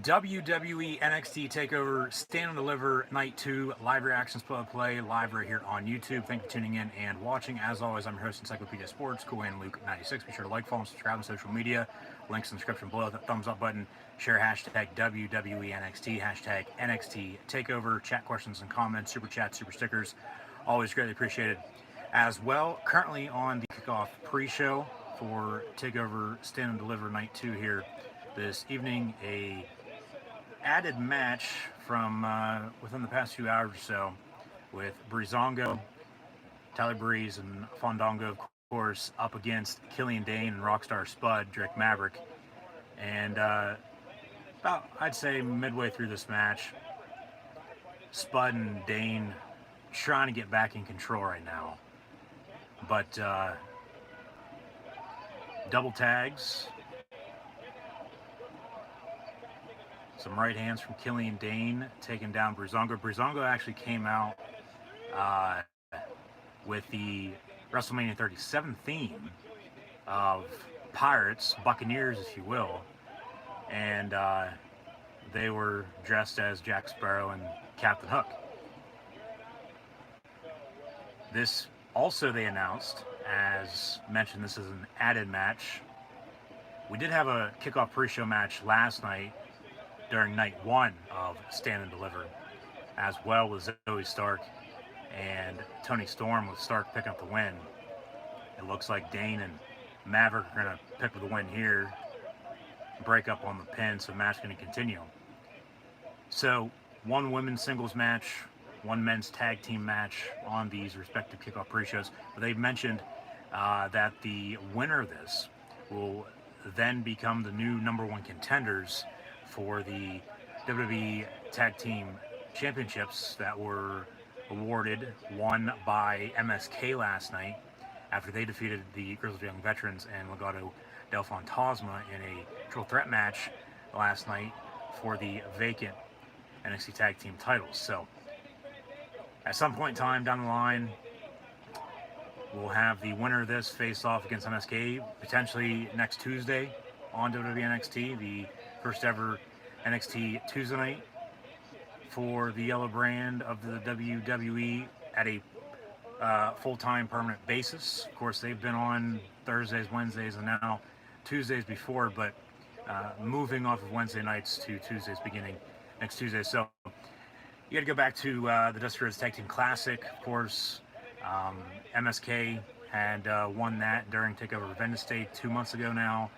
WWE NXT TakeOver Stand and Deliver Night 2 live reactions play live right here on YouTube. Thank you for tuning in and watching. As always, I'm your host, Encyclopedia Sports, Cool and Luke 96. Be sure to like, follow, and subscribe on social media. Links in the description below. That thumbs up button. Share hashtag WWE NXT, hashtag NXT TakeOver. Chat questions and comments, super chats, super stickers. Always greatly appreciated. As well, currently on the kickoff pre-show for TakeOver Stand and Deliver Night 2 here this evening. A added match from within the past few hours or so with Breezango, Tyler Breeze, and Fandango, of course, up against Killian Dane and Rockstar Spud, Drake Maverick. And about, I'd say, midway through this match, Spud and Dane trying to get back in control right now. But double tags, some right hands from Killian Dane taking down Breezango. Breezango actually came out with the WrestleMania 37 theme of Pirates, Buccaneers, if you will. And they were dressed as Jack Sparrow and Captain Hook. This also, they announced, as mentioned, this is an added match. We did have a kickoff pre-show match last night during night 1 of Stand and Deliver, as well with Zoe Stark and Tony Storm, with Stark picking up the win. It looks like Dane and Maverick are going to pick up the win here, break up on the pin, so the match going to continue. So, one women's singles match, one men's tag team match on these respective kickoff pre-shows. But they've mentioned that the winner of this will then become the new #1 contenders for the WWE Tag Team Championships that were awarded, won by MSK last night after they defeated the Grizzled Young Veterans and Legado del Fantasma in a triple threat match last night for the vacant NXT Tag Team titles. So, at some point in time down the line, we'll have the winner of this face off against MSK, potentially next Tuesday on WWE NXT, the first ever NXT Tuesday night for the yellow brand of the WWE at a full-time permanent basis. Of course, they've been on Thursdays, Wednesdays, and now Tuesdays before, but moving off of Wednesday nights to Tuesdays beginning next Tuesday. So you got to go back to the Dusty Rhodes Tag Team Classic, of course. MSK had won that during TakeOver Independence Day 2 months ago now.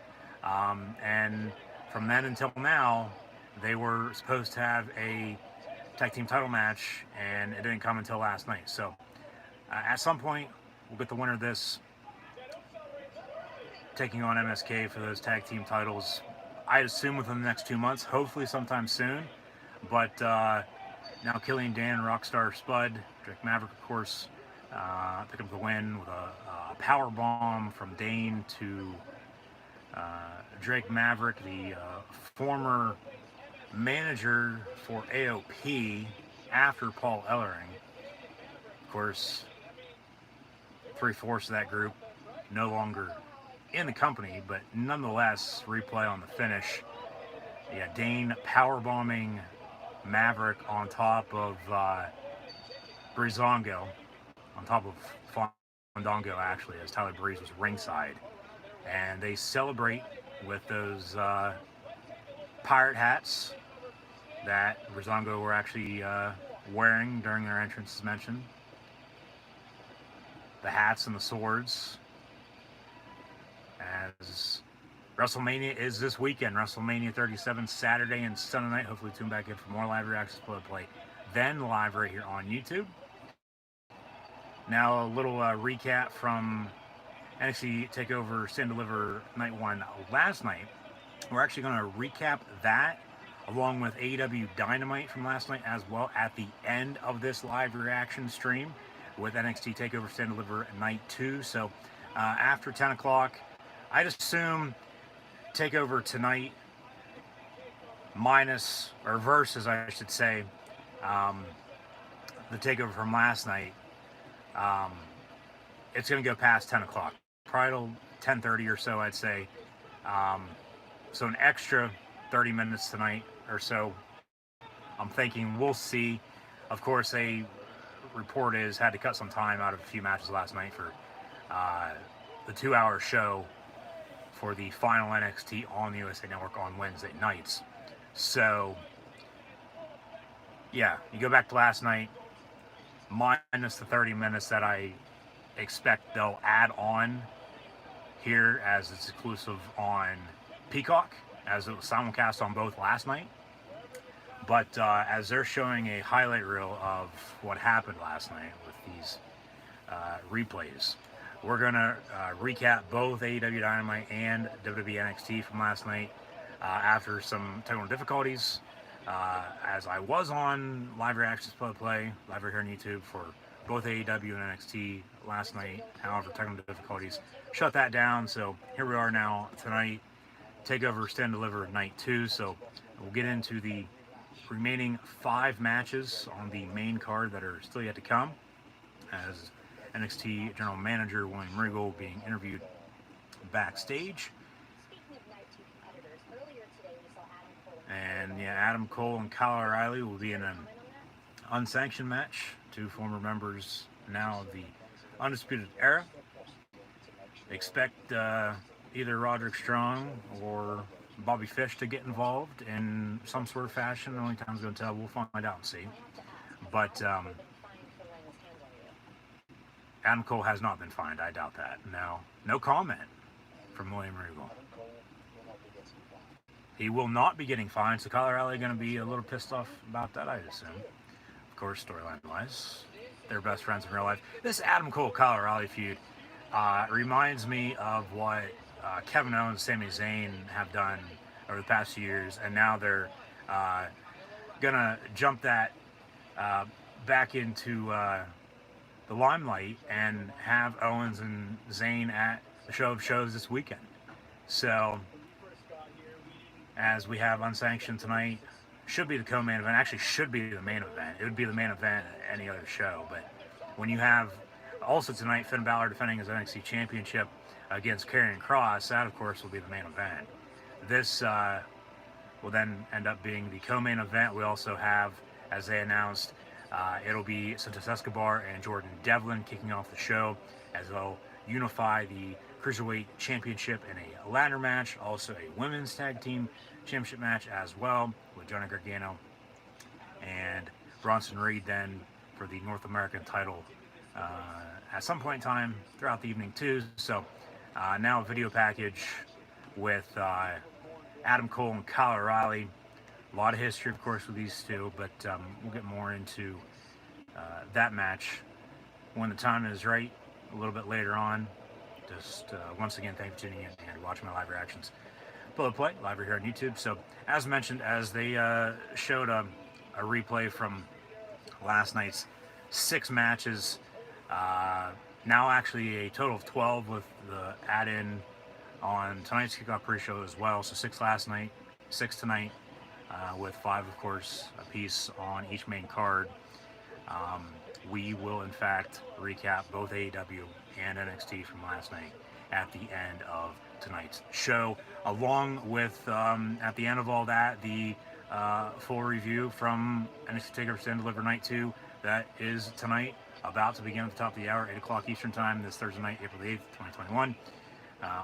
And from then until now, they were supposed to have a tag team title match, and it didn't come until last night. So at some point, we'll get the winner of this taking on MSK for those tag team titles. I assume within the next 2 months, hopefully sometime soon. But now Killian Dane and Rockstar Spud, Drake Maverick, of course, pick up the win with a power bomb from Dane to Drake Maverick, the former manager for AOP after Paul Ellering. Of course, 3/4 of that group no longer in the company, but nonetheless, replay on the finish. Yeah, Dane power bombing Maverick on top of Breezango, on top of Fandango, actually, as Tyler Breeze was ringside. And they celebrate with those pirate hats that Breezango were actually wearing during their entrance, as mentioned. The hats and the swords, as WrestleMania is this weekend. WrestleMania 37, Saturday and Sunday night. Hopefully tune back in for more live reactions, play, then live right here on YouTube. Now a little recap from NXT TakeOver Stand and Deliver Night 1 last night. We're actually going to recap that along with AEW Dynamite from last night as well at the end of this live reaction stream with NXT TakeOver Stand and Deliver Night 2. So after 10 o'clock, I'd assume TakeOver tonight minus, or versus, I should say, the TakeOver from last night. It's going to go past 10 o'clock. Probably till 10:30 or so, I'd say. So an extra 30 minutes tonight or so. I'm thinking we'll see. Of course, a report is had to cut some time out of a few matches last night for the 2-hour show for the final NXT on the USA Network on Wednesday nights. So, yeah, you go back to last night, minus the 30 minutes that I expect they'll add on here as it's exclusive on Peacock, as it was simulcast on both last night. But as they're showing a highlight reel of what happened last night with these replays, we're going to recap both AEW Dynamite and WWE NXT from last night after some technical difficulties. As I was on Live Reactions Play, live here on YouTube for both AEW and NXT last night. However, technical difficulties shut that down. So here we are now tonight. TakeOver Stand Deliver Night 2. So we'll get into the remaining 5 matches on the main card that are still yet to come, as NXT General Manager William Regal being interviewed backstage. And yeah, Adam Cole and Kyle O'Reilly will be in an unsanctioned match. 2 former members now of the Undisputed Era. Expect either Roderick Strong or Bobby Fish to get involved in some sort of fashion. The only time's going to tell. We'll find out and see. But Adam Cole has not been fined. I doubt that. No comment from William Regal. He will not be getting fined, so Kyle O'Reilly going to be a little pissed off about that, I assume. Of course, storyline-wise, they're best friends in real life. This Adam Cole-Kyle O'Reilly feud reminds me of what Kevin Owens and Sami Zayn have done over the past few years, and now they're going to jump that back into the limelight and have Owens and Zayn at the show of shows this weekend. So, as we have unsanctioned tonight, should be the co-main event. Actually, should be the main event. It would be the main event at any other show. But when you have also tonight Finn Balor defending his NXT Championship against Karrion Kross, that of course will be the main event. This will then end up being the co-main event. We also have, as they announced, it'll be Santos Escobar and Jordan Devlin kicking off the show, as they'll unify the Cruiserweight Championship in a ladder match, also a Women's Tag Team Championship match as well, with Johnny Gargano and Bronson Reed then for the North American title at some point in time throughout the evening too. So now a video package with Adam Cole and Kyle O'Reilly. A lot of history, of course, with these two, but we'll get more into that match when the time is right, a little bit later on. Just once again, thank you for tuning in and watching my live reactions. Play live here on YouTube. So, as mentioned, as they showed a replay from last night's 6 matches, now actually a total of 12 with the add-in on tonight's kickoff pre-show as well. So 6 last night, 6 tonight, with 5, of course, a piece on each main card. We will, in fact, recap both AEW and NXT from last night at the end of tonight's show, along with, at the end of all that, the full review from NXT TakeOver Stand Deliver Night 2 that is tonight, about to begin at the top of the hour, 8 o'clock Eastern Time, this Thursday night, April the 8th, 2021,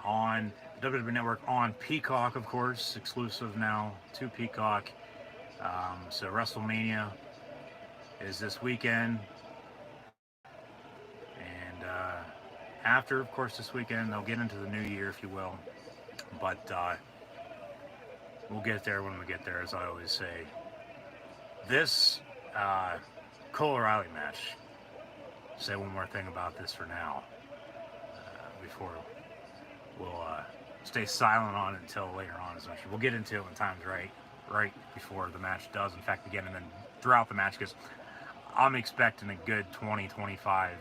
on WWE Network on Peacock, of course, exclusive now to Peacock. So WrestleMania is this weekend. After, of course, this weekend, they'll get into the new year, if you will. But we'll get there when we get there, as I always say. This Cole O'Reilly match, say one more thing about this for now, before we'll stay silent on it until later on. We'll get into it when time's right before the match does, in fact, begin, and then throughout the match, because I'm expecting a good 20, 25,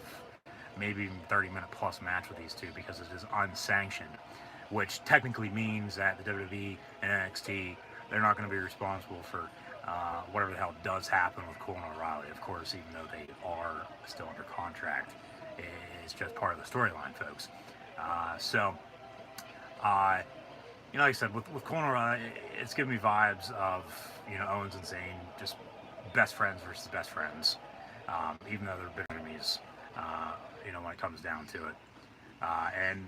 maybe even 30-minute plus match with these two, because it is unsanctioned, which technically means that the WWE and NXT, they're not going to be responsible for whatever the hell does happen with Cole and O'Reilly, of course, even though they are still under contract. It's just part of the storyline, folks. like I said, with Cole and O'Reilly, it's giving me vibes of Owens and Zayn, just best friends versus best friends, even though they're bitter enemies. When it comes down to it, and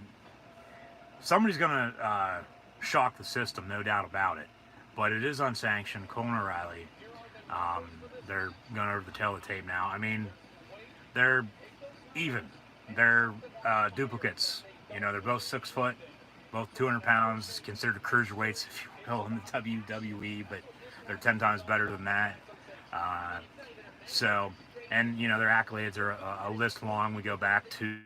somebody's gonna shock the system, no doubt about it. But it is unsanctioned. Cole and O'Reilly, um, they're going over the tail of the tape now. I mean, they're even. They're duplicates. They're both 6 foot, both 200 pounds, considered cruiserweights, if you will, in the WWE, but they're 10 times better than that. Uh, so, and their accolades are a list long. We go back to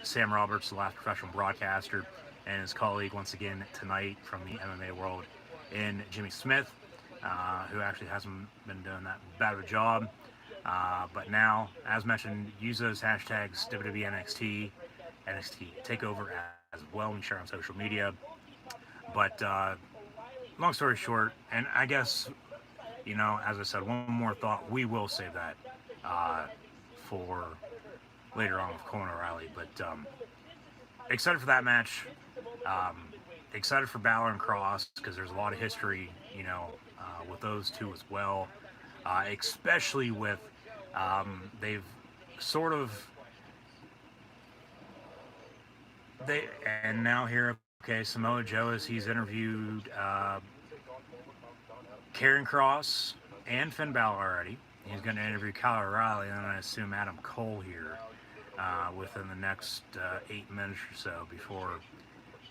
Sam Roberts, the last professional broadcaster, and his colleague once again tonight from the MMA world, in Jimmy Smith, who actually hasn't been doing that bad of a job. But now, as mentioned, use those hashtags WWE NXT, NXT TakeOver as well, and share on social media. But long story short, and I guess, as I said, one more thought, we will save that for later on with Cole and O'Reilly. But excited for that match. Um, Excited for Balor and Cross because there's a lot of history, with those two as well. Especially with they've sort of and now here, okay, Samoa Joe, as he's interviewed Karrion Kross and Finn Balor already. He's going to interview Kyle O'Reilly, and then I assume Adam Cole here within the next 8 minutes or so before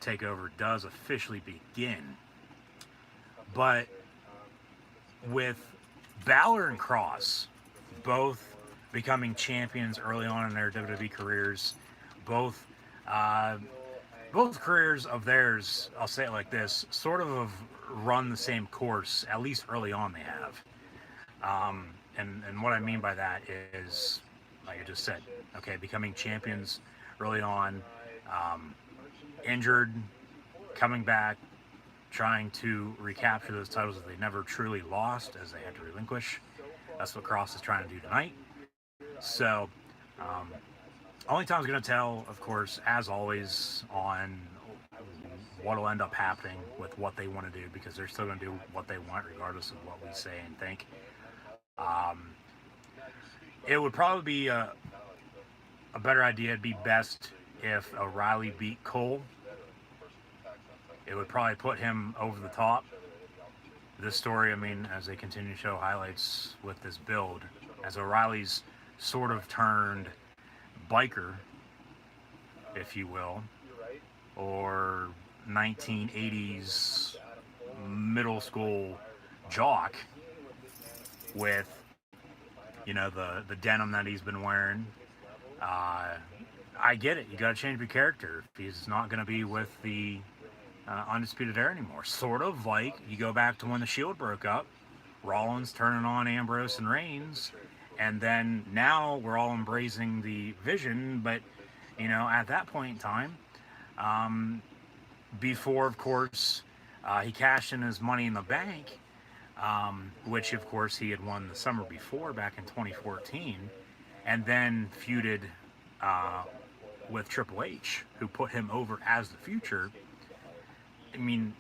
TakeOver does officially begin. But with Balor and Kross both becoming champions early on in their WWE careers, both careers of theirs, I'll say it like this, sort of have run the same course, at least early on they have. And what I mean by that is, like I just said, okay, becoming champions early on, injured, coming back, trying to recapture those titles that they never truly lost as they had to relinquish. That's what Kross is trying to do tonight. So, only time's going to tell, of course, as always, on what will end up happening with what they want to do, because they're still going to do what they want regardless of what we say and think. It would probably be a better idea. It'd be best if O'Reilly beat Cole. It would probably put him over the top. This story, I mean, as they continue to show highlights with this build, as O'Reilly's sort of turned biker, if you will, or 1980s middle school jock with, the denim that he's been wearing. I get it. You got to change your character. He's not going to be with the Undisputed Era anymore. Sort of like you go back to when the Shield broke up, Rollins turning on Ambrose and Reigns, and then now we're all embracing the Vision. But at that point in time, before, of course, he cashed in his Money in the Bank, which of course he had won the summer before back in 2014, and then feuded with Triple H, who put him over as the future. I mean,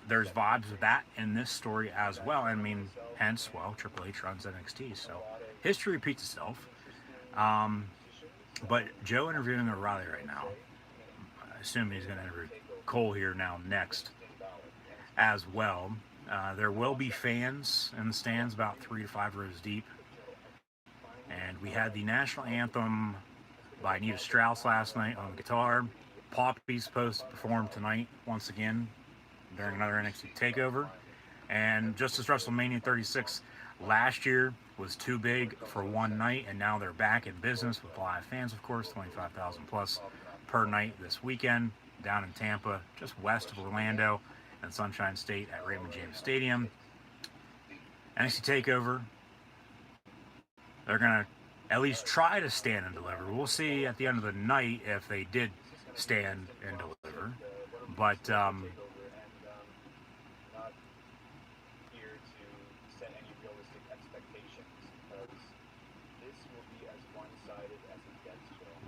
there's vibes of that in this story as well. I mean, hence, well, Triple H runs NXT, so history repeats itself. But Joe interviewing O'Reilly right now, I assume he's going to interview Cole here now next as well. There will be fans in the stands, about 3 to 5 rows deep. And we had the national anthem by Anita Strauss last night on guitar. Poppy's supposed to perform tonight once again during another NXT TakeOver. And just as WrestleMania 36 last year was too big for one night, and now they're back in business with live fans, of course, 25,000 plus per night this weekend down in Tampa, just west of Orlando and Sunshine State at Raymond James Stadium. NXT TakeOver, they're going to at least try to stand and deliver. We'll see at the end of the night if they did stand and deliver. But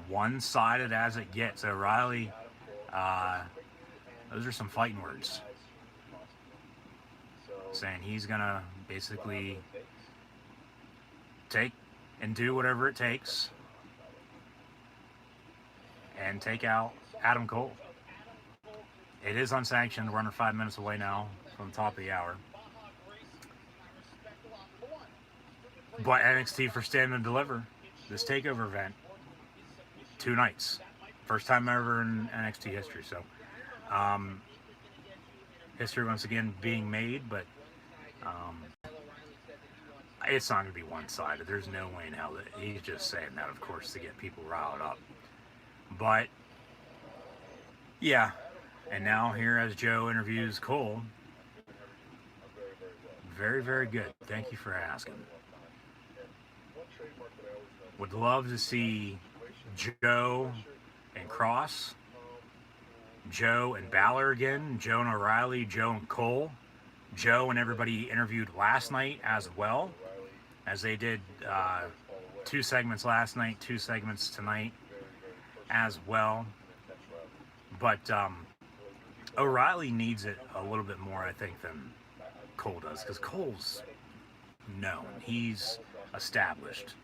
one-sided as it gets. O'Reilly Those are some fighting words. Saying he's gonna basically take and do whatever it takes and take out Adam Cole. It is unsanctioned. We're under 5 minutes away now from the top of the hour. But NXT for Stand and Deliver, this TakeOver event, 2 nights. First time ever in NXT history. So, history once again being made, but it's not going to be one-sided. There's no way in hell that he's just saying that, of course, to get people riled up. But, yeah. And now here as Joe interviews Cole. Very, very good. Thank you for asking. Would love to see Joe and Cross, Joe and Balor again, Joe and O'Reilly, Joe and Cole, Joe and everybody interviewed last night as well, as they did 2 segments last night, 2 segments tonight as well. But O'Reilly needs it a little bit more, I think, than Cole does, because Cole's known. He's established.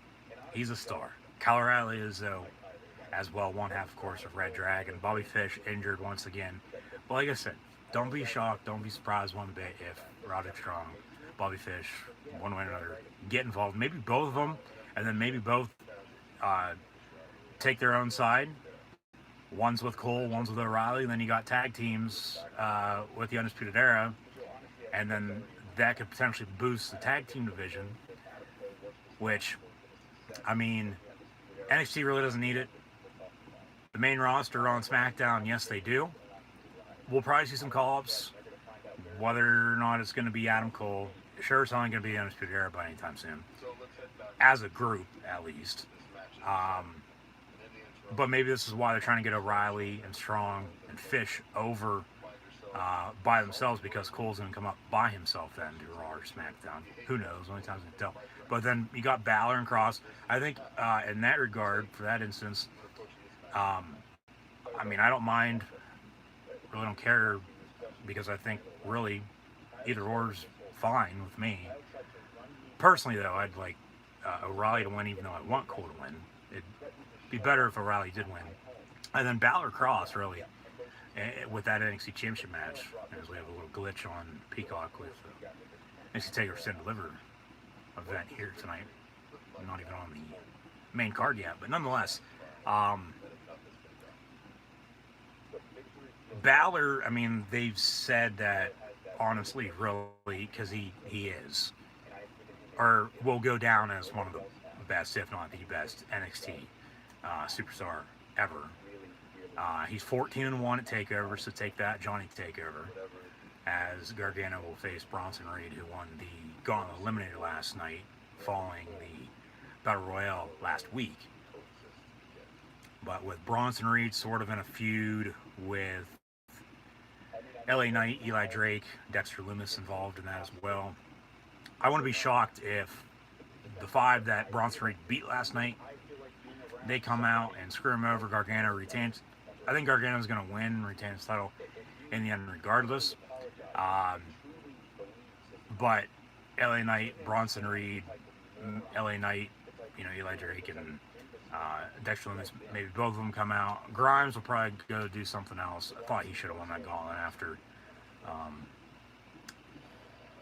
He's a star. Kyle O'Reilly is, as well, one half, of course, of Red Dragon. Bobby Fish injured once again. But like I said, don't be shocked, don't be surprised one bit if Roderick Strong, Bobby Fish, one way or another, get involved. Maybe both of them, and then maybe both take their own side. One's with Cole, one's with O'Reilly, and then you got tag teams with the Undisputed Era, and then that could potentially boost the tag team division, which, I mean, NXT really doesn't need it. The main roster on SmackDown, yes, they do. We'll probably see some call-ups, whether or not it's going to be Adam Cole. Sure, it's not going to be the Undisputed Era by anytime soon, as a group, at least. But maybe this is why they're trying to get O'Reilly and Strong and Fish over by themselves, because Cole's going to come up by himself then to Raw or SmackDown. Who knows? Only time's going to tell. But then you got Balor and Cross. I think in that regard, for that instance, I mean, I don't mind. Really don't care, because I think really either or's fine with me. Personally, though, I'd like O'Reilly to win, even though I want Cole to win. It'd be better if O'Reilly did win. And then Balor Cross, really, with that NXT Championship match, as we have a little glitch on Peacock with NXT TakeOver Stand and Deliver event here tonight. I'm not even on the main card yet, but nonetheless, Balor, I mean, they've said that, honestly, really, because he is, or will go down as one of the best, if not the best, NXT superstar ever. He's 14-1 at TakeOver, so take that, Johnny TakeOver, as Gargano will face Bronson Reed, who won the Gauntlet Eliminator last night, following the Battle Royale last week. But with Bronson Reed sort of in a feud with LA Knight, Eli Drake, Dexter Lumis involved in that as well. I wouldn't be shocked if the 5 that Bronson Reed beat last night, they come out and screw him over. Gargano retains. I think Gargano's going to win and retain his title in the end regardless. But LA Knight, Bronson Reed, LA Knight, Eli Drake, and Dexter Lumis, maybe both of them come out. Grimes will probably go do something else. I thought he should have won that gauntlet after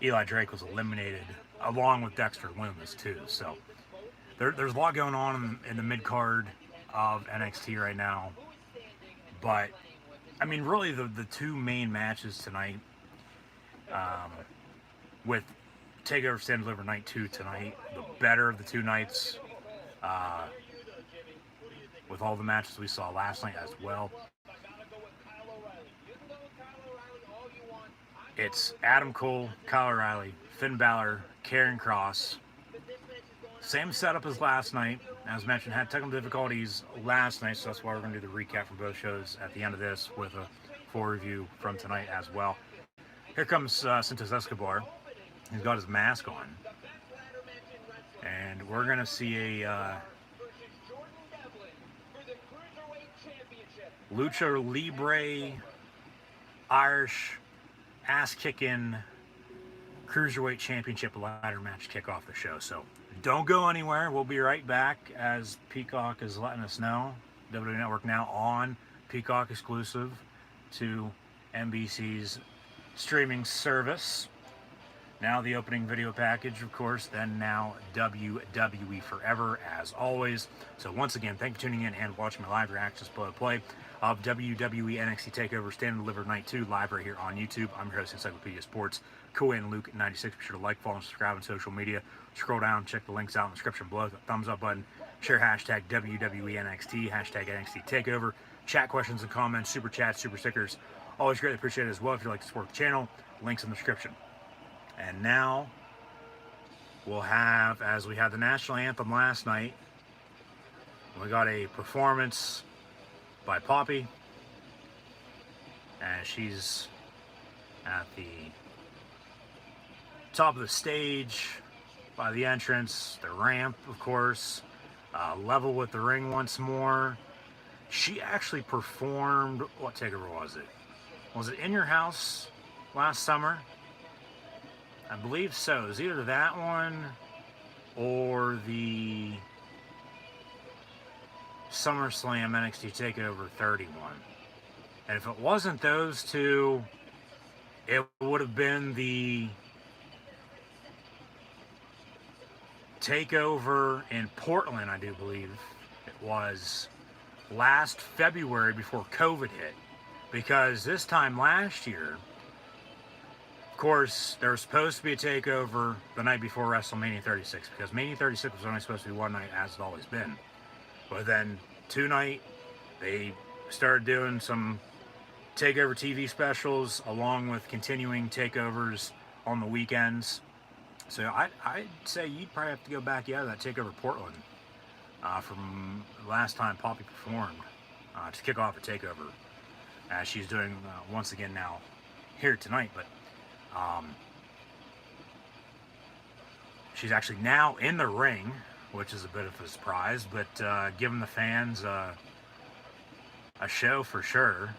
Eli Drake was eliminated, along with Dexter Lumis too. So there's a lot going on in the mid-card of NXT right now. But, I mean, really the 2 main matches tonight, with TakeOver Stand and Deliver Night 2 tonight, the better of the 2 nights, with all the matches we saw last night as well. It's Adam Cole, Kyle O'Reilly, Finn Balor, Karrion Kross. Same setup as last night. As mentioned, had technical difficulties last night, so that's why we're going to do the recap from both shows at the end of this, with a full review from tonight as well. Here comes Santos Escobar. He's got his mask on. And we're going to see a Lucha Libre Irish ass-kicking Cruiserweight Championship ladder match kick off the show. So don't go anywhere. We'll be right back as Peacock is letting us know. WWE Network now on Peacock exclusive to NBC's streaming service. Now the opening video package, of course, then now WWE Forever, as always. So once again, thank you for tuning in and watching my live reactions play of WWE NXT TakeOver Stand and Deliver Night 2 live right here on YouTube. I'm your host, Encyclopedia Sports, Cohen Luke 96. Be sure to like, follow, and subscribe on social media. Scroll down, check the links out in the description below. The thumbs up button. Share hashtag WWE NXT, hashtag NXT TakeOver. Chat questions and comments, super chats, super stickers. Always greatly appreciated as well if you'd like to support the channel. Links in the description. And now we'll have, as we had the national anthem last night, we got a performance by Poppy, and she's at the top of the stage by the entrance, the ramp, of course, level with the ring once more. She actually performed, what takeover was it? Was it In Your House last summer? I believe so. It was either that one or the SummerSlam NXT TakeOver 31. And if it wasn't those two, it would have been the TakeOver in Portland, I do believe it was, last February before COVID hit. Because this time last year, of course, there was supposed to be a takeover the night before WrestleMania 36, because Mania 36 was only supposed to be one night, as it's always been. But then, two-night, they started doing some takeover TV specials, along with continuing takeovers on the weekends. So I'd say you'd probably have to go back, yeah, to that takeover Portland from last time Poppy performed to kick off a takeover, as she's doing once again now here tonight. But she's actually now in the ring, which is a bit of a surprise, but giving the fans a show for sure,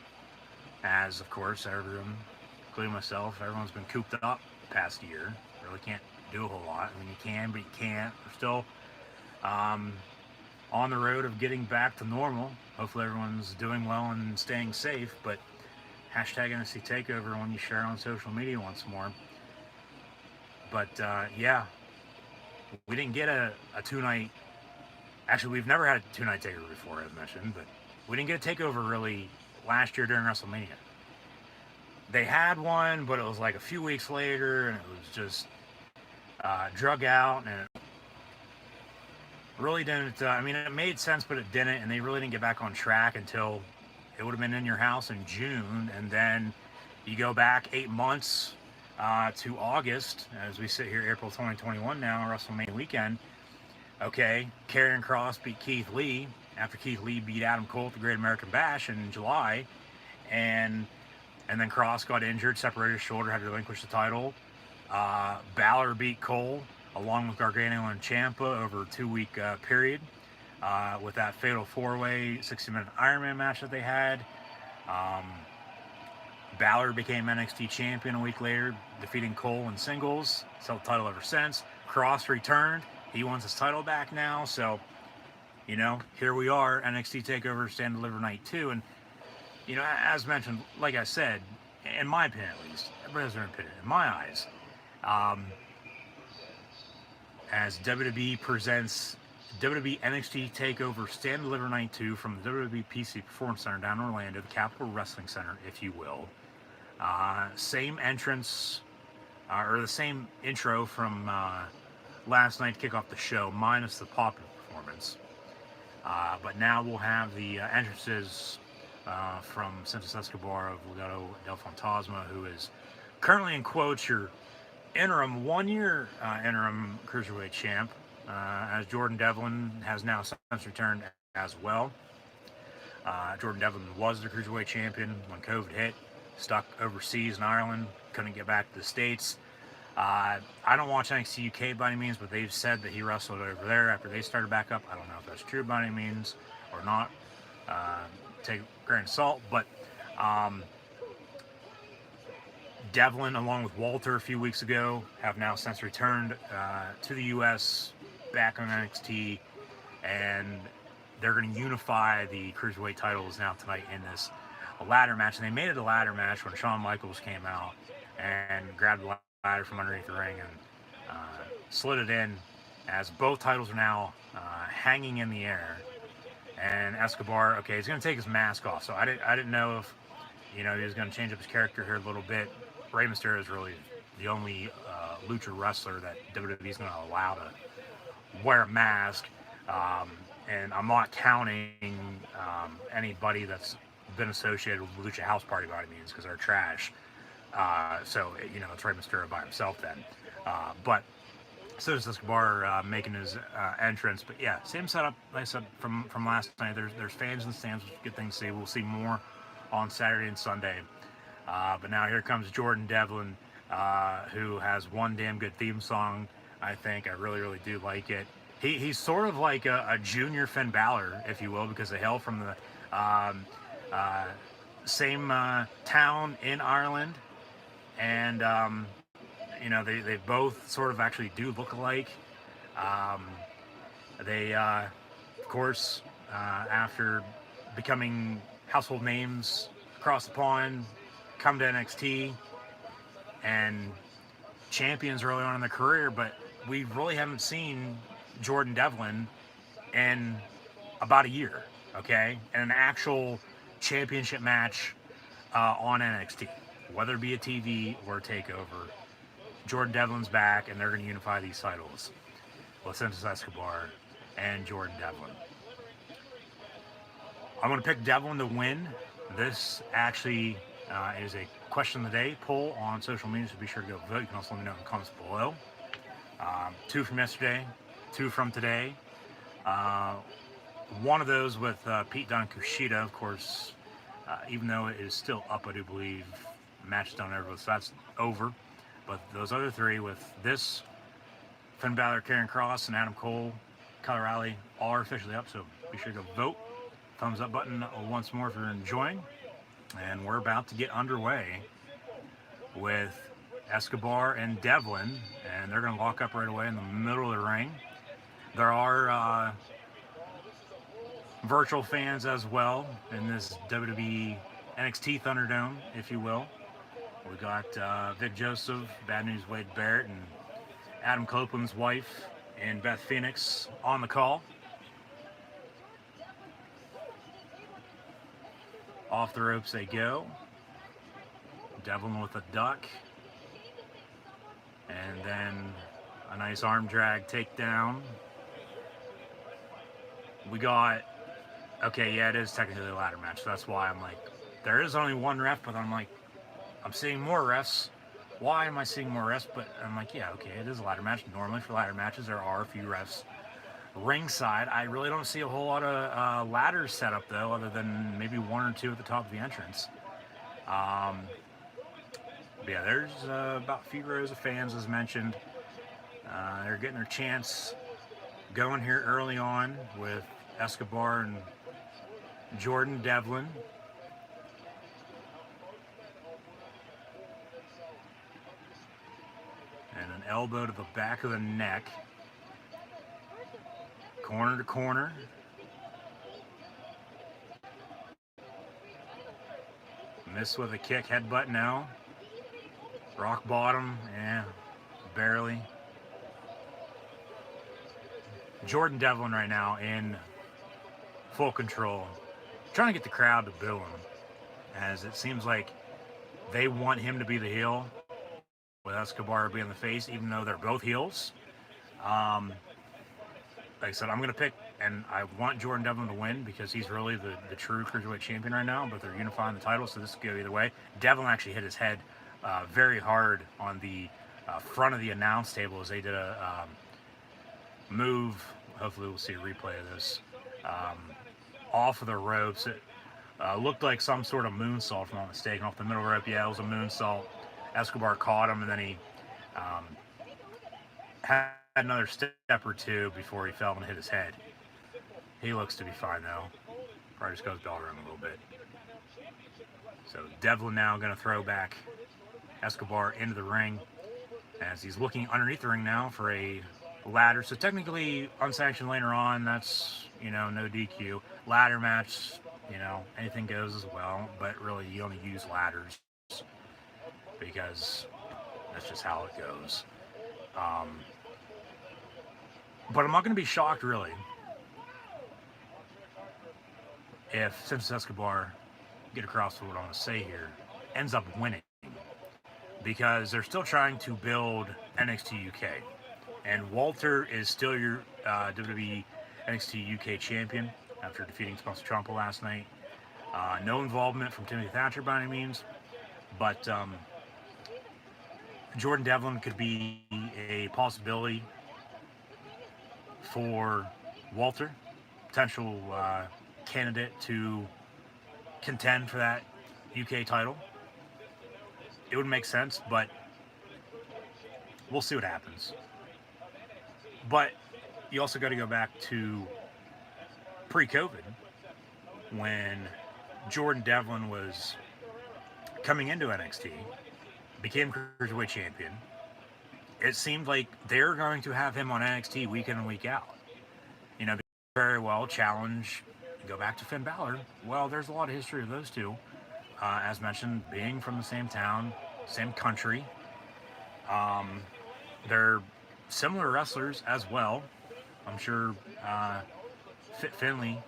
as of course everyone, including myself, everyone's been cooped up the past year. Really can't do a whole lot. I mean, you can, but you can't. We're still on the road of getting back to normal. Hopefully everyone's doing well and staying safe, but hashtag NXT TakeOver when you share on social media once more. But yeah, we didn't get a two-night, actually we've never had a two-night takeover before, as mentioned, but we didn't get a takeover really last year during WrestleMania. They had one, but it was like a few weeks later, and it was just drug out, and it really didn't, I mean, it made sense, but it didn't, and they really didn't get back on track until it would have been In Your House in June, and then you go back 8 months to August, as we sit here, April 2021 now, WrestleMania weekend. Okay, Karrion Kross beat Keith Lee after Keith Lee beat Adam Cole at the Great American Bash in July, and then Kross got injured, separated his shoulder, had to relinquish the title. Balor beat Cole along with Gargano and Ciampa over a 2-week period with that fatal 4-way 60-minute Iron Man match that they had. Balor became NXT champion a week later, defeating Cole in singles. He's held the title ever since. Kross returned. He wants his title back now. So, you know, here we are, NXT TakeOver Stand and Deliver Night 2. And, you know, as mentioned, like I said, in my opinion at least, everybody has their own opinion, in my eyes, as WWE presents WWE NXT TakeOver Stand and Deliver Night 2 from the WWE PC Performance Center down in Orlando, the Capitol Wrestling Center, if you will. Same entrance, or the same intro from last night to kick off the show, minus the popular performance. But now we'll have the entrances from Santos Escobar of Legado del Fantasma, who is currently, in quotes, your interim, one-year interim Cruiserweight champ, as Jordan Devlin has now since returned as well. Jordan Devlin was the Cruiserweight champion when COVID hit, stuck overseas in Ireland, couldn't get back to the States. I don't watch NXT UK by any means, but they've said that he wrestled over there after they started back up. I don't know if that's true by any means or not. Take a grain of salt, but Devlin, along with Walter a few weeks ago, have now since returned to the U.S., back on NXT, and they're going to unify the Cruiserweight titles now tonight in this ladder match. And they made it a ladder match when Shawn Michaels came out and grabbed the ladder from underneath the ring and slid it in, as both titles are now hanging in the air. And Escobar, okay, he's going to take his mask off. So I didn't know if, he was going to change up his character here a little bit. Rey Mysterio is really the only lucha wrestler that WWE is going to allow to wear a mask. And I'm not counting anybody that's been associated with Lucha House Party by any means, because they're trash. So, it's Rey Mysterio by himself then. But so is Escobar making his entrance. But yeah, same setup, like I said, from last night. There's fans in the stands, which is a good thing to see. We'll see more on Saturday and Sunday. But now here comes Jordan Devlin, who has one damn good theme song, I think. I really, really do like it. He's sort of like a junior Finn Balor, if you will, because they hail from the same town in Ireland. And, they both sort of actually do look alike. They, of course, after becoming household names across the pond, come to NXT and champions early on in their career, but we really haven't seen Jordan Devlin in about a year, okay? And an actual championship match on NXT, whether it be a TV or a TakeOver. Jordan Devlin's back, and they're going to unify these titles. Santos Escobar and Jordan Devlin. I'm going to pick Devlin to win. This actually is a question of the day poll on social media, so be sure to go vote. You can also let me know in the comments below. 2 from yesterday, 2 from today. One of those with Pete Dunne Kushida, of course, even though it is still up, I do believe the match is done over, so that's over. But those other 3 with this, Finn Balor, Karrion Kross, and Adam Cole, Kyle O'Reilly, all are officially up, so be sure to go vote. Thumbs up button once more if you're enjoying. And we're about to get underway with Escobar and Devlin, and they're going to lock up right away in the middle of the ring. There are virtual fans as well in this WWE NXT Thunderdome, if you will. We got Vic Joseph, Bad News Wade Barrett, and Adam Copeland's wife and Beth Phoenix on the call. Off the ropes they go. Devlin with a duck. And then a nice arm drag takedown. We got, okay, yeah, it is technically a ladder match, so that's why I'm like, there is only one ref, but I'm like, I'm seeing more refs. Why am I seeing more refs? But I'm like, yeah, okay, it is a ladder match. Normally for ladder matches, there are a few refs ringside. I really don't see a whole lot of ladders set up, though, other than maybe 1 or 2 at the top of the entrance. But yeah, there's about a few rows of fans, as mentioned. They're getting their chance going here early on with Escobar and Jordan Devlin. And an elbow to the back of the neck. Corner to corner. Miss with a kick, headbutt now. Rock bottom, yeah, barely. Jordan Devlin right now in full control. Trying to get the crowd to boo him, as it seems like they want him to be the heel, with Escobar being the face, even though they're both heels. Like I said, I'm going to pick, and I want Jordan Devlin to win because he's really the true Cruiserweight champion right now, but they're unifying the title, so this could go either way. Devlin actually hit his head very hard on the front of the announce table as they did a move. Hopefully we'll see a replay of this. Off of the ropes. It looked like some sort of moonsault, if I'm not mistaken, off the middle rope. Yeah, it was a moonsault. Escobar caught him, and then he had another step or 2 before he fell and hit his head. He looks to be fine, though. Probably just goes bell ring a little bit. So Devlin now going to throw back Escobar into the ring as he's looking underneath the ring now for a ladder. So technically unsanctioned later on, that's, no DQ. Ladder match, anything goes as well, but really you only use ladders because that's just how it goes. But I'm not going to be shocked, really, if Santos Escobar, get across what I want to say here, ends up winning. Because they're still trying to build NXT UK. And Walter is still your WWE NXT UK champion after defeating Tommaso Ciampa last night. No involvement from Timothy Thatcher by any means, but Jordan Devlin could be a possibility for Walter, potential candidate to contend for that UK title. It would make sense, but we'll see what happens. But you also got to go back to pre-COVID when Jordan Devlin was coming into NXT, became Cruiserweight champion. It seemed like they're going to have him on NXT week in and week out. Very well challenge, go back to Finn Balor. Well, there's a lot of history of those two. As mentioned, being from the same town, same country. They're similar wrestlers as well. I'm sure Fit Finley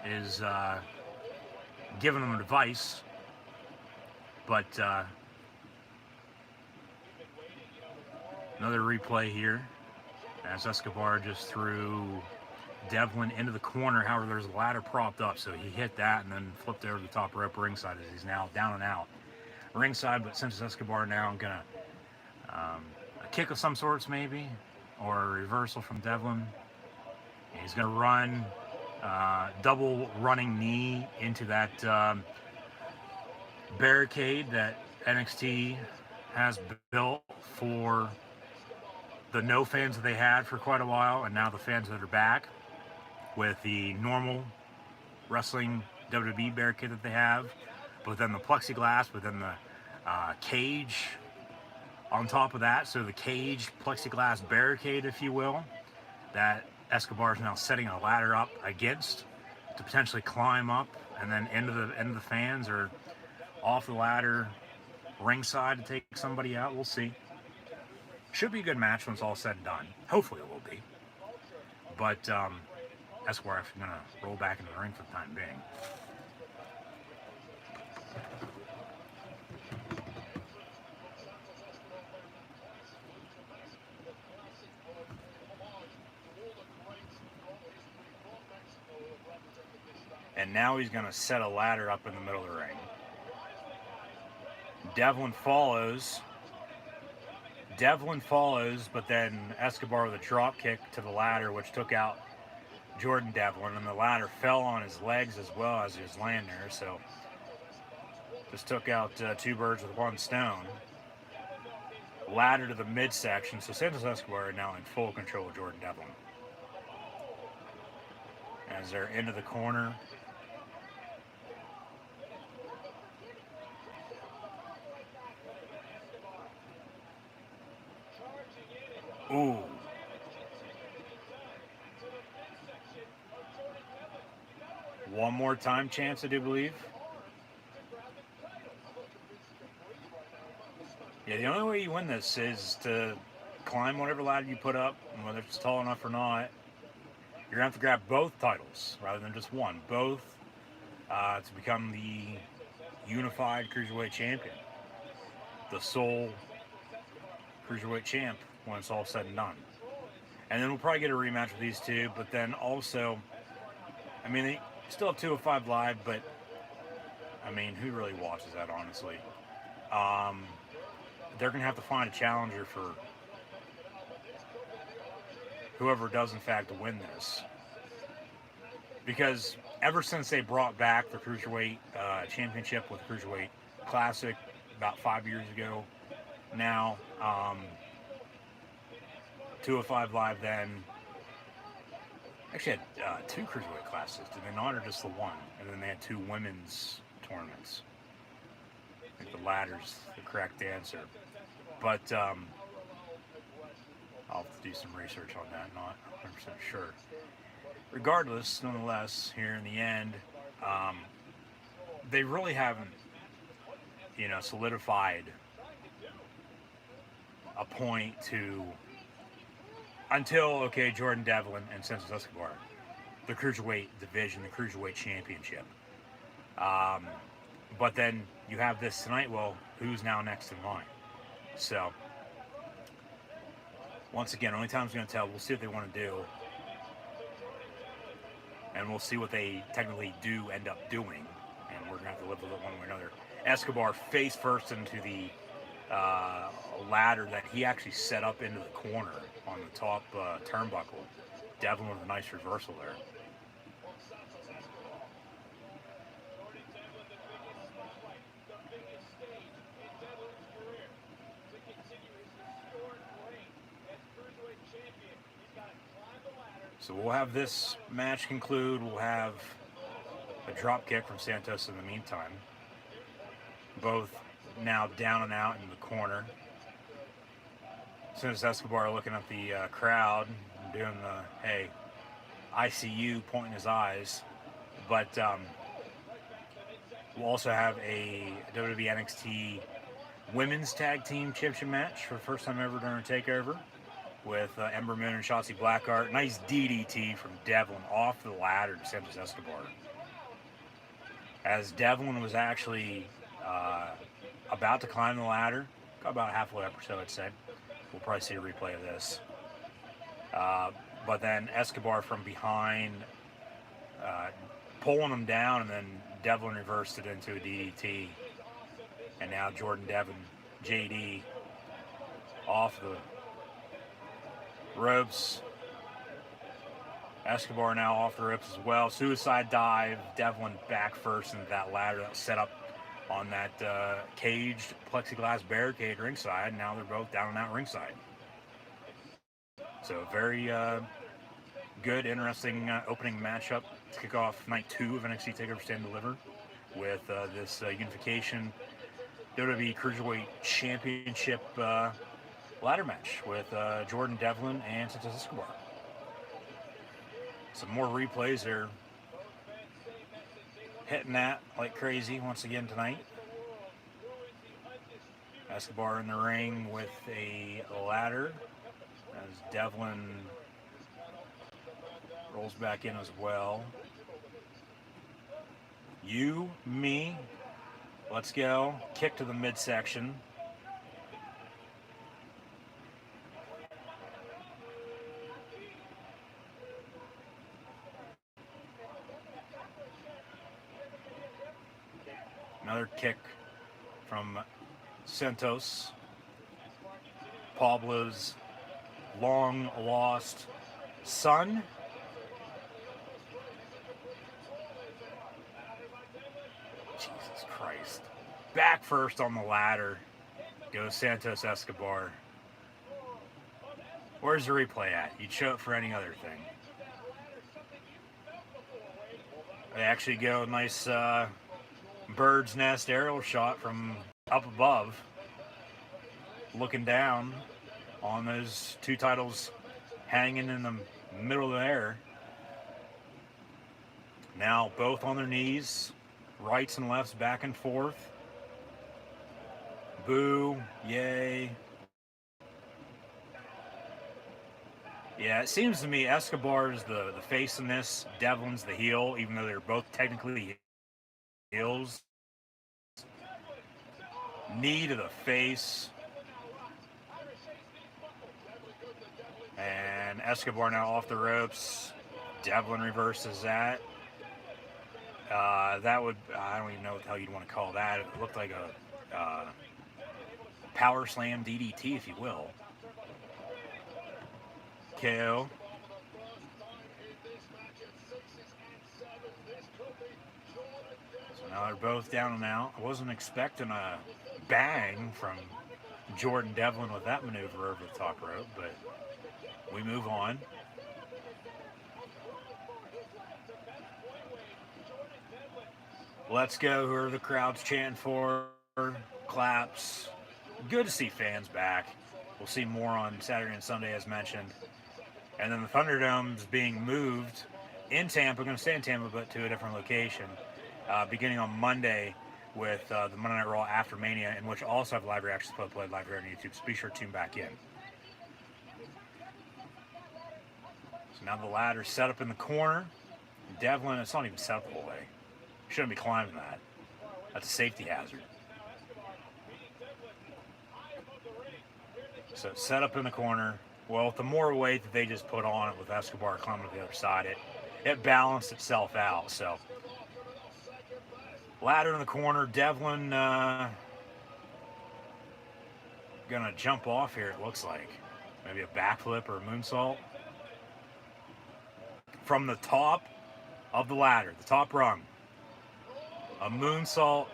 is giving them advice, but another replay here as Escobar just threw Devlin into the corner. However, there's a ladder propped up, so he hit that and then flipped over the top rope ringside as he's now down and out ringside. But Santos Escobar now gonna a kick of some sorts maybe, or a reversal from Devlin. He's gonna run double running knee into that barricade that NXT has built for the no fans that they had for quite a while, and now the fans that are back with the normal wrestling WWE barricade that they have, but then the plexiglass, but then the cage on top of that. So the cage plexiglass barricade, if you will, that Escobar is now setting a ladder up against to potentially climb up and then into the fans or off the ladder ringside to take somebody out. We'll see. Should be a good match when it's all said and done. Hopefully it will be. But Escobar is going to roll back into the ring for the time being. And now he's going to set a ladder up in the middle of the ring. Devlin follows, but then Escobar with a drop kick to the ladder, which took out Jordan Devlin, and the ladder fell on his legs as well as he was laying there. So just took out two birds with one stone. Ladder to the midsection. So Santos Escobar now in full control of Jordan Devlin as they're into the corner. Ooh. One more time chance, I do believe. Yeah, the only way you win this is to climb whatever ladder you put up, and whether it's tall enough or not. You're going to have to grab both titles rather than just one. Both to become the unified Cruiserweight champion. The sole Cruiserweight champ when it's all said and done. And then we'll probably get a rematch with these two, but then also, I mean, they still have 205 Live, but, I mean, who really watches that, honestly? They're going to have to find a challenger for whoever does, in fact, win this. Because ever since they brought back the Cruiserweight Championship with Cruiserweight Classic about 5 years ago now, 205 Live then actually had two Cruiserweight Classics, did they not, or just the one? And then they had two women's tournaments. I think the ladder's the correct answer. But I'll have to do some research on that, not 100% sure. Regardless, nonetheless, here in the end, um, they really haven't, solidified a point to until okay, Jordan Devlin and Santos Escobar, the cruiserweight division, the cruiserweight championship. Um, but then you have this tonight. Well, who's now next in line? So once again, only time's going to tell. We'll see what they want to do, and we'll see what they technically do end up doing, and we're going to have to live with it one way or another. Escobar face first into the ladder that he actually set up into the corner on the top turnbuckle. Devlin with a nice reversal there. So we'll have this match conclude. We'll have a drop kick from Santos in the meantime. Both now down and out in the corner. Santos Escobar looking at the crowd and doing the, hey, I see you, pointing his eyes. But we'll also have a WWE NXT Women's Tag Team Championship match for the first time ever during a TakeOver with Ember Moon and Shotzi Blackheart. Nice DDT from Devlin off the ladder to Santos Escobar. As Devlin was actually about to climb the ladder, got about halfway up or so, I'd say. We'll probably see a replay of this. But then Escobar from behind pulling him down, and then Devlin reversed it into a DDT. And now Jordan Devlin, JD, off the ropes. Escobar now off the ropes as well. Suicide dive. Devlin back first into that ladder that was set up on that caged plexiglass barricade ringside. Now they're both down and out ringside. So very good, interesting opening matchup to kick off night 2 of NXT TakeOver Stand and Deliver with this unification WWE Cruiserweight Championship ladder match with Jordan Devlin and Santos Escobar. Some more replays are hitting that like crazy once again tonight. Escobar in the ring with a ladder as Devlin rolls back in as well. You, me, let's go. Kick to the midsection. Another kick from Santos. Pablo's long lost son. Jesus Christ. Back first on the ladder goes Santos Escobar. Where's the replay at? You'd show it for any other thing. They actually go nice bird's nest aerial shot from up above, looking down on those two titles hanging in the middle of the air. Now both on their knees, rights and lefts back and forth. Boo, yay. Yeah, it seems to me Escobar's the face in this, Devlin's the heel, even though they're both technically heels. Knee to the face. And Escobar now off the ropes. Devlin reverses that. That would, I don't even know what the hell you'd want to call that. It looked like a power slam DDT, if you will. KO. So now they're both down and out. I wasn't expecting a bang from Jordan Devlin with that maneuver over the top rope, but we move on. Let's go, whoever the crowd's chanting for. claps. Good to see fans back. We'll see more on Saturday and Sunday, as mentioned. And then the Thunderdome's being moved in Tampa, going to stay in Tampa, but to a different location, beginning on Monday with the Monday Night Raw After Mania, in which I also have live reactions played live here on YouTube, so be sure to tune back in. So now the ladder's set up in the corner. Devlin, it's not even set up the whole way. Shouldn't be climbing that. That's a safety hazard. So it's set up in the corner. Well, with the more weight that they just put on it with Escobar climbing to the other side, it balanced itself out. So ladder in the corner. Devlin gonna jump off here, it looks like. Maybe a backflip or a moonsault. From the top of the ladder, the top rung. A moonsault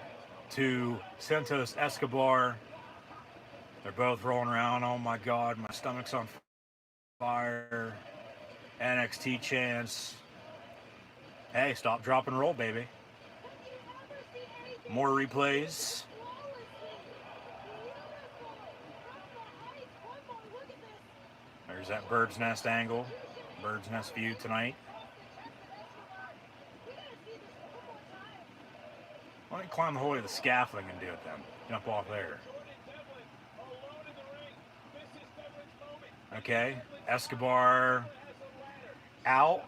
to Santos Escobar. They're both rolling around. Oh my God, my stomach's on fire. NXT chants. Hey, stop, drop, and roll, baby. More replays. There's that bird's nest angle. Bird's nest view tonight. Why don't you climb the whole way to the scaffolding and do it then? Jump off there. Okay, Escobar out.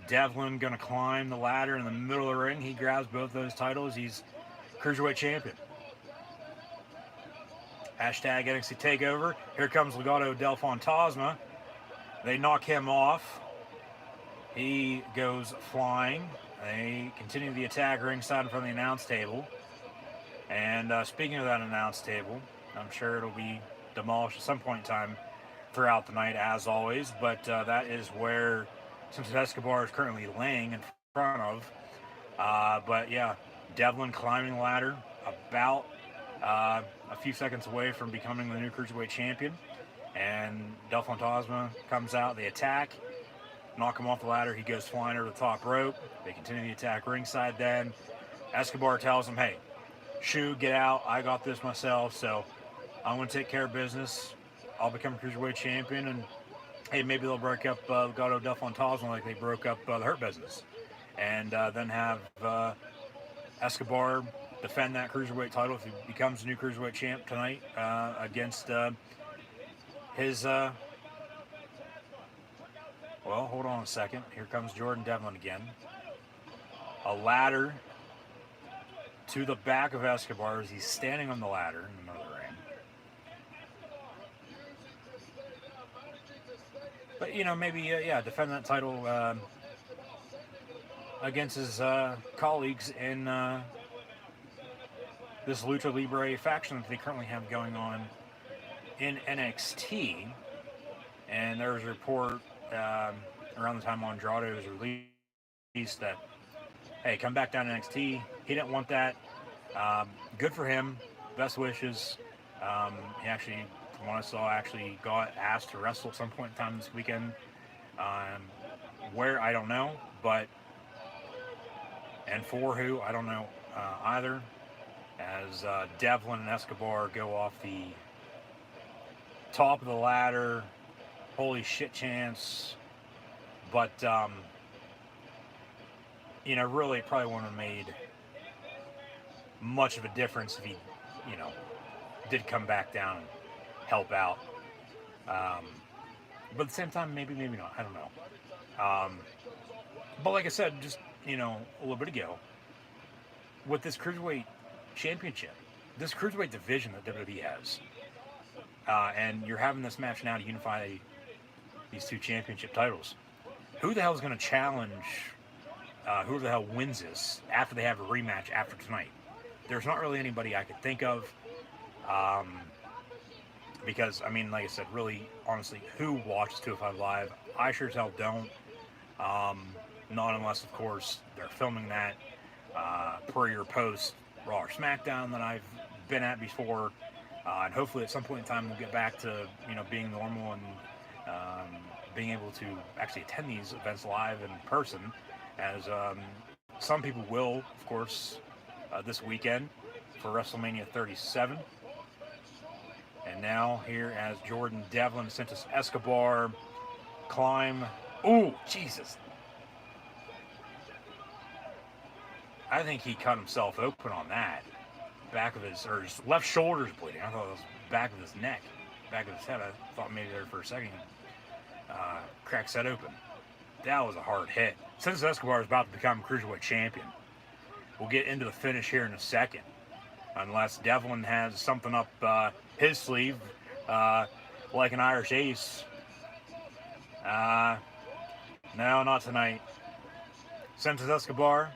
Devlin gonna climb the ladder in the middle of the ring. He grabs both those titles. He's Cruiserweight Champion. Hashtag NXT TakeOver. Here comes Legado del Fantasma. They knock him off. He goes flying. They continue the attack ringside in front of the announce table. And speaking of that announce table, I'm sure it'll be demolished at some point in time throughout the night, as always. But that is where Santos Escobar is currently laying in front of. But yeah, Devlin climbing the ladder, about a few seconds away from becoming the new Cruiserweight Champion. And Del Fantasma comes out, they attack, knock him off the ladder, he goes flying over the top rope. They continue the attack ringside then. Escobar tells him, hey, Shu, get out, I got this myself, so I'm going to take care of business. I'll become Cruiserweight Champion, and hey, maybe they'll break up Legado del Fantasma like they broke up the Hurt Business. And then have Escobar defend that Cruiserweight title if he becomes the new Cruiserweight champ tonight against his... well, hold on a second. Here comes Jordan Devlin again. A ladder to the back of Escobar as he's standing on the ladder in the middle of the ring. But, you know, maybe, yeah, defend that title against his colleagues in this Lucha Libre faction that they currently have going on in NXT. And there was a report around the time Andrade was released that, hey, come back down to NXT. He didn't want that. Good for him. Best wishes. He actually, from what I saw, actually got asked to wrestle at some point in time this weekend. Where, I don't know. But, and for who, I don't know either. As Devlin and Escobar go off the top of the ladder. Holy shit chance. But, you know, really it probably wouldn't have made much of a difference if he, you know, did come back down and help out. But at the same time, maybe not. I don't know. But like I said, just, you know, a little bit ago, with this Cruiserweight Championship, this Cruiserweight division that WWE has, and you're having this match now to unify these two championship titles. Who the hell is going to challenge whoever the hell wins this after they have a rematch after tonight? There's not really anybody I could think of. Because, I mean, like I said, really, honestly, who watches 205 Live? I sure as hell don't. Not unless, of course, they're filming that pre or post Raw or SmackDown that I've been at before. And hopefully at some point in time we'll get back to, you know, being normal and being able to actually attend these events live in person, as some people will, of course, this weekend. for WrestleMania 37. And now here as Jordan Devlin, Santos Escobar climb. Ooh, Jesus. I think he cut himself open on that. Back of his left shoulder's bleeding. I thought it was back of his neck, back of his head. I thought maybe there for a second cracks that open. That was a hard hit. Santos Escobar is about to become Cruiserweight Champion. We'll get into the finish here in a second. Unless Devlin has something up his sleeve, like an Irish Ace. No, not tonight. Santos Escobar,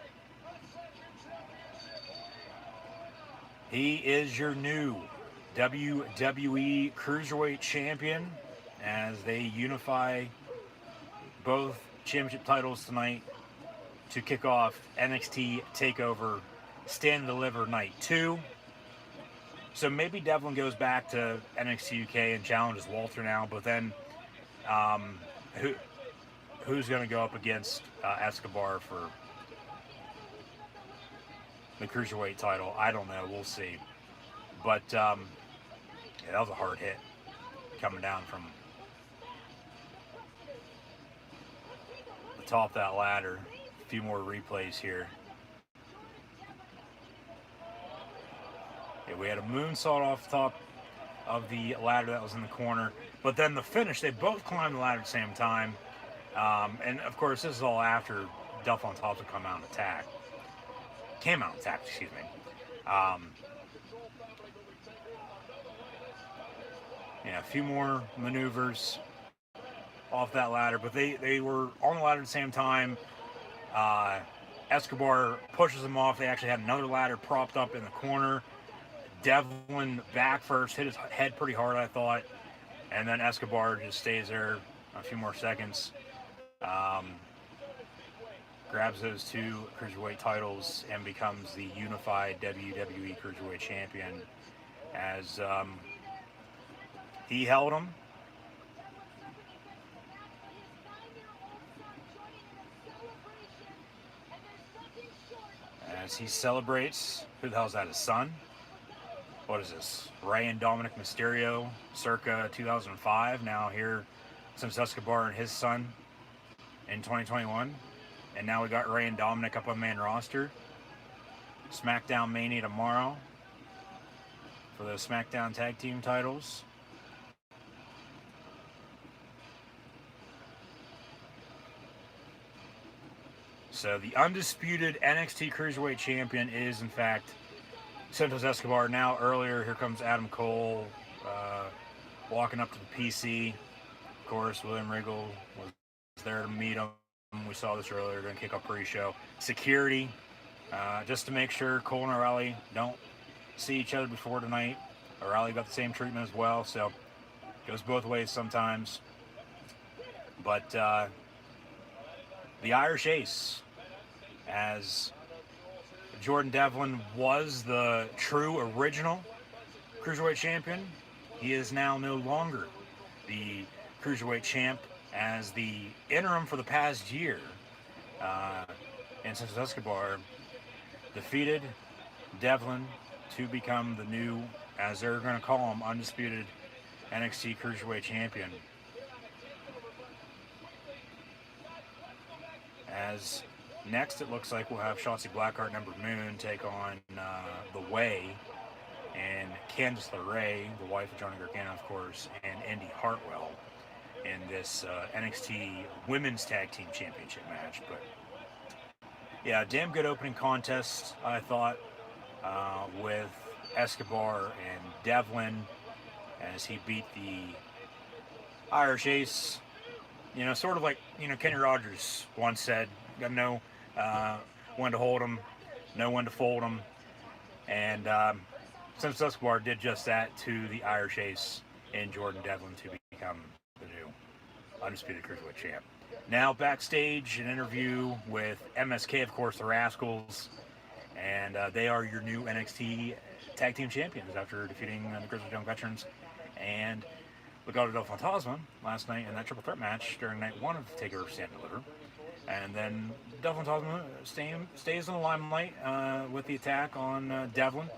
he is your new WWE Cruiserweight Champion as they unify both championship titles tonight to kick off NXT TakeOver Stand and Deliver Night 2. So maybe Devlin goes back to NXT UK and challenges Walter now, but then who's going to go up against Escobar for the Cruiserweight title? I don't know. We'll see. But yeah, that was a hard hit coming down from the top of that ladder. A few more replays here. Yeah, we had a moonsault off the top of the ladder that was in the corner. But then the finish, they both climbed the ladder at the same time. And of course, this is all after Duff on Top came out and attacked. Excuse me. Yeah, a few more maneuvers off that ladder, but they were on the ladder at the same time. Escobar pushes them off. They actually had another ladder propped up in the corner. Devlin back first, hit his head pretty hard, I thought. And then Escobar just stays there a few more seconds. Grabs those two Cruiserweight titles and becomes the unified WWE Cruiserweight Champion as he held them. As he celebrates, who the hell is that, his son? What is this? Rey and Dominic Mysterio, circa 2005. Now here, since Escobar and his son in 2021. And now we got Rey and Dominic up on main roster. SmackDown Mania tomorrow for those SmackDown Tag Team titles. So the undisputed NXT Cruiserweight Champion is, in fact, Santos Escobar. Now earlier, here comes Adam Cole walking up to the PC. Of course, William Regal was there to meet him. We saw this earlier during kickoff pre-show. Security, just to make sure Cole and O'Reilly don't see each other before tonight. O'Reilly got the same treatment as well, so it goes both ways sometimes. But the Irish Ace, as Jordan Devlin was the true original Cruiserweight Champion, he is now no longer the Cruiserweight Champ, as the interim for the past year. And Santos Escobar defeated Devlin to become the new, as they're going to call him, undisputed NXT Cruiserweight Champion. As next, it looks like we'll have Shotzi Blackheart and Ember Moon take on The Way and Candice LeRae, the wife of Johnny Gargano, of course, and Indy Hartwell in this NXT Women's Tag Team Championship match. But yeah, damn good opening contest, I thought, with Escobar and Devlin as he beat the Irish Ace. You know, sort of like, Kenny Rogers once said, you gotta know when to hold him, know when to fold him. And Santos Escobar did just that to the Irish Ace and Jordan Devlin to become the new undisputed Cruiserweight champ. Now backstage, an interview with MSK, of course, the Rascals, and they are your new NXT Tag Team Champions after defeating the Grizzled Young Veterans and Legado del Fantasma last night in that triple threat match during night one of TakeOver Stand and Deliver. And then Del Fantasma stays in the limelight with the attack on Devlin.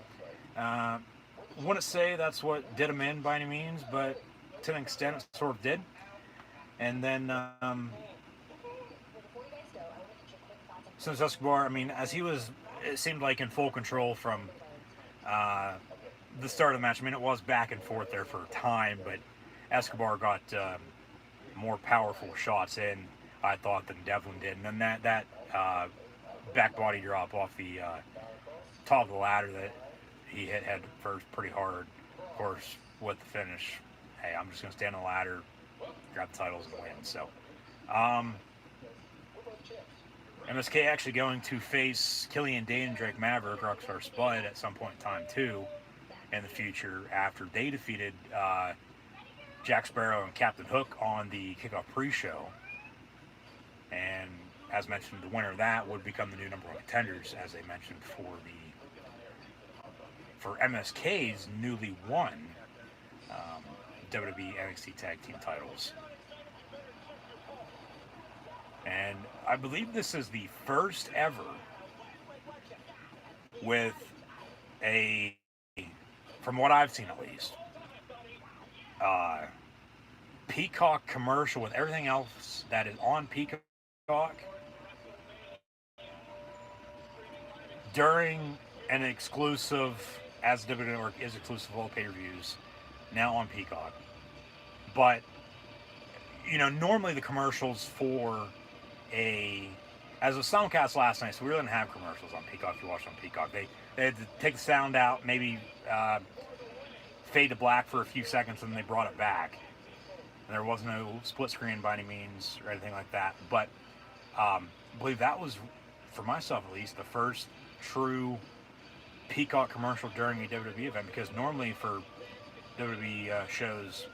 Wouldn't say that's what did him in by any means, but to an extent it sort of did. And then since Escobar, I mean, as he was, it seemed like in full control from uh, the start of the match. I mean, it was back and forth there for a time, but Escobar got more powerful shots in, I thought, than Devlin did. And then that back body drop off the top of the ladder that he hit head first pretty hard. Of course, with the finish, hey, I'm just going to stand on the ladder, grab the titles, and win. So, MSK actually going to face Killian Dane and Drake Maverick, Rockstar Spud, at some point in time, too, in the future, after they defeated Jack Sparrow and Captain Hook on the kickoff pre-show. And as mentioned, the winner of that would become the new number one contenders, as they mentioned, for MSK's newly won WWE NXT Tag Team titles. And I believe this is the first ever with a, from what I've seen at least, Peacock commercial with everything else that is on Peacock during an exclusive, as WWE Network is exclusive of all pay-per-views, now on Peacock. But, you know, normally the commercials for as a soundcast last night, so we really didn't have commercials on Peacock. If you watched on Peacock, they had to take the sound out, maybe fade to black for a few seconds, and then they brought it back. And there was no split screen by any means or anything like that. But I believe that was, for myself at least, the first true Peacock commercial during a WWE event, because normally for WWE shows,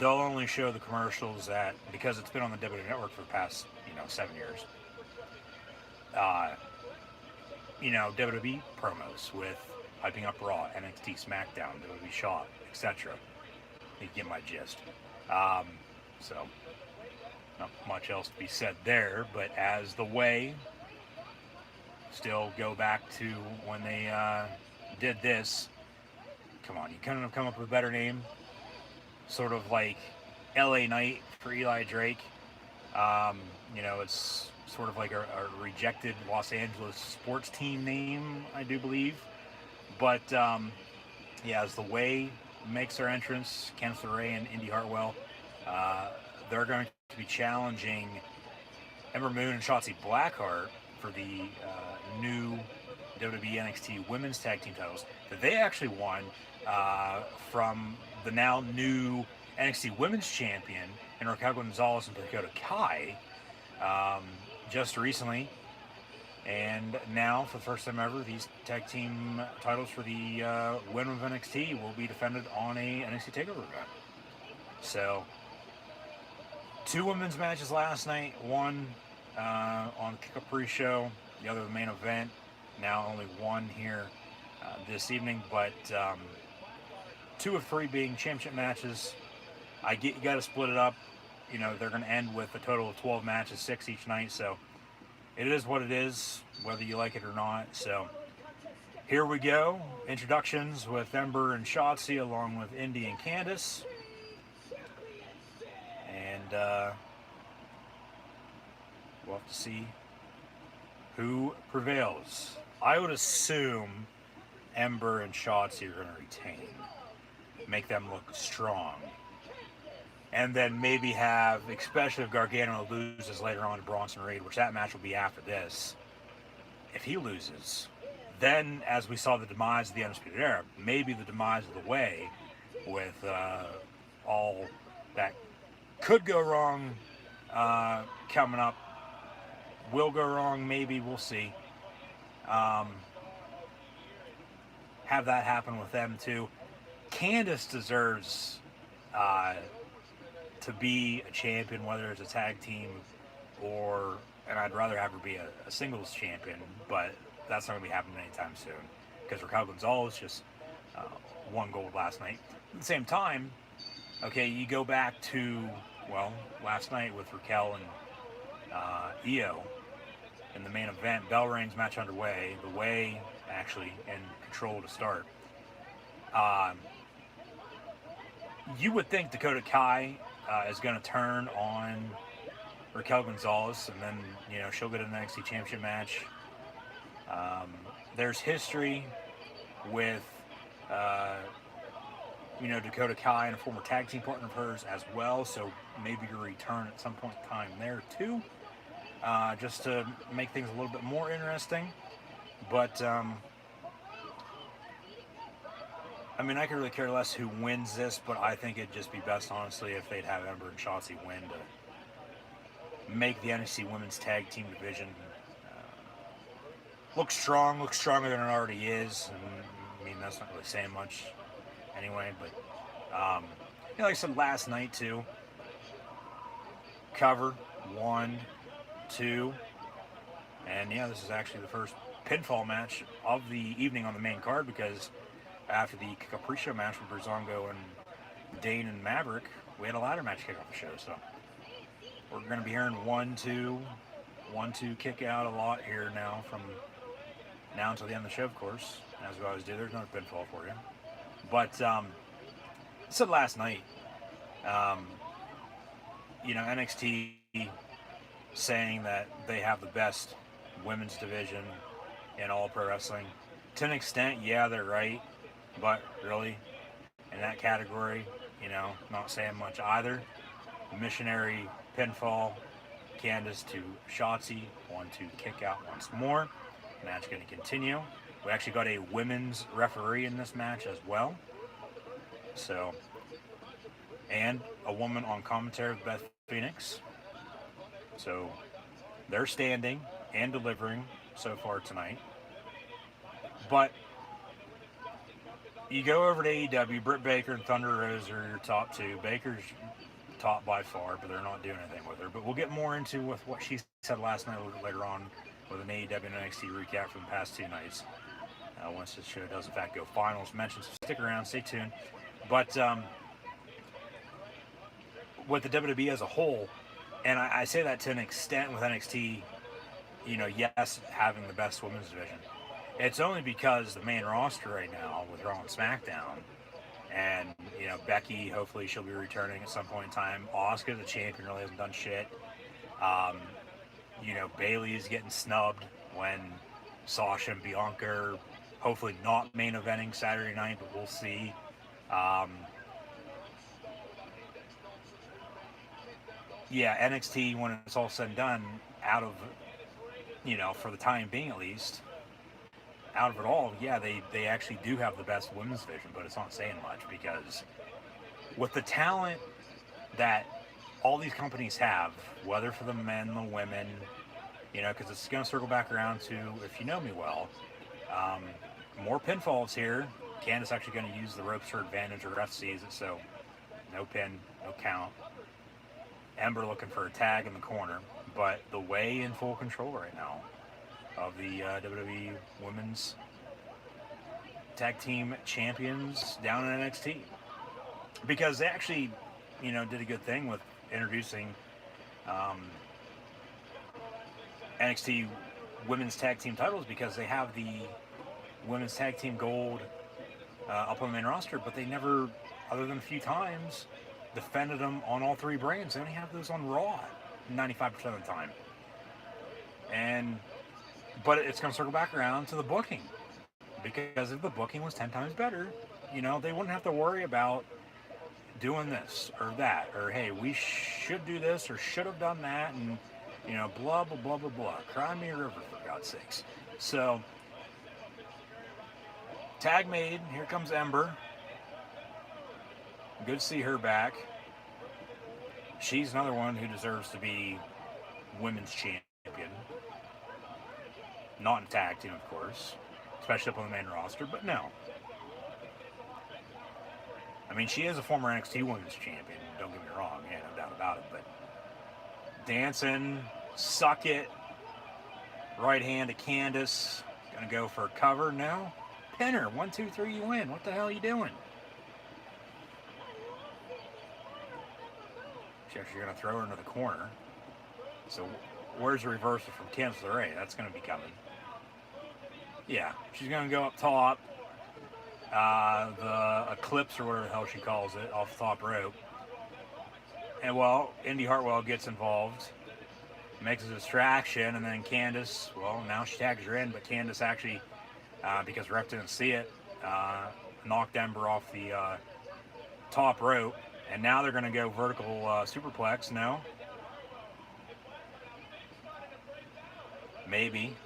they'll only show the commercials that, because it's been on the WWE Network for the past 7 years, WWE promos with hyping up Raw, NXT, SmackDown, WWE Shop, etc. You get my gist. So, not much else to be said there, but as the way, still go back to when they did this. Come on, you couldn't have come up with a better name. Sort of like LA Knight for Eli Drake. It's sort of like a rejected Los Angeles sports team name, I do believe. But, as the way makes their entrance, Candice LeRae and Indy Hartwell, they're going to be challenging Ember Moon and Shotzi Blackheart for the new WWE NXT Women's Tag Team titles that they actually won from the now new NXT Women's Champion in Raquel Gonzalez and Dakota Kai just recently. And now, for the first time ever, these tag team titles for the women of NXT will be defended on a NXT TakeOver event. So, 2 women's matches last night, one on the kickoff pre-show, the other the main event. Now only one here this evening, but 2 of 3 being championship matches. You got to split it up. They're going to end with a total of 12 matches, 6 each night. So it is what it is, whether you like it or not. So here we go. Introductions with Ember and Shotzi, along with Indy and Candice. And we'll have to see who prevails. I would assume Ember and Shotzi are going to retain. Make them look strong. And then maybe have, especially if Gargano loses later on to Bronson Reed, which that match will be after this. If he loses, then as we saw the demise of the Undisputed Era, maybe the demise of the Way, with all that could go wrong coming up, will go wrong, maybe, we'll see. Have that happen with them too. Candice deserves to be a champion, whether it's a tag team and I'd rather have her be a singles champion, but that's not going to be happening anytime soon, because Raquel Gonzalez just won gold last night. At the same time, okay, you go back to, last night with Raquel and Io in the main event, bell rings, match underway, the Way actually in control to start. Um, you would think Dakota Kai is going to turn on Raquel Gonzalez, and then she'll get an NXT Championship match. Um, there's history with uh, Dakota Kai and a former tag team partner of hers as well, so maybe a return at some point in time there too, just to make things a little bit more interesting. But I mean, I could really care less who wins this, but I think it'd just be best, honestly, if they'd have Ember and Shotzi win to make the NXT Women's Tag Team division look strong, look stronger than it already is. And, I mean, that's not really saying much anyway, but like I said last night too, cover 1, 2, and yeah, this is actually the first pinfall match of the evening on the main card, because after the kickoff pre-show match with Brazongo and Dane and Maverick, we had a ladder match kick off the show. So we're going to be hearing 1, 2, 1, 2 kick out a lot here now, from now until the end of the show, of course, as we always do. There's another pinfall for you. But I said last night, NXT saying that they have the best women's division in all pro wrestling. To an extent, yeah, they're right. But really, in that category, not saying much either. Missionary pinfall, Candice to Shotzi, 1, 2 kick out once more. Match going to continue. We actually got a women's referee in this match as well. So, and a woman on commentary with Beth Phoenix. So, they're standing and delivering so far tonight. But you go over to AEW, Britt Baker and Thunder Rosa are your top two. Baker's top by far, but they're not doing anything with her. But we'll get more into with what she said last night a little bit later on with an AEW and NXT recap from the past 2 nights. Once this show does in fact go finals mentioned, so stick around, stay tuned. But with the WWE as a whole, and I say that to an extent with NXT, yes, having the best women's division. It's only because the main roster right now with Raw and SmackDown, and Becky, hopefully she'll be returning at some point in time. Asuka, the champion, really hasn't done shit. Bayley is getting snubbed when Sasha and Bianca are hopefully not main eventing Saturday night, but we'll see. NXT, when it's all said and done, out of, for the time being at least, out of it all, yeah, they actually do have the best women's division, but it's not saying much, because with the talent that all these companies have, whether for the men, the women, because it's going to circle back around to, if you know me well, more pinfalls here. Candice actually going to use the ropes to her advantage. Her ref sees it, so no pin, no count. Ember looking for a tag in the corner, but the way in full control right now of the WWE Women's Tag Team Champions down in NXT, because they actually, did a good thing with introducing NXT Women's Tag Team titles, because they have the Women's Tag Team Gold up on the main roster, but they never, other than a few times, defended them on all 3 brands. They only have those on Raw 95% of the time. But it's going to circle back around to the booking, because if the booking was 10 times better, they wouldn't have to worry about doing this or that, or hey, we should do this or should have done that, and blah blah blah blah blah. Cry me a river, for God's sakes. So, tag made. Here comes Ember. Good to see her back. She's another one who deserves to be women's champion. Not in tag team, of course, especially up on the main roster, but no. I mean, she is a former NXT Women's Champion, don't get me wrong, yeah, no doubt about it, but dancing, suck it, right hand to Candice, gonna go for a cover, no, pinner, 1, 2, 3, you win, what the hell are you doing? She's actually gonna throw her into the corner, so where's the reversal from Candice LeRae? That's gonna be coming. Yeah, she's gonna go up top, the eclipse or whatever the hell she calls it off the top rope. And well, Indy Hartwell gets involved, makes a distraction, and then Candice, well, now she tags her in, but Candice actually, because ref didn't see it, knocked Ember off the top rope, and now they're going to go vertical superplex. No, maybe.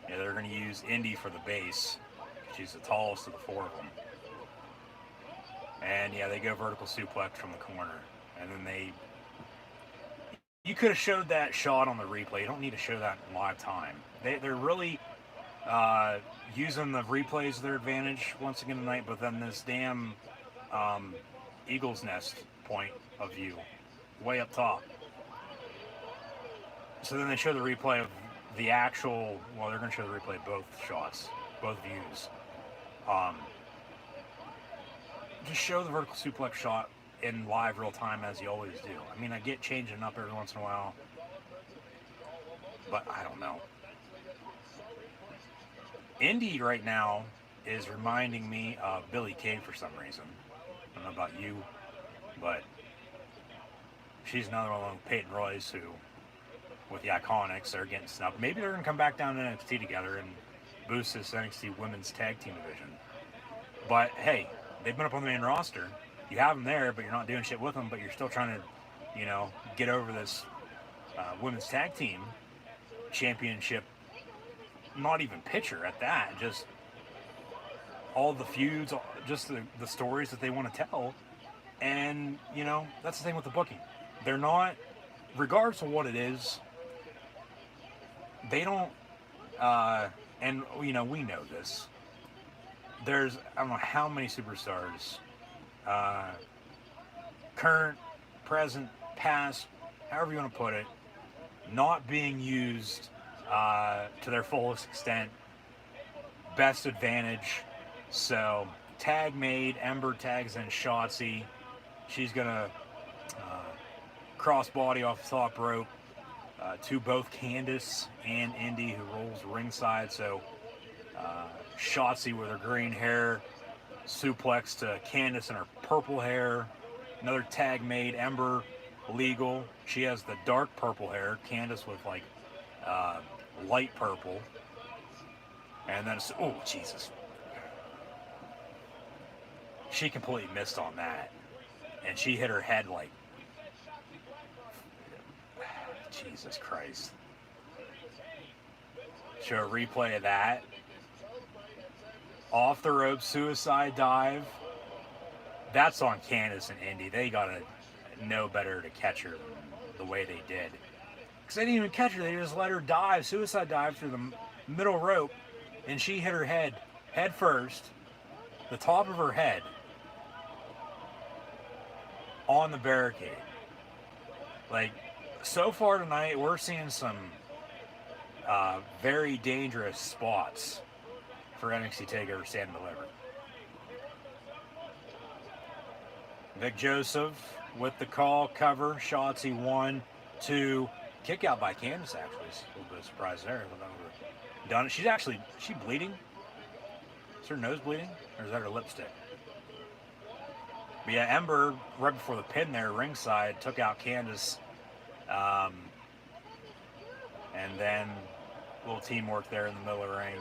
Yeah, they're going to use Indy for the base. She's the tallest of the four of them. And yeah, they go vertical suplex from the corner. And then they... You could have showed that shot on the replay. You don't need to show that in live time. They're really using the replays to their advantage once again tonight, but then this damn Eagle's Nest point of view, way up top. So then they show the replay of the actual, well, they're going to show the replay of both shots, both views. Just show the vertical suplex shot in live real time as you always do. I mean, I get changing up every once in a while, but I don't know. Indy right now is reminding me of Billie Kay for some reason. I don't know about you, but she's another one of Peyton Royce who, with the Iconics, they're getting snubbed. Maybe they're going to come back down to NXT together and boost this NXT Women's Tag Team division. But hey, they've been up on the main roster. You have them there, but you're not doing shit with them, but you're still trying to, you know, get over this Women's Tag Team Championship, not even picture at that, just all the feuds, just the stories that they want to tell. And, you know, that's the thing with the booking. They're not, regardless of what it is, they don't, and, you know, we know this. There's, I don't know how many superstars, current, present, past, however you want to put it, not being used to their fullest extent, best advantage. So tag made, Ember tags in Shotzi. She's gonna crossbody off the top rope to both Candice and Indy, who rolls ringside. So Shotzi with her green hair, suplex to Candice in her purple hair. Another tag made, Ember legal. She has the dark purple hair. Candice with like light purple. And then, oh Jesus, she completely missed on that, and she hit her head like, Jesus Christ. Show a replay of that. Off the rope suicide dive. That's on Candice and Indy. They gotta know better to catch her the way they did. Because they didn't even catch her. They just let her dive, suicide dive through the middle rope, and she hit her head first, the top of her head, on the barricade. Like, so far tonight, we're seeing some very dangerous spots for NXT TakeOver Stand and Deliver. Vic Joseph with the call, cover, Shotzi 1, 2, kick out by Candice, actually. It's a little bit of surprise there. I don't know if done it. She's actually, is she bleeding? Is her nose bleeding? Or is that her lipstick? But yeah, Ember, right before the pin there, ringside, took out Candice. And then a little teamwork there in the middle of the ring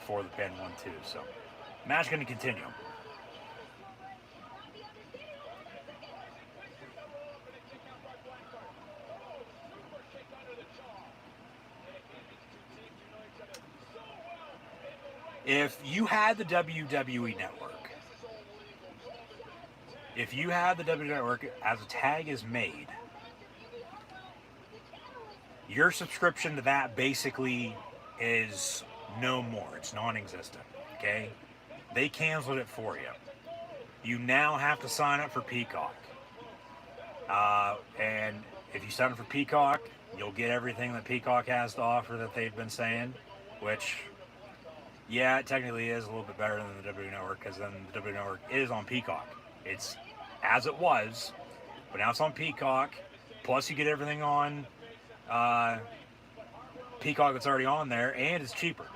for the pin 1-2. So, match going to continue. If you had the WWE Network, if you had the WWE Network as a tag is made, your subscription to that basically is no more. It's non-existent, okay? They canceled it for you. You now have to sign up for Peacock. And if you sign up for Peacock, you'll get everything that Peacock has to offer that they've been saying, which... yeah, it technically is a little bit better than the WWE Network, because then the WWE Network is on Peacock. It's as it was, but now it's on Peacock. Plus, you get everything on Peacock that's already on there, and it's cheaper.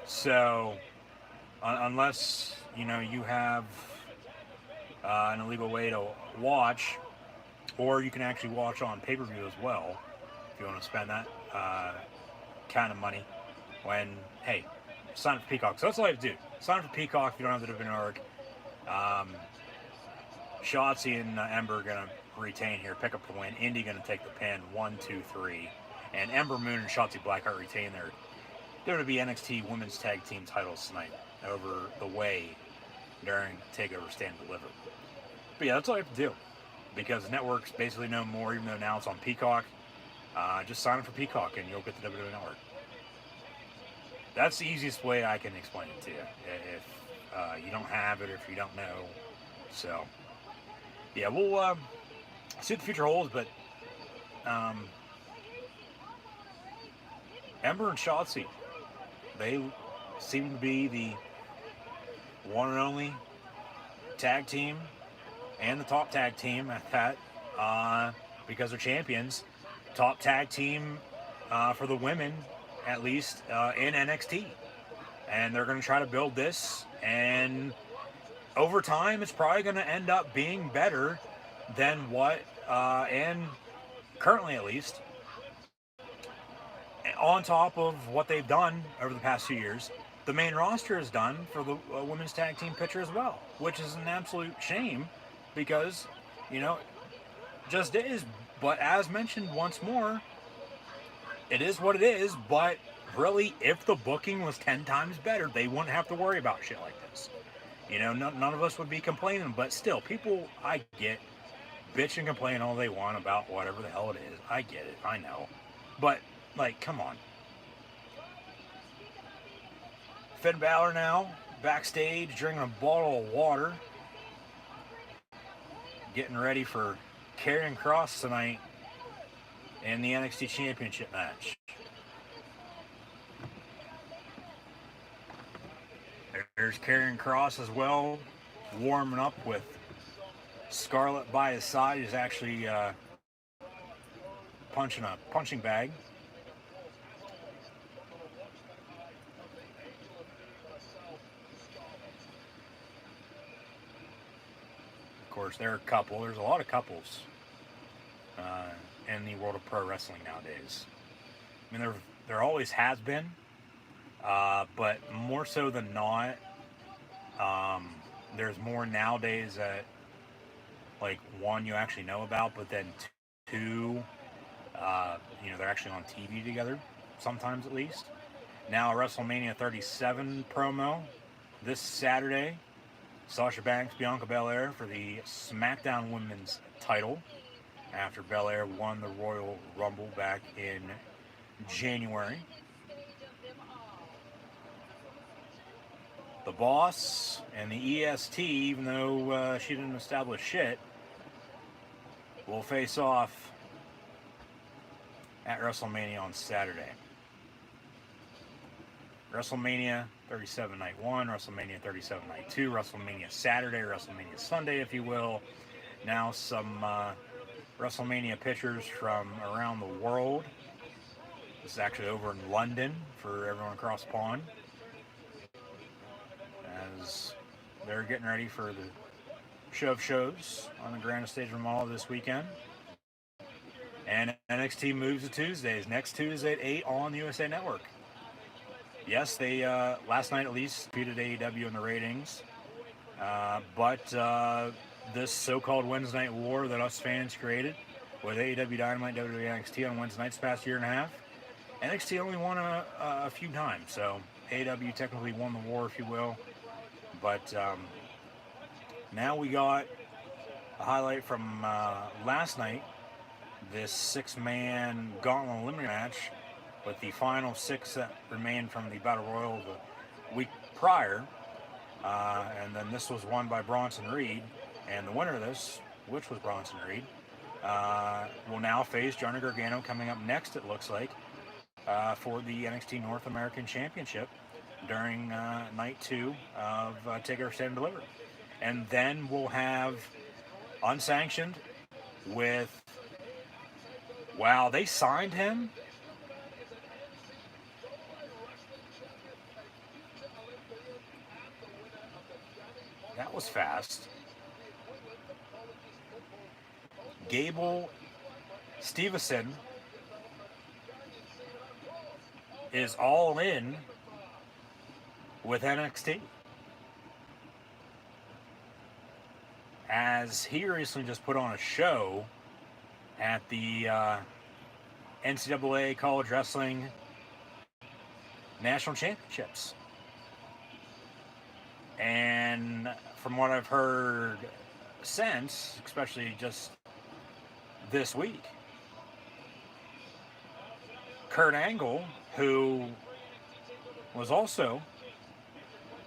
So, unless you have an illegal way to watch, or you can actually watch on pay-per-view as well if you want to spend that kind of money. When hey, sign up for Peacock. So that's all you have to do. Sign up for Peacock if you don't have the WWE Network. Shotzi and Ember are gonna retain here, pick up the win. Indy gonna take the pin, 1, 2, 3, and Ember Moon and Shotzi Blackheart retain their WWE NXT Women's Tag Team titles tonight over the way during TakeOver Stand and Deliver. But yeah, that's all you have to do, because the network's basically no more, even though now it's on Peacock. Just sign up for Peacock and you'll get the WWE Network. That's the easiest way I can explain it to you, if you don't have it, or if you don't know. So, yeah, we'll see what the future holds, but Ember and Shotzi, they seem to be the one and only tag team, and the top tag team at that, because they're champions. Top tag team for the women, at least, in NXT. And they're going to try to build this, and over time, it's probably going to end up being better than what, and currently at least, on top of what they've done over the past few years, the main roster is done for the women's tag team picture as well, which is an absolute shame, because, just is. But as mentioned once more, it is what it is. But really, if the booking was 10 times better, they wouldn't have to worry about shit like this. None of us would be complaining. But still, people, I get, bitch and complain all they want about whatever the hell it is. I get it. I know. But, come on. Finn Balor now, backstage, drinking a bottle of water. Getting ready for Karrion Kross tonight in the NXT Championship match. There's Karrion Kross as well, warming up with Scarlett by his side. He's actually punching a punching bag. Of course, they're a couple. There's a lot of couples in the world of pro wrestling nowadays. I mean, there always has been, but more so than not, there's more nowadays that, one, you actually know about, but then two, they're actually on TV together, sometimes at least. Now, WrestleMania 37 promo this Saturday. Sasha Banks, Bianca Belair for the SmackDown Women's title after Belair won the Royal Rumble back in January. The Boss and the EST, even though she didn't establish shit, will face off at WrestleMania on Saturday. WrestleMania 37 Night 1, WrestleMania 37 Night 2, WrestleMania Saturday, WrestleMania Sunday, if you will. Now some WrestleMania pictures from around the world. This is actually over in London for everyone across the pond, as they're getting ready for the show of shows on the grandest stage remodel this weekend. And NXT moves to Tuesdays. Next Tuesday at 8 on the USA Network. Yes, they, last night at least, beated AEW in the ratings. But this so-called Wednesday Night War that us fans created with AEW Dynamite, WWE NXT on Wednesday nights past year and a half, NXT only won a few times. So AEW technically won the war, if you will. But now we got a highlight from last night, this six-man gauntlet eliminator match, with the final six that remained from the Battle Royal the week prior. And then this was won by Bronson Reed. And the winner of this, which was Bronson Reed, will now face Johnny Gargano coming up next, it looks like, for the NXT North American Championship during night 2 of TakeOver Stand and Deliver. And then we'll have Unsanctioned with, wow, they signed him? was fast. Gable Stevenson is all in with NXT, as he recently just put on a show at the NCAA College Wrestling National Championships. And from what I've heard since, especially just this week, Kurt Angle, who was also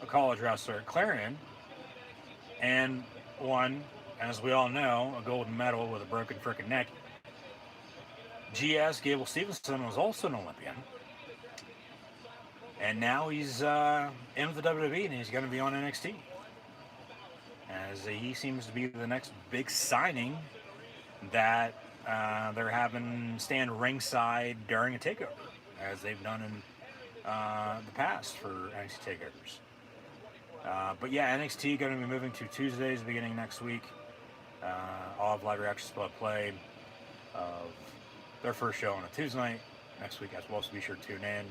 a college wrestler at Clarion and won, as we all know, a golden medal with a broken frickin' neck. GS Gable Stevenson was also an Olympian. And now he's in the WWE, and he's going to be on NXT. As he seems to be the next big signing that they're having stand ringside during a takeover, as they've done in the past for NXT takeovers. But yeah, NXT going to be moving to Tuesdays beginning next week. I'll have live reactions play of their first show on a Tuesday night next week as well, so be sure to tune in.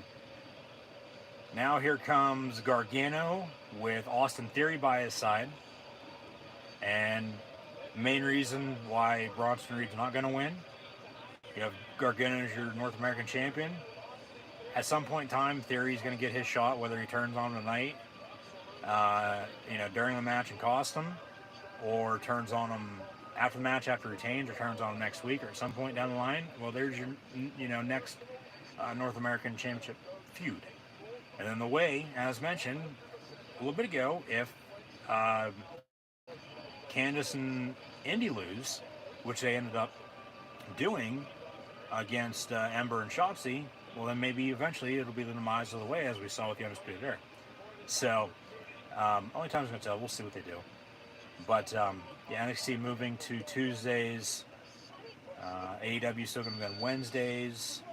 Now here comes Gargano with Austin Theory by his side. And main reason why Bronson Reed's not going to win, you have Gargano as your North American champion. At some point in time, Theory's going to get his shot, whether he turns on tonight, during the match and cost him, or turns on him after the match, after he retains, or turns on him next week, or at some point down the line. Well, there's your next North American Championship feud. And then the way, as mentioned a little bit ago, if Candice and Indy lose, which they ended up doing against Ember and Shotzi, well, then maybe eventually it'll be the demise of the way, as we saw with the Undisputed Era. So, only time's going to tell. We'll see what they do. But, NXT moving to Tuesdays. AEW still going to be on Wednesdays.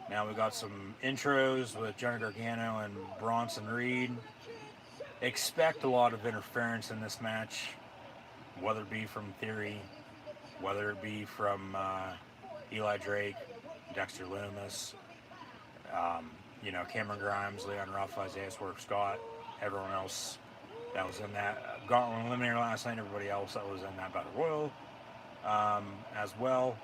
Now we got some intros with Johnny Gargano and Bronson Reed. Expect a lot of interference in this match, whether it be from Theory, whether it be from Eli Drake, Dexter Lumis, Cameron Grimes, Leon Ruff, Isaiah Swerve Scott, everyone else that was in that Gauntlet Eliminator last night, everybody else that was in that Battle Royal as well.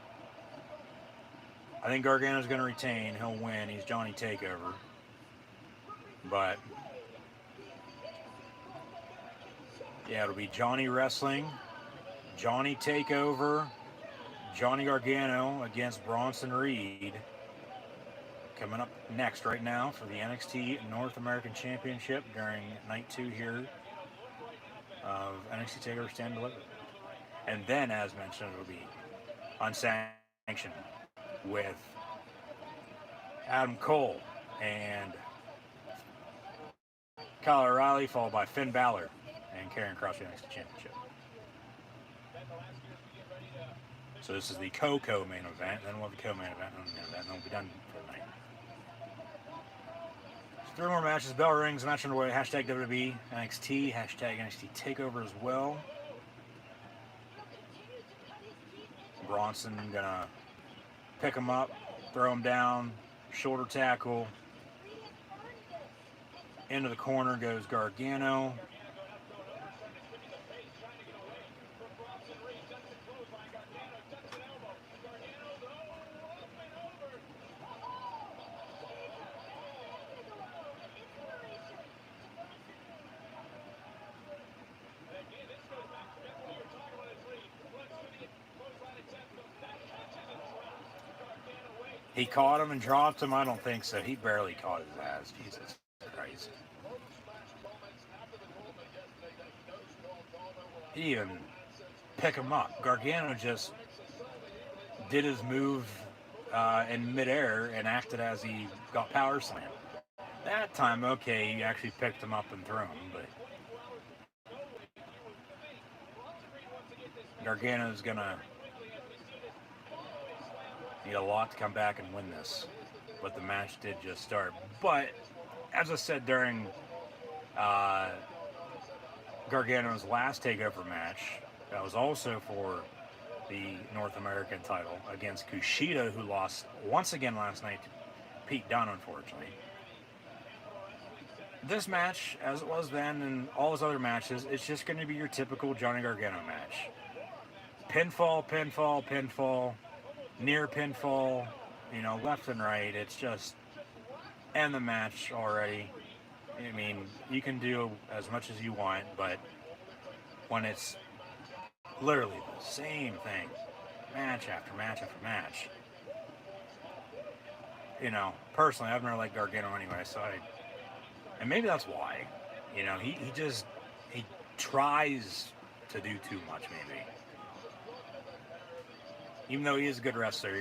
I think Gargano's going to retain. He'll win. He's Johnny TakeOver. But, yeah, it'll be Johnny Wrestling, Johnny TakeOver, Johnny Gargano against Bronson Reed. Coming up next right now for the NXT North American Championship during Night 2 here of NXT TakeOver Stand and Deliver. And then, as mentioned, it'll be unsanctioned with Adam Cole and Kyle O'Reilly, followed by Finn Balor and Karrion Kross for the NXT Championship. So this is the main event, then we'll have the co-main event, and then we'll be done for the night. So 3 more matches, bell rings, match underway, hashtag WWE NXT, hashtag NXT TakeOver as well. Bronson gonna pick him up, throw him down, shoulder tackle. Into the corner goes Gargano. He caught him and dropped him? I don't think so. He barely caught his ass. Jesus Christ. He didn't even pick him up. Gargano just did his move in midair and acted as he got power slammed. That time, okay, he actually picked him up and threw him, but Gargano's gonna need a lot to come back and win this, but the match did just start. But as I said during Gargano's last TakeOver match. That was also for the North American title against Kushida, who lost once again last night to Pete Dunne, unfortunately. This match, as it was then and all his other matches, it's just going to be your typical Johnny Gargano match. Pinfall, pinfall, pinfall, near pinfall, left and right. It's just end the match already. I mean, you can do as much as you want, but when it's literally the same thing, match after match after match, personally, I've never liked Gargano anyway, and maybe that's why. He tries to do too much, maybe. Even though he is a good wrestler,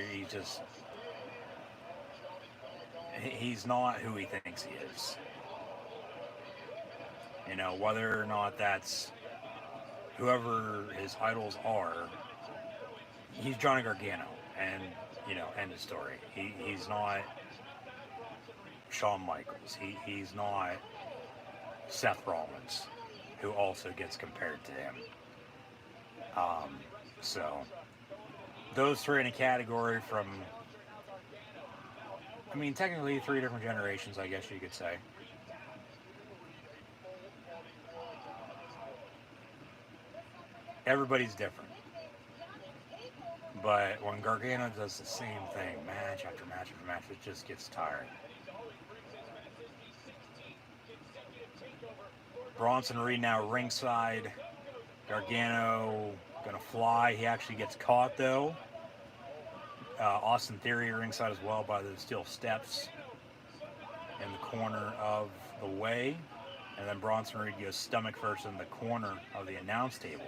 he's not who he thinks he is. Whether or not that's whoever his idols are, he's Johnny Gargano, and end of story. He's not Shawn Michaels. He's not Seth Rollins, who also gets compared to him. So those three in a category from, technically 3 different generations, I guess you could say. Everybody's different. But when Gargano does the same thing, match after match after match, it just gets tiring. Bronson Reed now ringside. Gargano gonna fly. He actually gets caught though. Austin Theory ringside as well by the steel steps in the corner of the way. And then Bronson Reed goes stomach first in the corner of the announce table.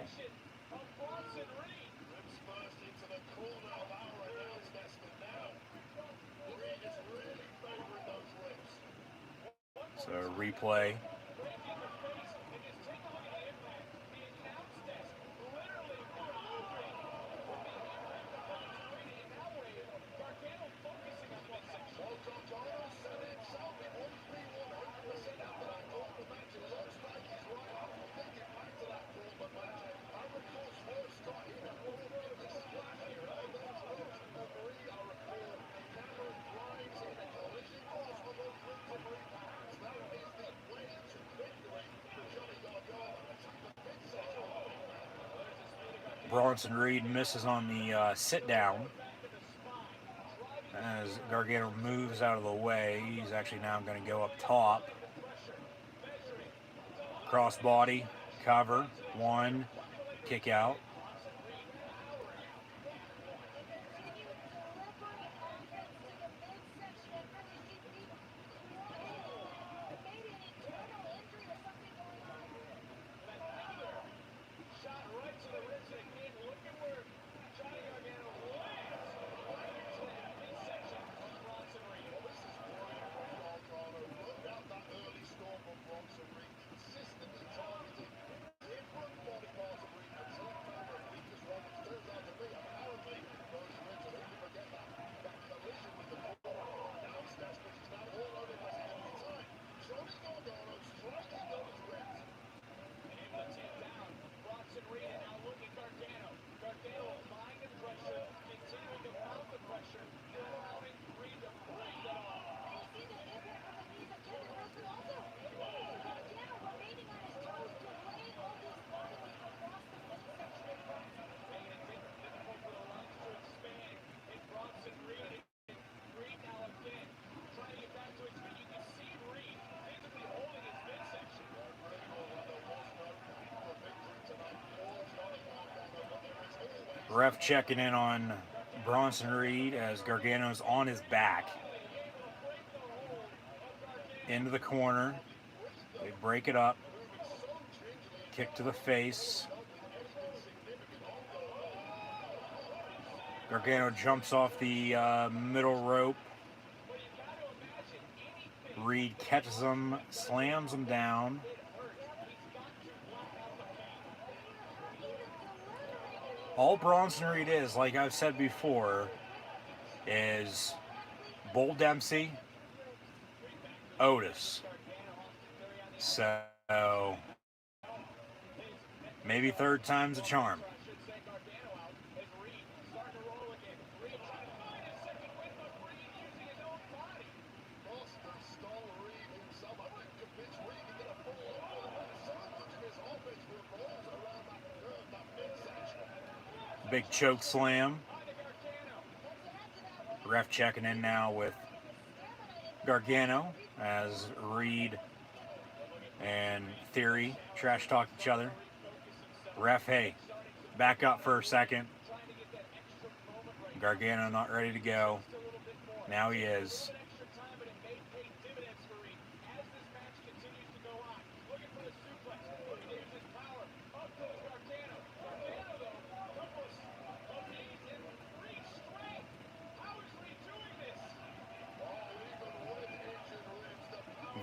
So replay. Bronson Reed misses on the sit down as Gargano moves out of the way. He's actually now going to go up top. Crossbody, cover, 1, kick out. Ref checking in on Bronson Reed as Gargano's on his back. Into the corner. They break it up. Kick to the face. Gargano jumps off the middle rope. Reed catches him, slams him down. All Bronson Reed is, like I've said before, is Bull Dempsey, Otis. So Maybe third time's a charm. Big choke slam. Ref checking in now with Gargano as Reed and Theory trash talk each other. Ref, hey, back up for a second. Gargano not ready to go. Now he is.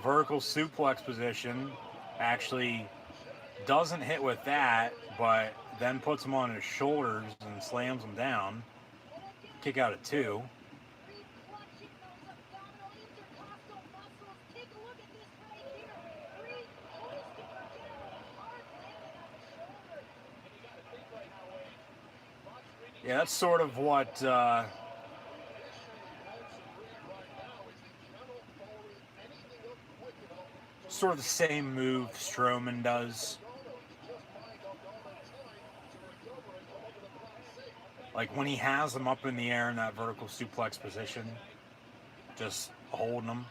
Vertical suplex position. Actually doesn't hit with that, but then puts him on his shoulders and slams him down. Kick out at 2. Yeah, that's sort of what sort of the same move Strowman does. Like when he has him up in the air in that vertical suplex position, just holding him.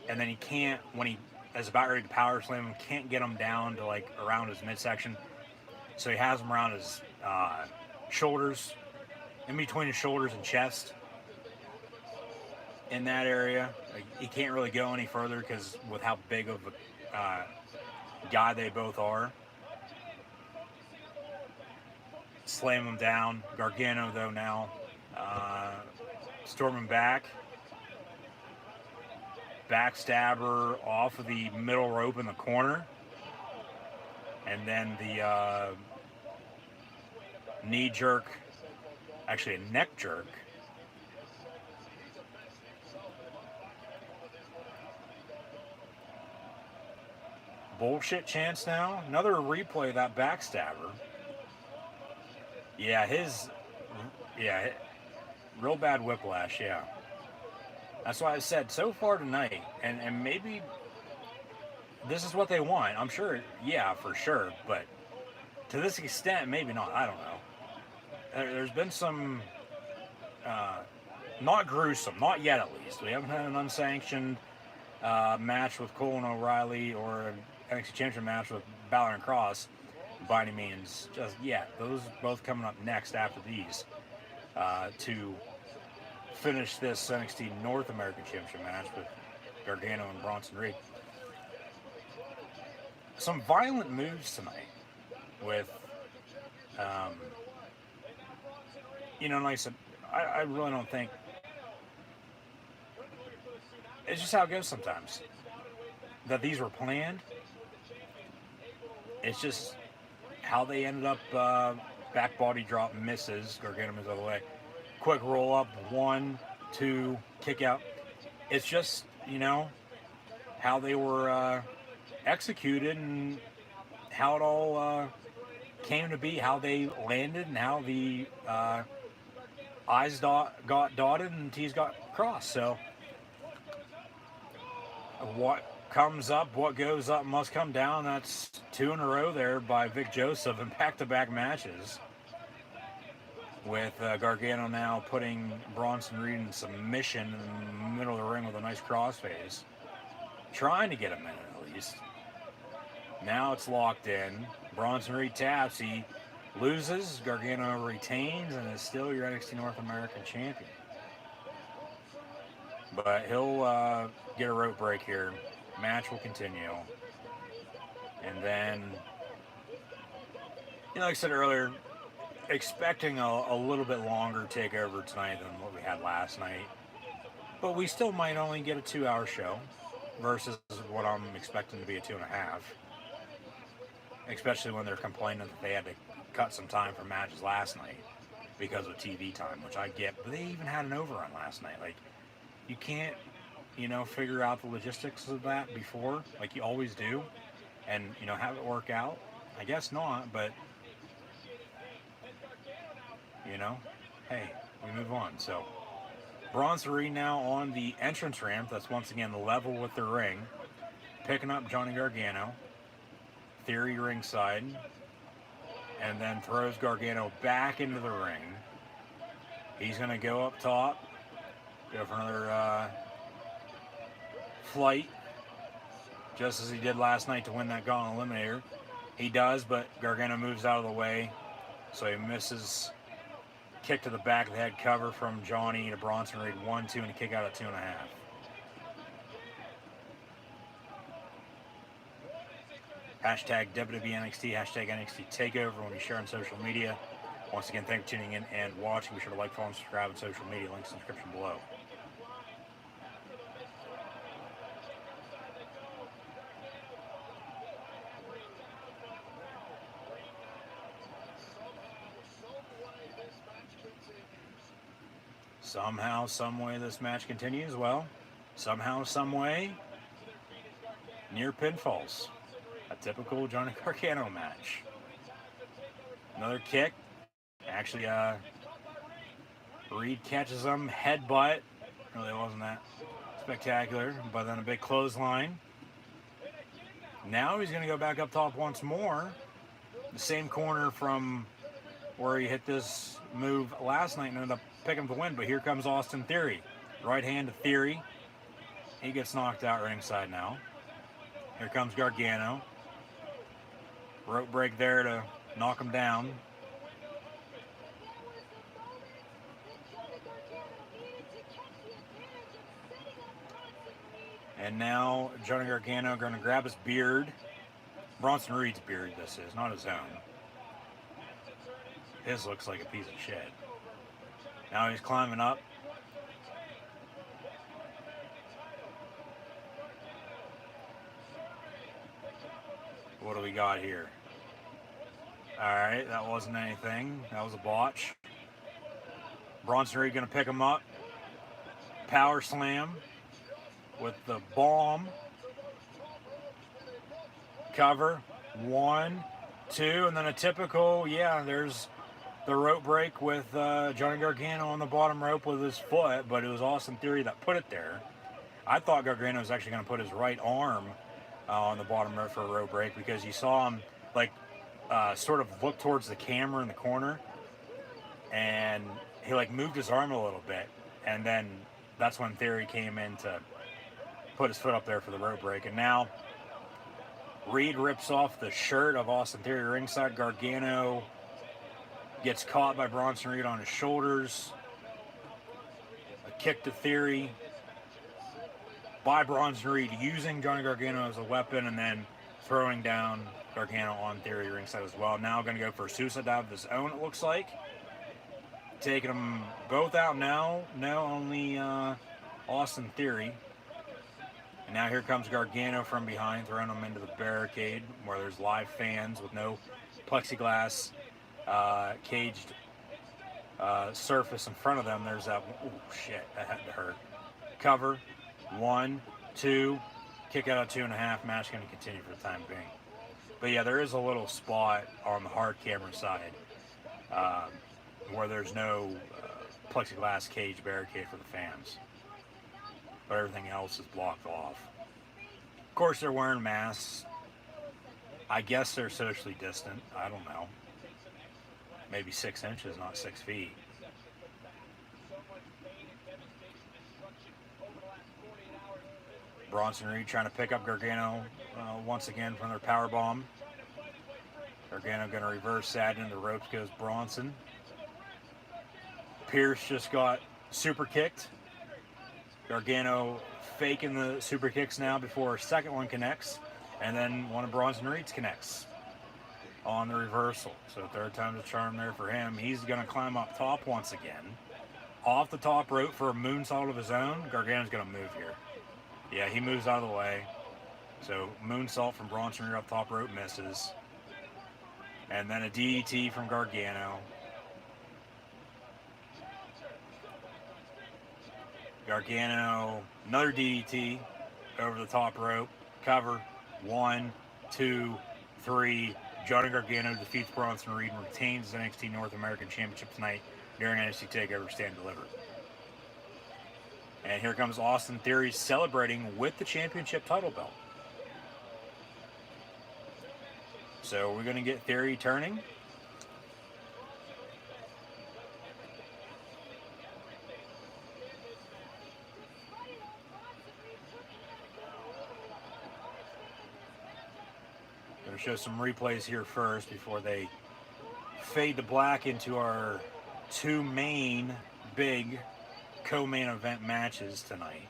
And then he can't, when he is about ready to power slam him, can't get him down to like around his midsection. So he has him around his shoulders, in between his shoulders and chest. In that area, like, he can't really go any further because with how big of a guy they both are. Slam him down. Gargano, though, now storming back. Backstabber off of the middle rope in the corner. And then the knee jerk, actually a neck jerk. Bullshit chance now. Another replay of that backstabber. Yeah, real bad whiplash, yeah. That's why I said so far tonight, and maybe this is what they want. I'm sure, yeah, for sure, but to this extent, maybe not. I don't know. There's been some, not gruesome, not yet at least. We haven't had an unsanctioned match with Cole and O'Reilly or an NXT Championship match with Balor and Cross by any means. Just yet. Those both coming up next after these to finish this NXT North American Championship match with Gargano and Bronson Reed. Some violent moves tonight with, like I said, I really don't think, it's just how it goes sometimes, that these were planned. It's just how they ended up, back body drop misses, Gargano moves out of the way. Quick roll up, 1, 2, kick out. It's just, how they were executed and how it all came to be, how they landed and how the I's got dotted and T's got crossed. So what comes up, what goes up must come down. That's 2 in a row there by Vic Joseph in back-to-back matches. With Gargano now putting Bronson Reed in submission in the middle of the ring with a nice crossface. Trying to get a minute at least. Now it's locked in. Bronson Reed taps. He loses. Gargano retains and is still your NXT North American champion. But he'll get a rope break here. Match will continue. And then, like I said earlier, expecting a little bit longer takeover tonight than what we had last night. But we still might only get a 2-hour show versus what I'm expecting to be a 2.5. Especially when they're complaining that they had to cut some time for matches last night because of TV time, which I get. But they even had an overrun last night. Like, you can't, figure out the logistics of that before, like you always do, and, have it work out. I guess not, but, you know, hey, we move on. So, Bronson Reed now on the entrance ramp. That's once again level with the ring. Picking up Johnny Gargano. Theory ringside. And then throws Gargano back into the ring. He's going to go up top. Go for another flight. Just as he did last night to win that Gauntlet Eliminator. He does, but Gargano moves out of the way. So he misses. Kick to the back of the head cover from Johnny to Bronson Reed. 1-2 and a kick out of 2.5. Hashtag WWE NXT, hashtag NXT TakeOver when you share on social media. Once again, thank you for tuning in and watching. Be sure to like, follow, and subscribe on social media. Links in the description below. Somehow, some way this match continues. Well, somehow, some way, near pinfalls. A typical Johnny Gargano match. Another kick. Actually, Reed catches him, headbutt. Really wasn't that spectacular, but then a big clothesline. Now he's going to go back up top once more. The same corner from where he hit this move last night and ended up picking up the win, but here comes Austin Theory. Right hand to Theory. He gets knocked out ringside now. Here comes Gargano. Rope break there to knock him down. And now Johnny Gargano going to grab his beard. Bronson Reed's beard this is, not his own. His looks like a piece of shit. Now he's climbing up. What do we got here? Alright, that wasn't anything. That was a botch. Bronson Reed going to pick him up. Power slam with the bomb. Cover. 1, 2, and then a typical, there's the rope break with Johnny Gargano on the bottom rope with his foot, but it was Austin Theory that put it there. I thought Gargano was actually going to put his right arm on the bottom rope for a rope break because you saw him sort of look towards the camera in the corner, and he moved his arm a little bit, and then that's when Theory came in to put his foot up there for the rope break. And now Reed rips off the shirt of Austin Theory ringside. Gargano gets caught by Bronson Reed on his shoulders. A kick to Theory by Bronson Reed, using Johnny Gargano as a weapon, and then throwing down Gargano on Theory ringside as well. Now going to go for a suicide dive of his own, it looks like. Taking them both out now. No, only Austin Theory. And now here comes Gargano from behind, throwing him into the barricade where there's live fans with no plexiglass caged surface in front of them. There's that, oh shit, that had to hurt. Cover, 1, 2, kick out of 2.5. Match going to continue for the time being. But yeah, there is a little spot on the hard camera side where there's no plexiglass cage barricade for the fans. But everything else is blocked off. Of course, they're wearing masks. I guess they're socially distant. I don't know. Maybe 6 inches, not 6 feet. Bronson Reed trying to pick up Gargano once again from their power bomb. Gargano going to reverse that into the ropes goes Bronson. Pierce just got super kicked. Gargano faking the super kicks now before a second one connects, and then one of Bronson Reed's connects on the reversal. So third time's a charm there for him. He's going to climb up top once again. Off the top rope for a moonsault of his own. Gargano's going to move here. Yeah, he moves out of the way. So moonsault from Bronson Reed up top rope misses. And then a DDT from Gargano. Gargano, another DDT over the top rope. Cover, 1, 2, 3, Johnny Gargano defeats Bronson Reed and retains his NXT North American Championship tonight during NXT TakeOver Stand and Deliver. And here comes Austin Theory celebrating with the championship title belt. So we're going to get Theory turning. Going to show some replays here first before they fade to black into our two main big co-main event matches tonight.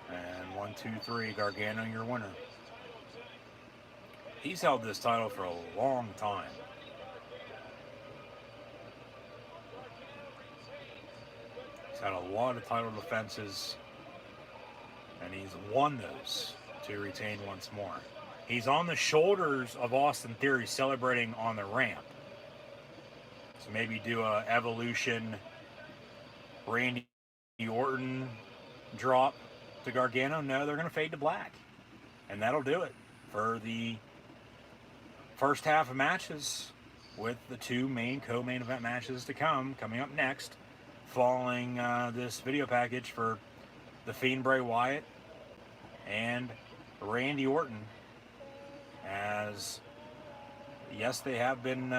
And 1, 2, 3, Gargano, your winner. He's held this title for a long time. He's had a lot of title defenses, and he's won those to retain once more. He's on the shoulders of Austin Theory celebrating on the ramp. So maybe do a Evolution Randy Orton drop to Gargano. No, they're going to fade to black. And that'll do it for the first half of matches, with the two main co-main event matches to coming up next, following this video package for The Fiend Bray Wyatt and Randy Orton. As, yes, they have been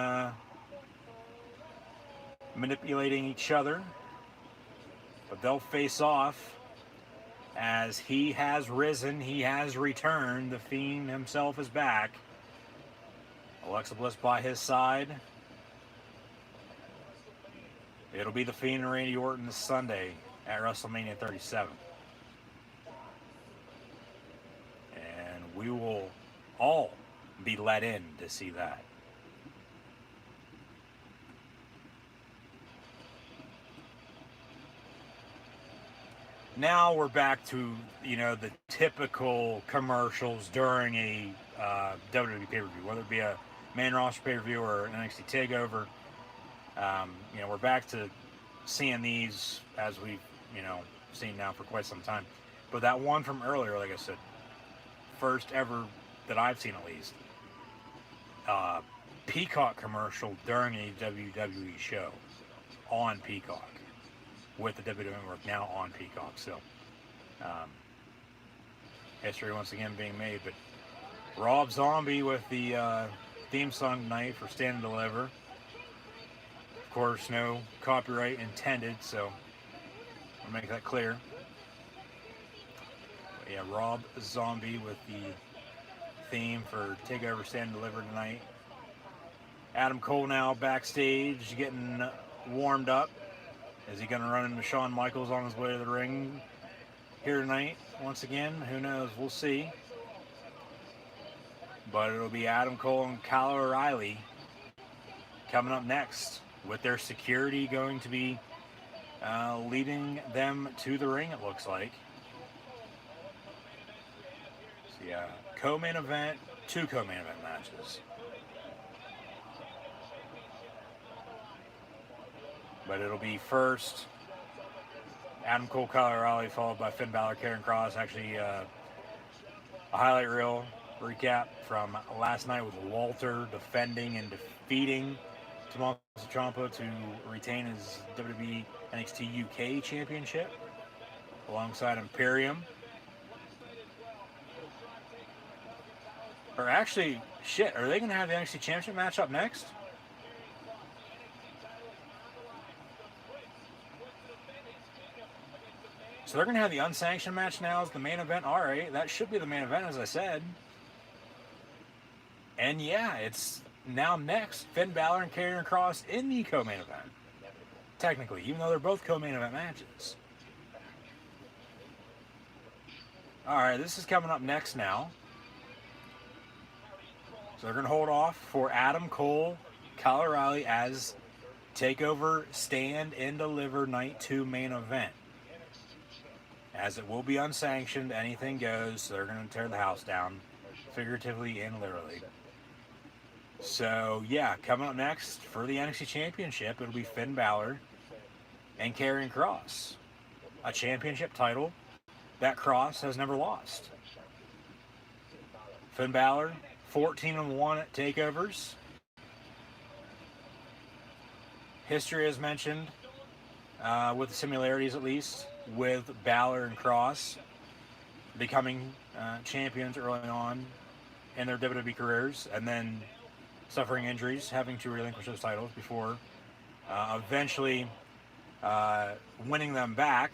manipulating each other, but they'll face off as he has risen, he has returned. The Fiend himself is back. Alexa Bliss by his side. It'll be The Fiend and Randy Orton this Sunday at WrestleMania 37. And we will all be let in to see that. Now we're back to, the typical commercials during a WWE pay-per-view, whether it be a main roster pay-per-view or an NXT TakeOver. We're back to seeing these as we've, seen now for quite some time. But that one from earlier, like I said, first ever that I've seen at least, Peacock commercial during a WWE show on Peacock, with the WWE Network now on Peacock. So history once again being made. But Rob Zombie with the theme song tonight for Stand and Deliver. Of course, no copyright intended, so I'll make that clear. But yeah, Rob Zombie with the theme for TakeOver Stand and Deliver tonight. Adam Cole now backstage getting warmed up. Is he going to run into Shawn Michaels on his way to the ring here tonight? Once again, who knows? We'll see. But it'll be Adam Cole and Kyle O'Reilly coming up next, with their security going to be leading them to the ring, it looks like. So yeah, co-main event, two co-main event matches. But it'll be first Adam Cole, Kyle O'Reilly, followed by Finn Balor, Karrion Kross. Actually, a highlight reel recap from last night with Walter defending and defeating Tommaso Ciampa to retain his WWE NXT UK Championship alongside Imperium. Or actually, shit, are they going to have the NXT Championship match up next? So they're going to have the unsanctioned match now as the main event. All right, that should be the main event, as I said. And yeah, it's now next, Finn Balor and Karrion Kross in the co-main event. Technically, even though they're both co-main event matches. All right, this is coming up next now. So they're going to hold off for Adam Cole, Kyle O'Reilly as TakeOver Stand and Deliver Night 2 main event. As it will be unsanctioned, anything goes, so they're going to tear the house down, figuratively and literally. So, yeah, coming up next for the NXT Championship, it'll be Finn Balor and Karrion Kross. A championship title that Cross has never lost. Finn Balor, 14-1 at takeovers. History as mentioned, with the similarities at least, with Balor and Cross becoming champions early on in their WWE careers, and then suffering injuries, having to relinquish those titles before eventually winning them back.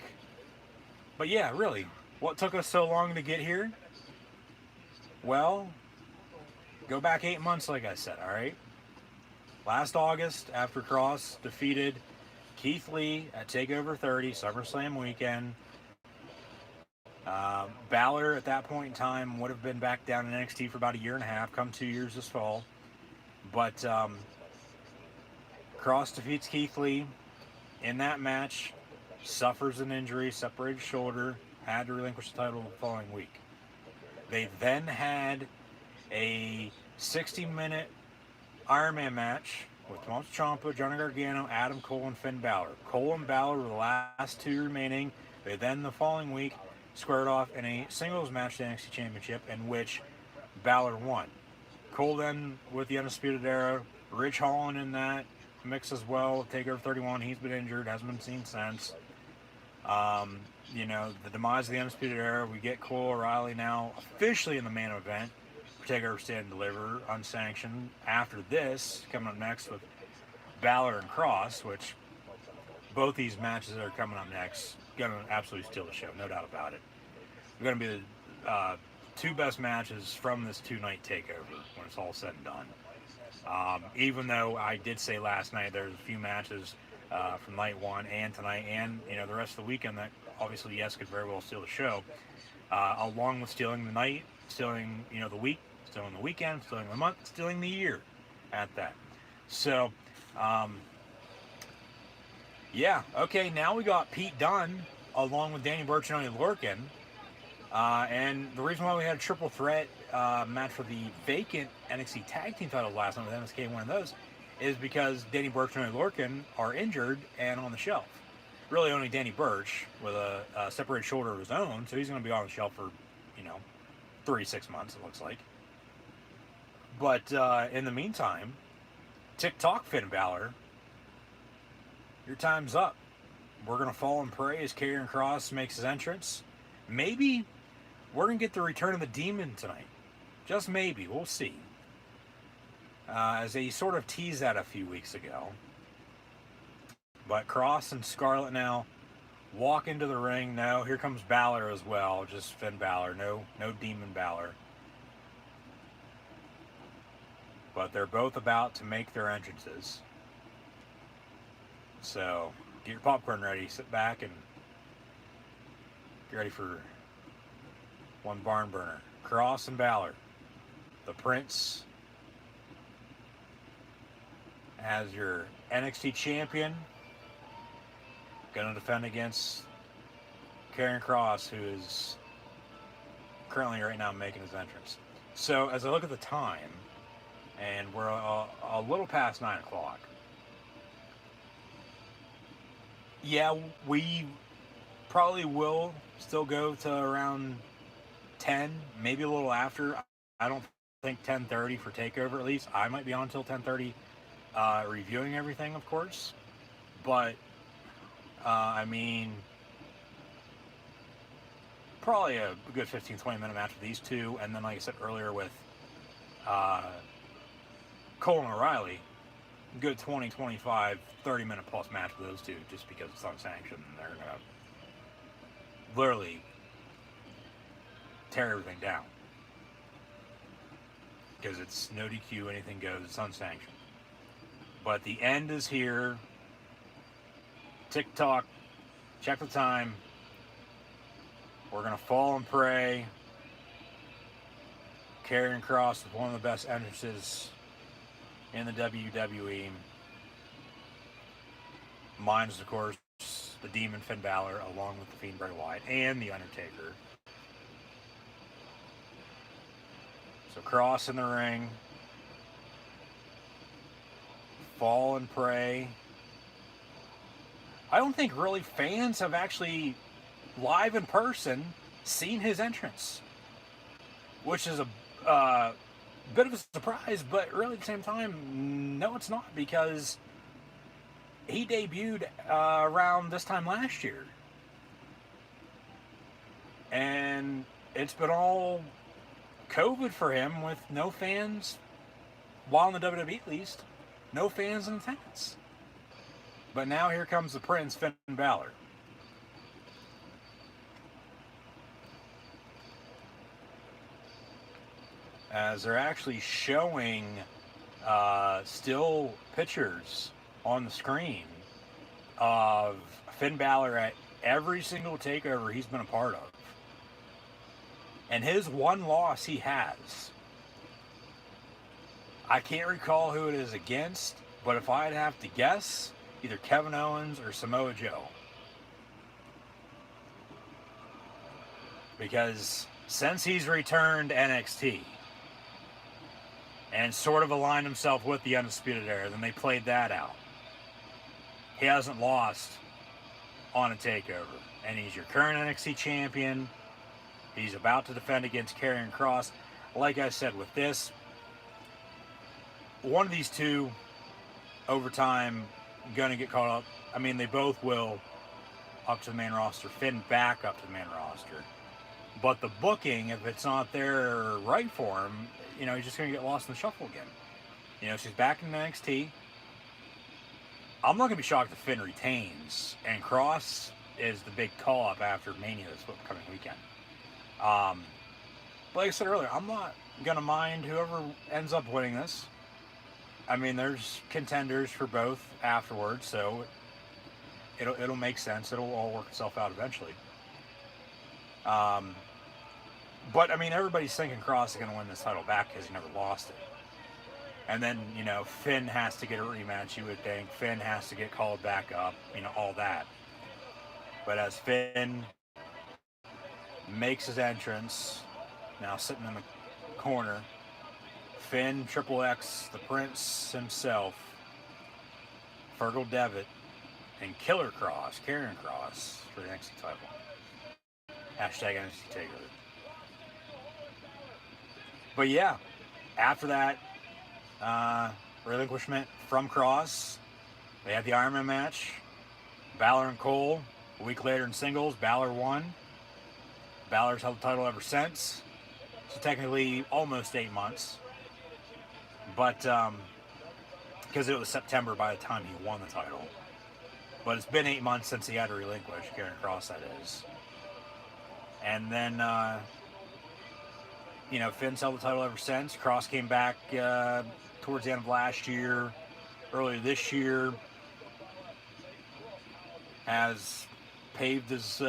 But yeah, really, what took us so long to get here? Well, go back 8 months, like I said, all right? Last August, after Cross defeated Keith Lee at TakeOver 30, SummerSlam weekend, Balor at that point in time would have been back down in NXT for about a year and a half, come 2 years this fall. But Cross defeats Keith Lee in that match, suffers an injury, separated shoulder, had to relinquish the title the following week. They then had a 60-minute Iron Man match with Tommaso Ciampa, Johnny Gargano, Adam Cole, and Finn Balor. Cole and Balor were the last two remaining. They then, the following week, squared off in a singles match to the NXT Championship, in which Balor won. Cole then with the Undisputed Era, Ridge Holland in that mix as well, TakeOver 31. He's been injured, hasn't been seen since. The demise of the Undisputed Era, we get Cole O'Reilly now officially in the main event for TakeOver Stand and Deliver, unsanctioned. After this, coming up next with Balor and Cross, which both these matches that are coming up next, going to absolutely steal the show, no doubt about it. They're going to be the two best matches from this two-night TakeOver when it's all said and done. Even though I did say last night there's a few matches from night one and tonight and the rest of the weekend that obviously, yes, could very well steal the show, along with stealing the night, stealing the week, stealing the weekend, stealing the month, stealing the year at that. So yeah, okay, now we got Pete Dunne along with Danny Burch and Oney Lorcan. And the reason why we had a triple threat match for the vacant NXT Tag Team title last night with MSK winning those is because Danny Burch and Oney Lorcan are injured and on the shelf. Really only Danny Burch with a separated shoulder of his own, so he's going to be on the shelf for, 3 to 6 months, it looks like. But in the meantime, TikTok Finn Balor, your time's up. We're going to fall and pray as Karrion Kross makes his entrance. Maybe we're going to get the return of the Demon tonight. Just maybe. We'll see. As they sort of teased that a few weeks ago. But Kross and Scarlett now walk into the ring. No, here comes Balor as well. Just Finn Balor. No Demon Balor. But they're both about to make their entrances. So, get your popcorn ready. Sit back and get ready for one barn burner. Kross and Balor. The Prince as your NXT champion. Going to defend against Karrion Kross, who is currently right now making his entrance. So as I look at the time, and we're a little past 9 o'clock. Yeah, we probably will still go to around 10, maybe a little after. I don't think 10:30 for TakeOver, at least. I might be on until 10:30 reviewing everything, of course. But, probably a good 15-20 minute match with these two. And then, like I said earlier, with Cole and O'Reilly, good 20, 25, 30 minute plus match with those two, just because it's unsanctioned and they're going to literally tear everything down. Because it's no DQ, anything goes, it's unsanctioned. But the end is here. TikTok, check the time. We're going to fall and pray. Karrion Kross with one of the best entrances in the WWE. Mine is, of course, the Demon Finn Balor, along with the Fiend Bray Wyatt and the Undertaker. So Kross in the ring. Fall and pray. I don't think really fans have actually live in person seen his entrance, which is a bit of a surprise, but really at the same time, no, it's not, because he debuted around this time last year. And it's been all COVID for him, with no fans, while in the WWE at least, no fans in attendance. But now here comes the Prince, Finn Balor. As they're actually showing still pictures on the screen of Finn Balor at every single takeover he's been a part of. And his one loss he has, I can't recall who it is against, but if I'd have to guess, either Kevin Owens or Samoa Joe. Because since he's returned to NXT and sort of aligned himself with the Undisputed Era, then they played that out. He hasn't lost on a takeover. And he's your current NXT champion. He's about to defend against Karrion Kross. Like I said, with this, one of these two, over time, going to get caught up. I mean, they both will up to the main roster. Finn back up to the main roster. But the booking, if it's not there right for him, you know, he's just going to get lost in the shuffle again. You know, she's back in NXT. I'm not going to be shocked if Finn retains. And Kross is the big call-up after Mania this upcoming weekend. Like I said earlier, I'm not going to mind whoever ends up winning this. I mean, there's contenders for both afterwards, so it'll make sense. It'll all work itself out eventually. But, I mean, everybody's thinking Kross is going to win this title back because he never lost it. And then, you know, Finn has to get a rematch, you would think. Finn has to get called back up, you know, all that. But as Finn makes his entrance, now sitting in the corner, Finn, Triple X, the Prince himself, Fergal Devitt, and Killer Kross, Karrion Kross, for the NXT title. Hashtag NXT TakeOver. But yeah, after that relinquishment from Kross, they had the Iron Man match. Balor and Cole. A week later in singles, Balor won. Balor's held the title ever since. So technically almost 8 months. But, because it was September by the time he won the title. But it's been 8 months since he had to relinquish, Karrion Kross, that is. And then, you know, Finn's held the title ever since. Kross came back towards the end of last year, earlier this year, has paved his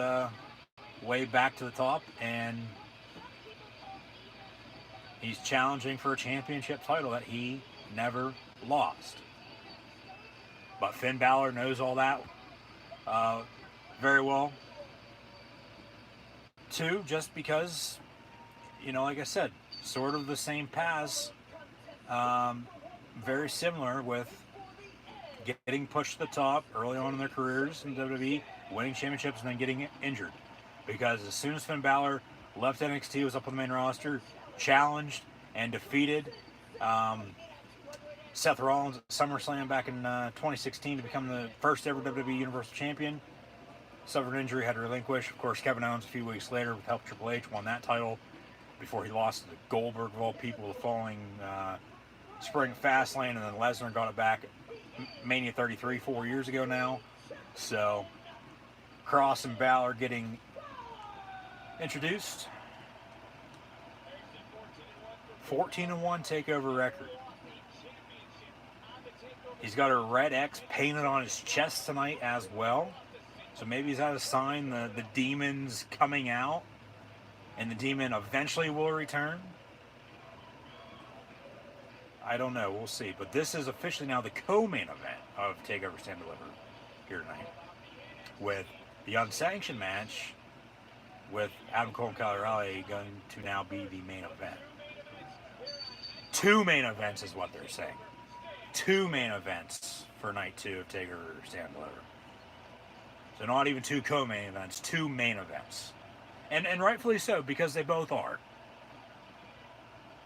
way back to the top, and he's challenging for a championship title that he never lost. But Finn Balor knows all that very well, too, just because, you know, like I said, sort of the same paths, very similar, with getting pushed to the top early on in their careers in WWE, winning championships, and then getting injured. Because as soon as Finn Balor left NXT, was up on the main roster, challenged and defeated Seth Rollins at SummerSlam back in 2016 to become the first ever WWE Universal Champion. Suffered an injury, had to relinquish. Of course, Kevin Owens a few weeks later, with help of Triple H, won that title before he lost to Goldberg of all people the following spring Fastlane, and then Lesnar got it back at Mania 33 4 years ago now. So Kross and Balor getting introduced. 14-1 takeover record. He's got a red X painted on his chest tonight as well. So maybe is that a sign the demon's coming out and the demon eventually will return? I don't know. We'll see. But this is officially now the co-main event of TakeOver Stand Deliver here tonight, with the unsanctioned match with Adam Cole and Kyle O'Reilly going to now be the main event. 2 main events is what they're saying. 2 main events for night 2 of TakeOver Stand Deliver. So not even 2 co-main events, 2 main events. And rightfully so, because they both are.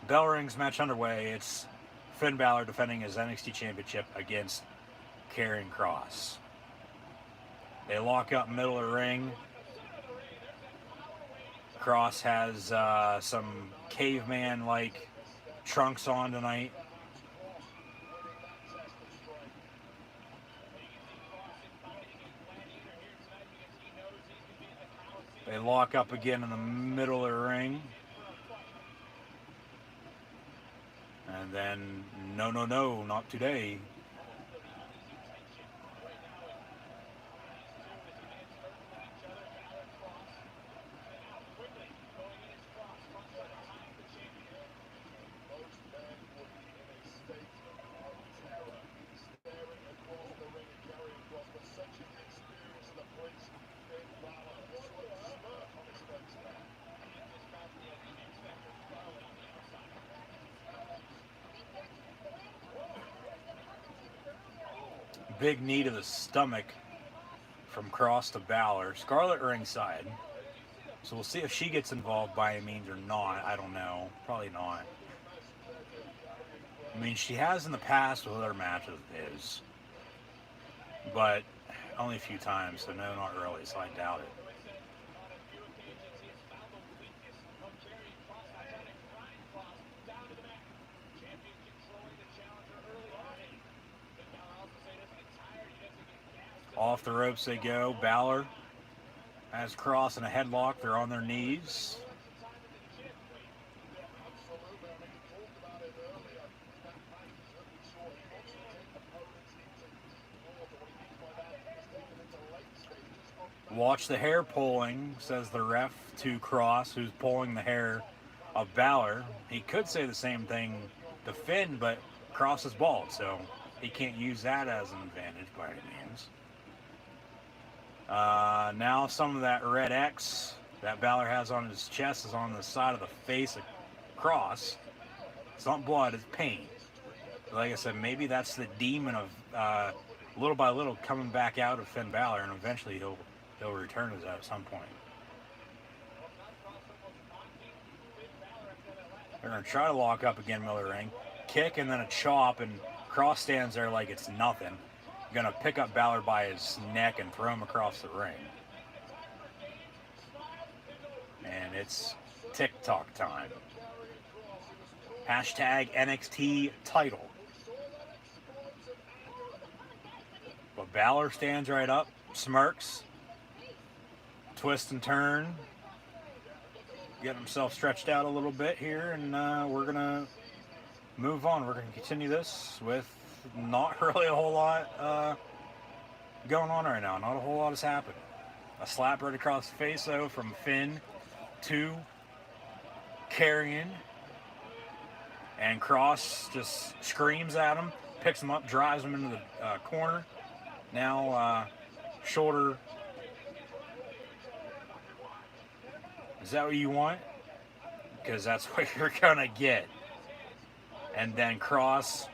Bell Ring's match underway. It's Finn Balor defending his NXT Championship against Karrion Kross. They lock up middle of the ring. Kross has some caveman-like trunks on tonight. They lock up again in the middle of the ring. And then, no, not today. Big knee to the stomach from Kross to Balor. Scarlett ringside. So we'll see if she gets involved by any means or not. I don't know. Probably not. I mean, she has in the past with other matches of his. But only a few times, so no, not really, so I doubt it. Off the ropes they go. Balor has Kross in a headlock. They're on their knees. Watch the hair pulling, says the ref to Kross, who's pulling the hair of Balor. He could say the same thing to Finn, but Kross is bald, so he can't use that as an advantage by any means. Now some of that red X that Balor has on his chest is on the side of the face of Kross. It's not blood, it's pain. Like I said, maybe that's the demon of little by little coming back out of Finn Balor, and eventually he'll return to that at some point. They're going to try to lock up again, Miller Ring. Kick and then a chop, and Kross stands there like it's nothing. Going to pick up Balor by his neck and throw him across the ring. And it's TikTok time. Hashtag NXT title. But Balor stands right up, smirks, twist and turn, getting himself stretched out a little bit here, and we're going to move on. We're going to continue this with not really a whole lot going on right now. Not a whole lot has happened. A slap right across the face, though, from Finn to Karrion. And Kross just screams at him, picks him up, drives him into the corner. Now, shoulder. Is that what you want? Because that's what you're going to get. And then Kross,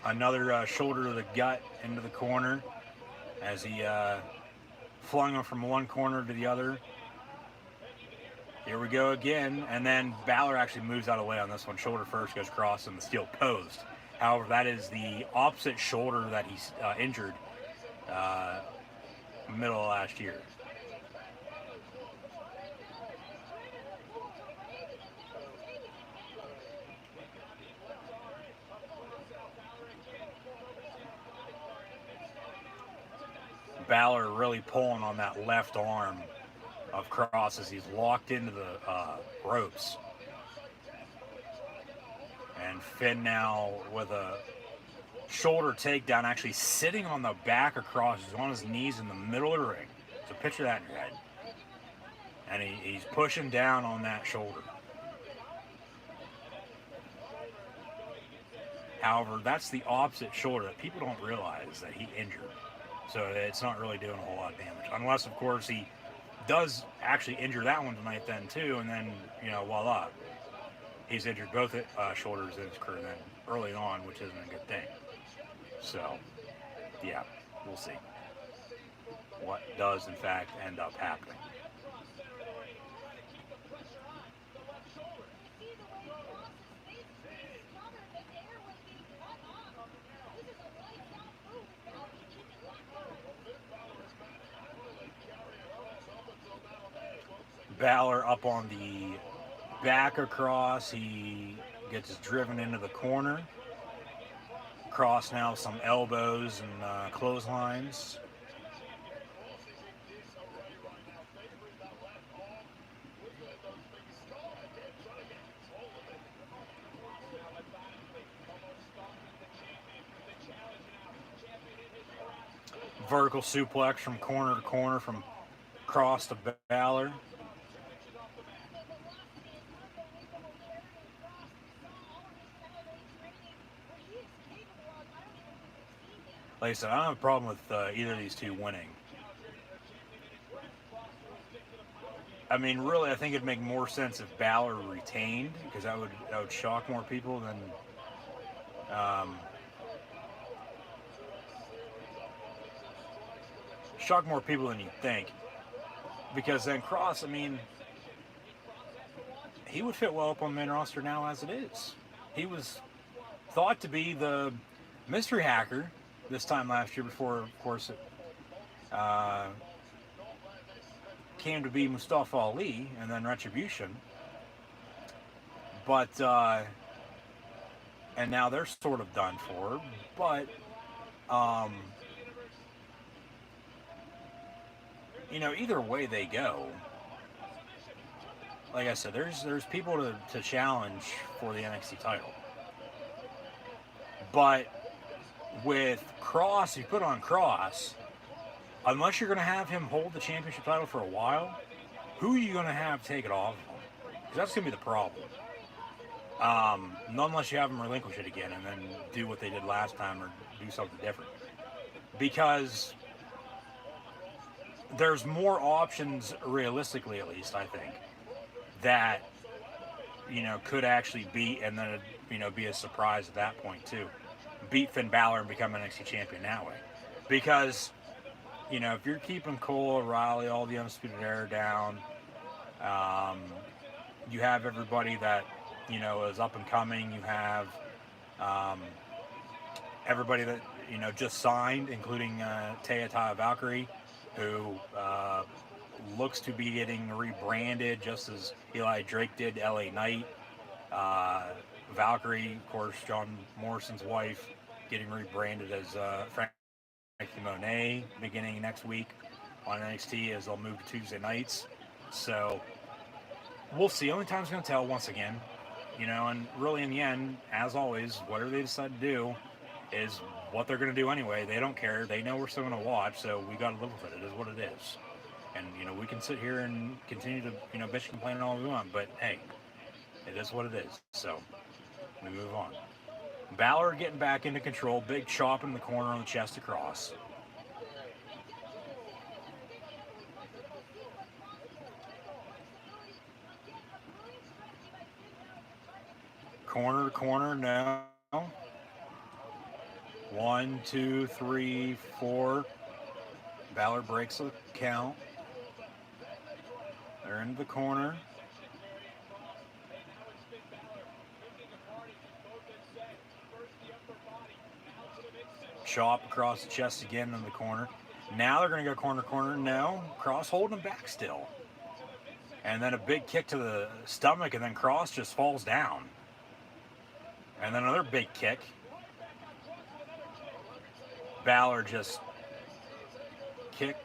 another shoulder to the gut into the corner as he flung him from one corner to the other. Here we go again. And then Balor actually moves out of the way on this one. Shoulder first, goes Kross in the steel post. However, that is the opposite shoulder that he's injured middle of last year. Balor really pulling on that left arm of Kross as he's locked into the ropes. And Finn now with a shoulder takedown, actually sitting on the back of Kross. He's on his knees in the middle of the ring. So picture that in your head. And he's pushing down on that shoulder. However, that's the opposite shoulder that people don't realize that he injured. So it's not really doing a whole lot of damage. Unless, of course, he does actually injure that one tonight then, too. And then, voila. He's injured both shoulders in his career then early on, which isn't a good thing. So, yeah, we'll see what does, in fact, end up happening. Balor up on the back of Cross. He gets driven into the corner. Cross now some elbows and clotheslines. Vertical suplex from corner to corner from Cross to Balor. Like I said, I don't have a problem with either of these two winning. I mean, really, I think it'd make more sense if Balor retained, because that would shock more people than you'd think. Because then Cross, I mean, he would fit well up on the main roster now as it is. He was thought to be the mystery hacker this time last year before, of course, it came to be Mustafa Ali and then Retribution. But, and now they're sort of done for. But, you know, either way they go, like I said, there's people to challenge for the NXT title. But with Cross, if you put on Cross, unless you're going to have him hold the championship title for a while, who are you going to have take it off of him? Because that's going to be the problem. Not unless you have him relinquish it again and then do what they did last time or do something different. Because there's more options, realistically at least, I think, that, you know, could actually beat and then, you know, be a surprise at that point too. Beat Finn Balor and become NXT champion that way. Because, you know, if you're keeping Cole, O'Reilly, all the Undisputed Era down, you have everybody that, you know, is up and coming. You have everybody that, you know, just signed, including Taya Valkyrie, who looks to be getting rebranded just as Eli Drake did LA Knight. Valkyrie, of course, John Morrison's wife, getting rebranded as Frankie Monet beginning next week on NXT as they'll move to Tuesday nights. So we'll see. Only time's going to tell once again. You know, and really in the end, as always, whatever they decide to do is what they're going to do anyway. They don't care. They know we're still going to watch, so we got to live with it. It is what it is. And, you know, we can sit here and continue to, you know, bitch and complain all we want, but hey, it is what it is. So we move on. Balor getting back into control. Big chop in the corner on the chest of Cross. Corner to corner, no. 1, 2, 3, 4. Balor breaks the count. They're into the corner. Chop across the chest again in the corner. Now they're going to go corner to corner. No. Cross holding him back still. And then a big kick to the stomach, and then Cross just falls down. And then another big kick. Balor just kick,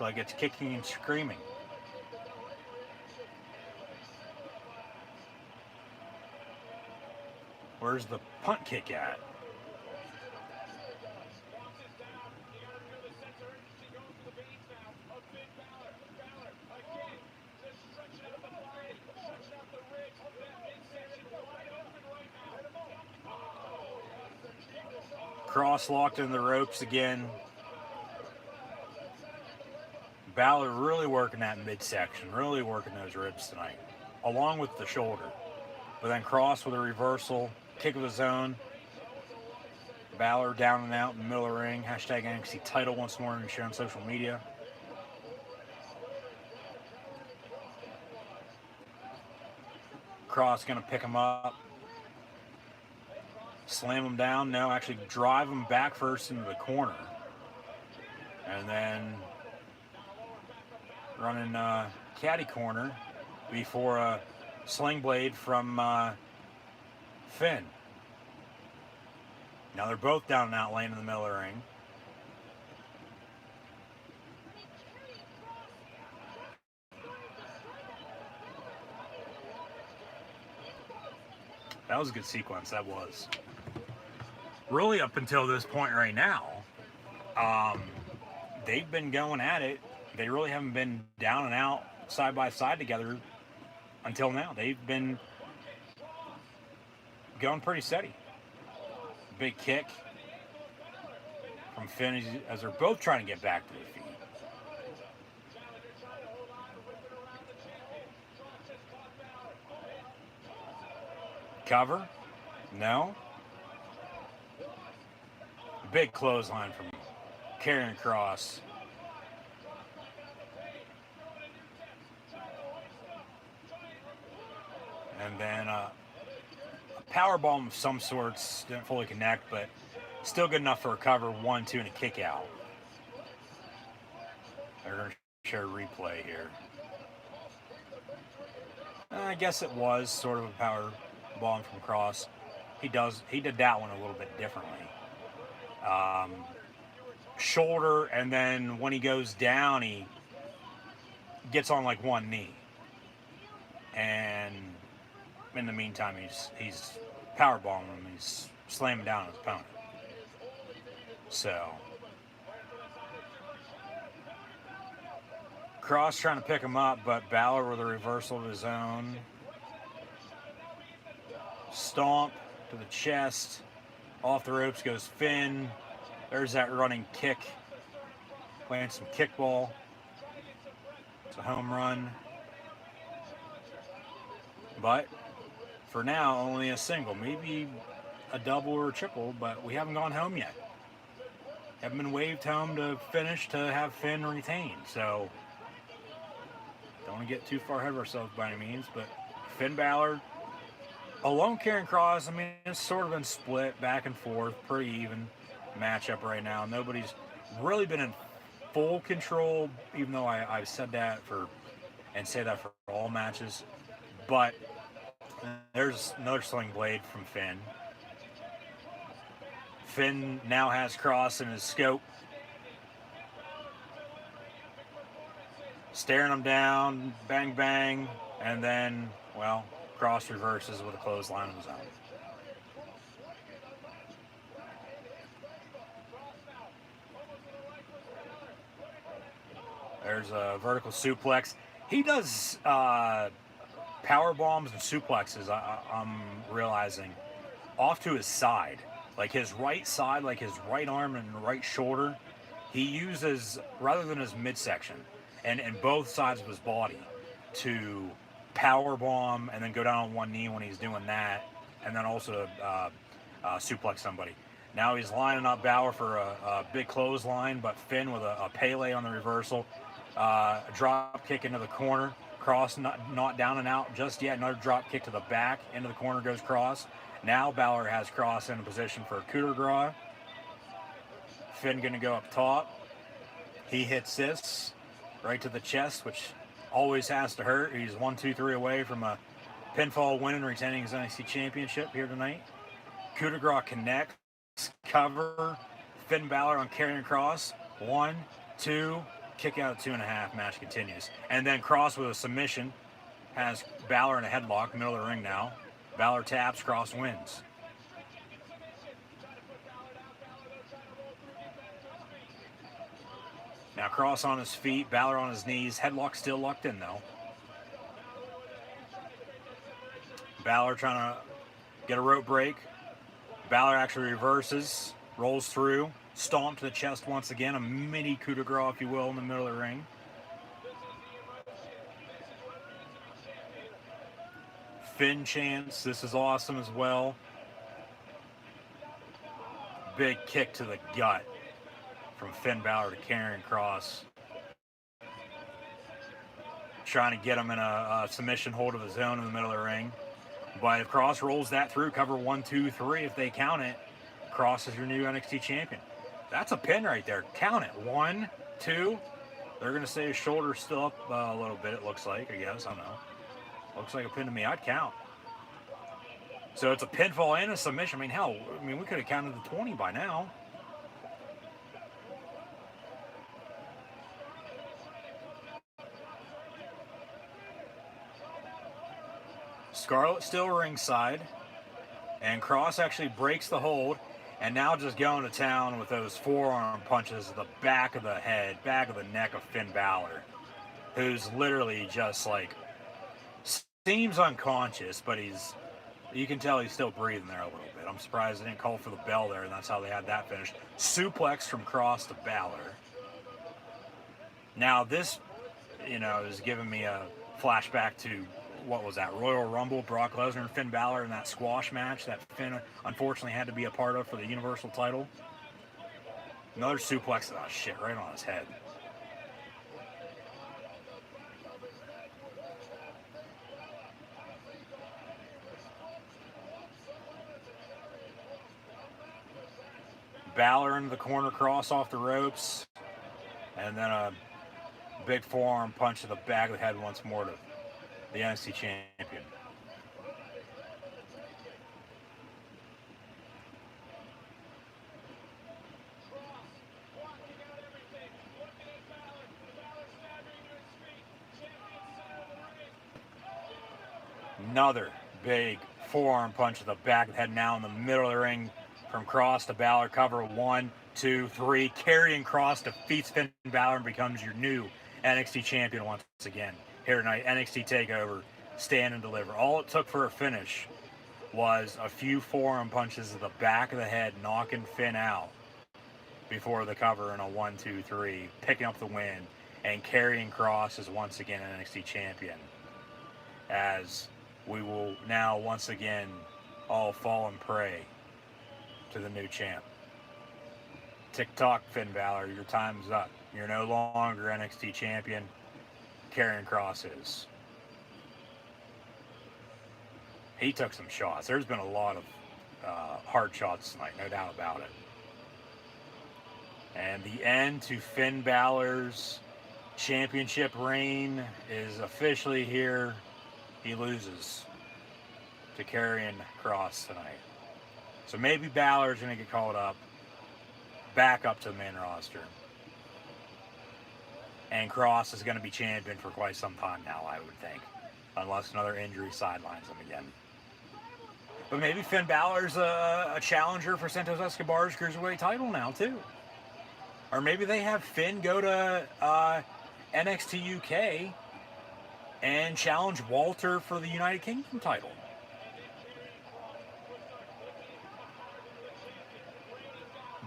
like it's kicking and screaming. Where's the punt kick at? Cross locked in the ropes again. Balor really working that midsection, really working those ribs tonight, along with the shoulder. But then Cross with a reversal, kick of his own. Balor down and out in the middle of the ring. Hashtag NXT title once more and share on social media. Cross gonna pick him up. Slam him down. No, actually drive him back first into the corner. And then running caddy corner before a sling blade from Finn. Now they're both down and out laying in the middle of the ring. That was a good sequence, that was. Really up until this point right now, they've been going at it. They really haven't been down and out side by side together until now. They've been going pretty steady. Big kick from Finn as they're both trying to get back to their feet. Cover? No. Big clothesline from Karrion Kross. And then a power bomb of some sorts. Didn't fully connect, but still good enough for a cover. 1, 2, and a kick out. They're going to share a replay here. I guess it was sort of a power bomb from Kross. He did that one a little bit differently. Shoulder, and then when he goes down, he gets on like one knee. And in the meantime, he's power bombing him. He's slamming down his opponent. So Kross trying to pick him up, but Balor with a reversal of his own. Stomp to the chest. Off the ropes goes Finn. There's that running kick. Playing some kickball. It's a home run. But for now, only a single. Maybe a double or a triple, but we haven't gone home yet. Haven't been waved home to finish to have Finn retain. So don't want to get too far ahead of ourselves by any means, but Finn Balor along Karrion Kross, I mean, it's sort of been split back and forth, pretty even matchup right now. Nobody's really been in full control, even though I've said that and say that for all matches. But there's another sling blade from Finn. Finn now has Kross in his scope. Staring him down, bang, bang, and then, well, Kross reverses with a clothesline of his own. There's a vertical suplex. He does power bombs and suplexes, I'm realizing, off to his side. Like his right side, like his right arm and right shoulder, he uses, rather than his midsection, and both sides of his body to power bomb and then go down on one knee when he's doing that, and then also suplex somebody. Now he's lining up Balor for a big clothesline, but Finn with a Pele on the reversal. Drop kick into the corner. Kross not down and out just yet. Another drop kick to the back. Into the corner goes Kross. Now Balor has Kross in a position for a coup de grace. Finn going to go up top. He hits this right to the chest, which always has to hurt. He's 1, 2, 3 away from a pinfall win and retaining his NXT Championship here tonight. Coup de grace connects. Cover. Finn Balor on Karrion Kross. 1, 2. Kick out at 2.5. Match continues. And then Kross with a submission has Balor in a headlock, middle of the ring now. Balor taps, Kross wins. Now Kross on his feet, Balor on his knees. Headlock still locked in though. Balor trying to get a rope break. Balor actually reverses, rolls through, stomp to the chest once again. A mini coup de grace, if you will, in the middle of the ring. Finn chants, this is awesome as well. Big kick to the gut from Finn Balor to Karrion Kross. Trying to get him in a submission hold of his own in the middle of the ring. But if Kross rolls that through, cover 1, 2, 3, if they count it, Kross is your new NXT champion. That's a pin right there. Count it. 1, 2. They're going to say his shoulder's still up a little bit, it looks like, I guess. I don't know. Looks like a pin to me. I'd count. So it's a pinfall and a submission. I mean, hell, we could have counted the 20 by now. Scarlett still ringside. And Cross actually breaks the hold. And now just going to town with those forearm punches to the back of the head, back of the neck of Finn Balor. Who's literally just like, seems unconscious, but you can tell he's still breathing there a little bit. I'm surprised they didn't call for the bell there, and that's how they had that finished. Suplex from Cross to Balor. Now this, is giving me a flashback to, what was that, Royal Rumble, Brock Lesnar and Finn Balor in that squash match that Finn unfortunately had to be a part of for the Universal title. Another suplex, shit, right on his head. Balor into the corner, Cross off the ropes, and then a big forearm punch to the back of the head once more to the NXT champion. Another big forearm punch to the back of the head, now in the middle of the ring. From Cross to Balor, cover 1, 2, 3. Karrion Kross defeats Finn Balor and becomes your new NXT champion once again. Here tonight, NXT TakeOver, Stand and Deliver. All it took for a finish was a few forearm punches to the back of the head, knocking Finn out before the cover in a 1, 2, 3, picking up the win. And Karrion Kross is once again NXT champion. As we will now once again all fall and pray to the new champ. Tick-tock, Finn Balor, your time's up. You're no longer NXT champion. Karrion Kross is. He took some shots. There's been a lot of hard shots tonight, no doubt about it. And the end to Finn Balor's championship reign is officially here. He loses to Karrion Kross tonight. So maybe Balor's going to get called up, back up to the main roster. And Kross is going to be champion for quite some time now, I would think. Unless another injury sidelines him again. But maybe Finn Balor's a challenger for Santos Escobar's Cruiserweight title now, too. Or maybe they have Finn go to NXT UK and challenge Walter for the United Kingdom title.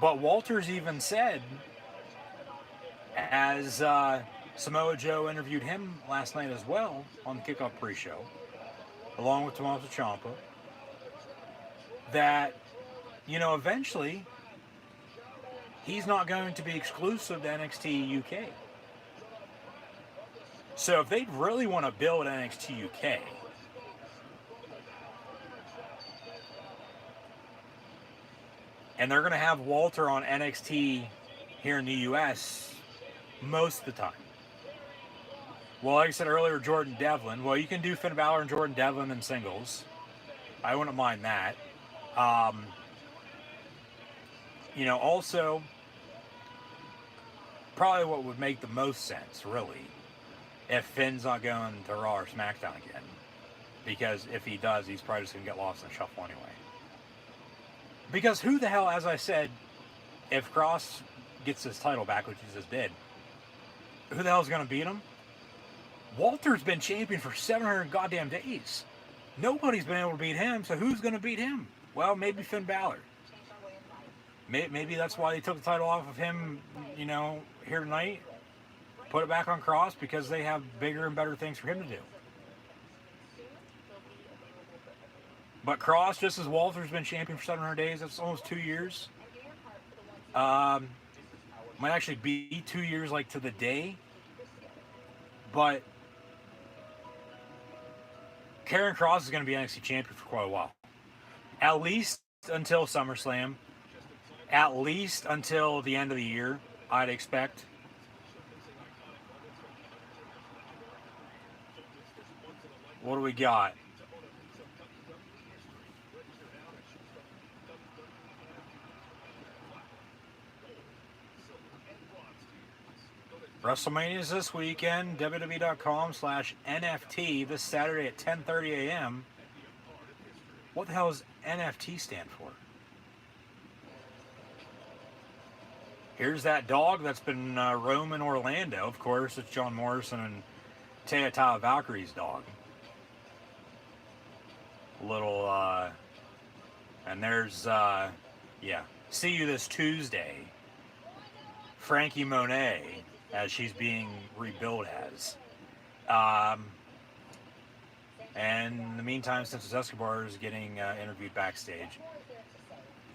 But Walter's even said, as Samoa Joe interviewed him last night as well on the Kickoff pre-show, along with Tommaso Ciampa, that, eventually he's not going to be exclusive to NXT UK. So if they really want to build NXT UK, and they're going to have Walter on NXT here in the US most of the time. Well, like I said earlier, Jordan Devlin. Well, you can do Finn Balor and Jordan Devlin in singles. I wouldn't mind that. Also, probably what would make the most sense, really, if Finn's not going to Raw or SmackDown again. Because if he does, he's probably just going to get lost in the shuffle anyway. Because who the hell, as I said, if Kross gets his title back, which he just did, who the hell is going to beat him? Walter's been champion for 700 goddamn days. Nobody's been able to beat him, so who's going to beat him? Well, maybe Finn Balor. Maybe that's why they took the title off of him, here tonight. Put it back on Kross because they have bigger and better things for him to do. But Kross, just as Walter's been champion for 700 days, that's almost 2 years. Might actually be 2 years, like, to the day. But Karrion Kross is going to be NXT champion for quite a while. At least until SummerSlam. At least until the end of the year, I'd expect. What do we got? WrestleMania is this weekend. WWE.com/NFT this Saturday at 10:30 a.m. What the hell does NFT stand for? Here's that dog that's been roaming Orlando. Of course, it's John Morrison and Taya Valkyrie's dog. And there's, yeah. See you this Tuesday. Frankie Monet, as she's being rebuilt as. And in the meantime, Census Escobar is getting interviewed backstage.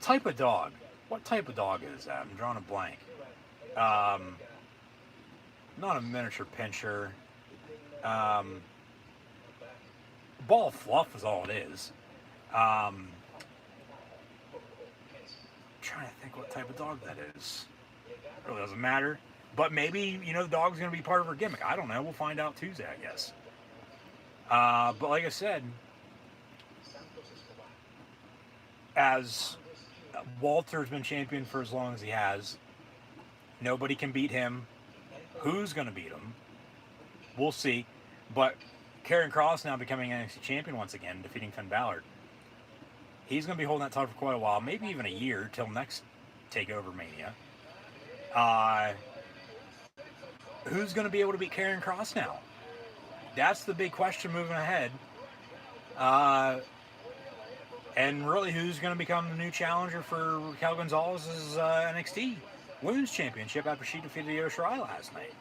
Type of dog. What type of dog is that? I'm drawing a blank. Not a miniature pinscher. Ball of fluff is all it is. Trying to think what type of dog that is. It really doesn't matter. But maybe, the dog's going to be part of her gimmick. I don't know. We'll find out Tuesday, I guess. But like I said, as Walter's been champion for as long as he has, nobody can beat him. Who's going to beat him? We'll see. But Karrion Kross now becoming NXT champion once again, defeating Finn Balor. He's going to be holding that title for quite a while, maybe even a year, till next TakeOver Mania. Who's going to be able to beat Karrion Kross now? That's the big question moving ahead. And really, who's going to become the new challenger for Raquel Gonzalez's NXT Women's Championship after she defeated Io Shirai last night?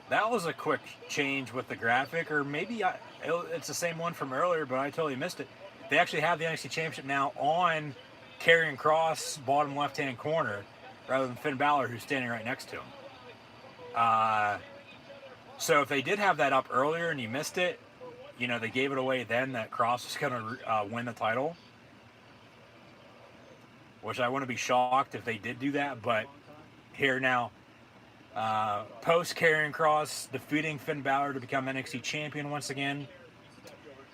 That was a quick change with the graphic, or maybe it's the same one from earlier, but I totally missed it. They actually have the NXT Championship now on Karrion Kross' bottom left-hand corner, rather than Finn Balor, who's standing right next to him. So if they did have that up earlier and you missed it, they gave it away then that Kross was going to win the title. Which I wouldn't be shocked if they did do that, but here now, post Karrion Kross defeating Finn Balor to become NXT champion once again,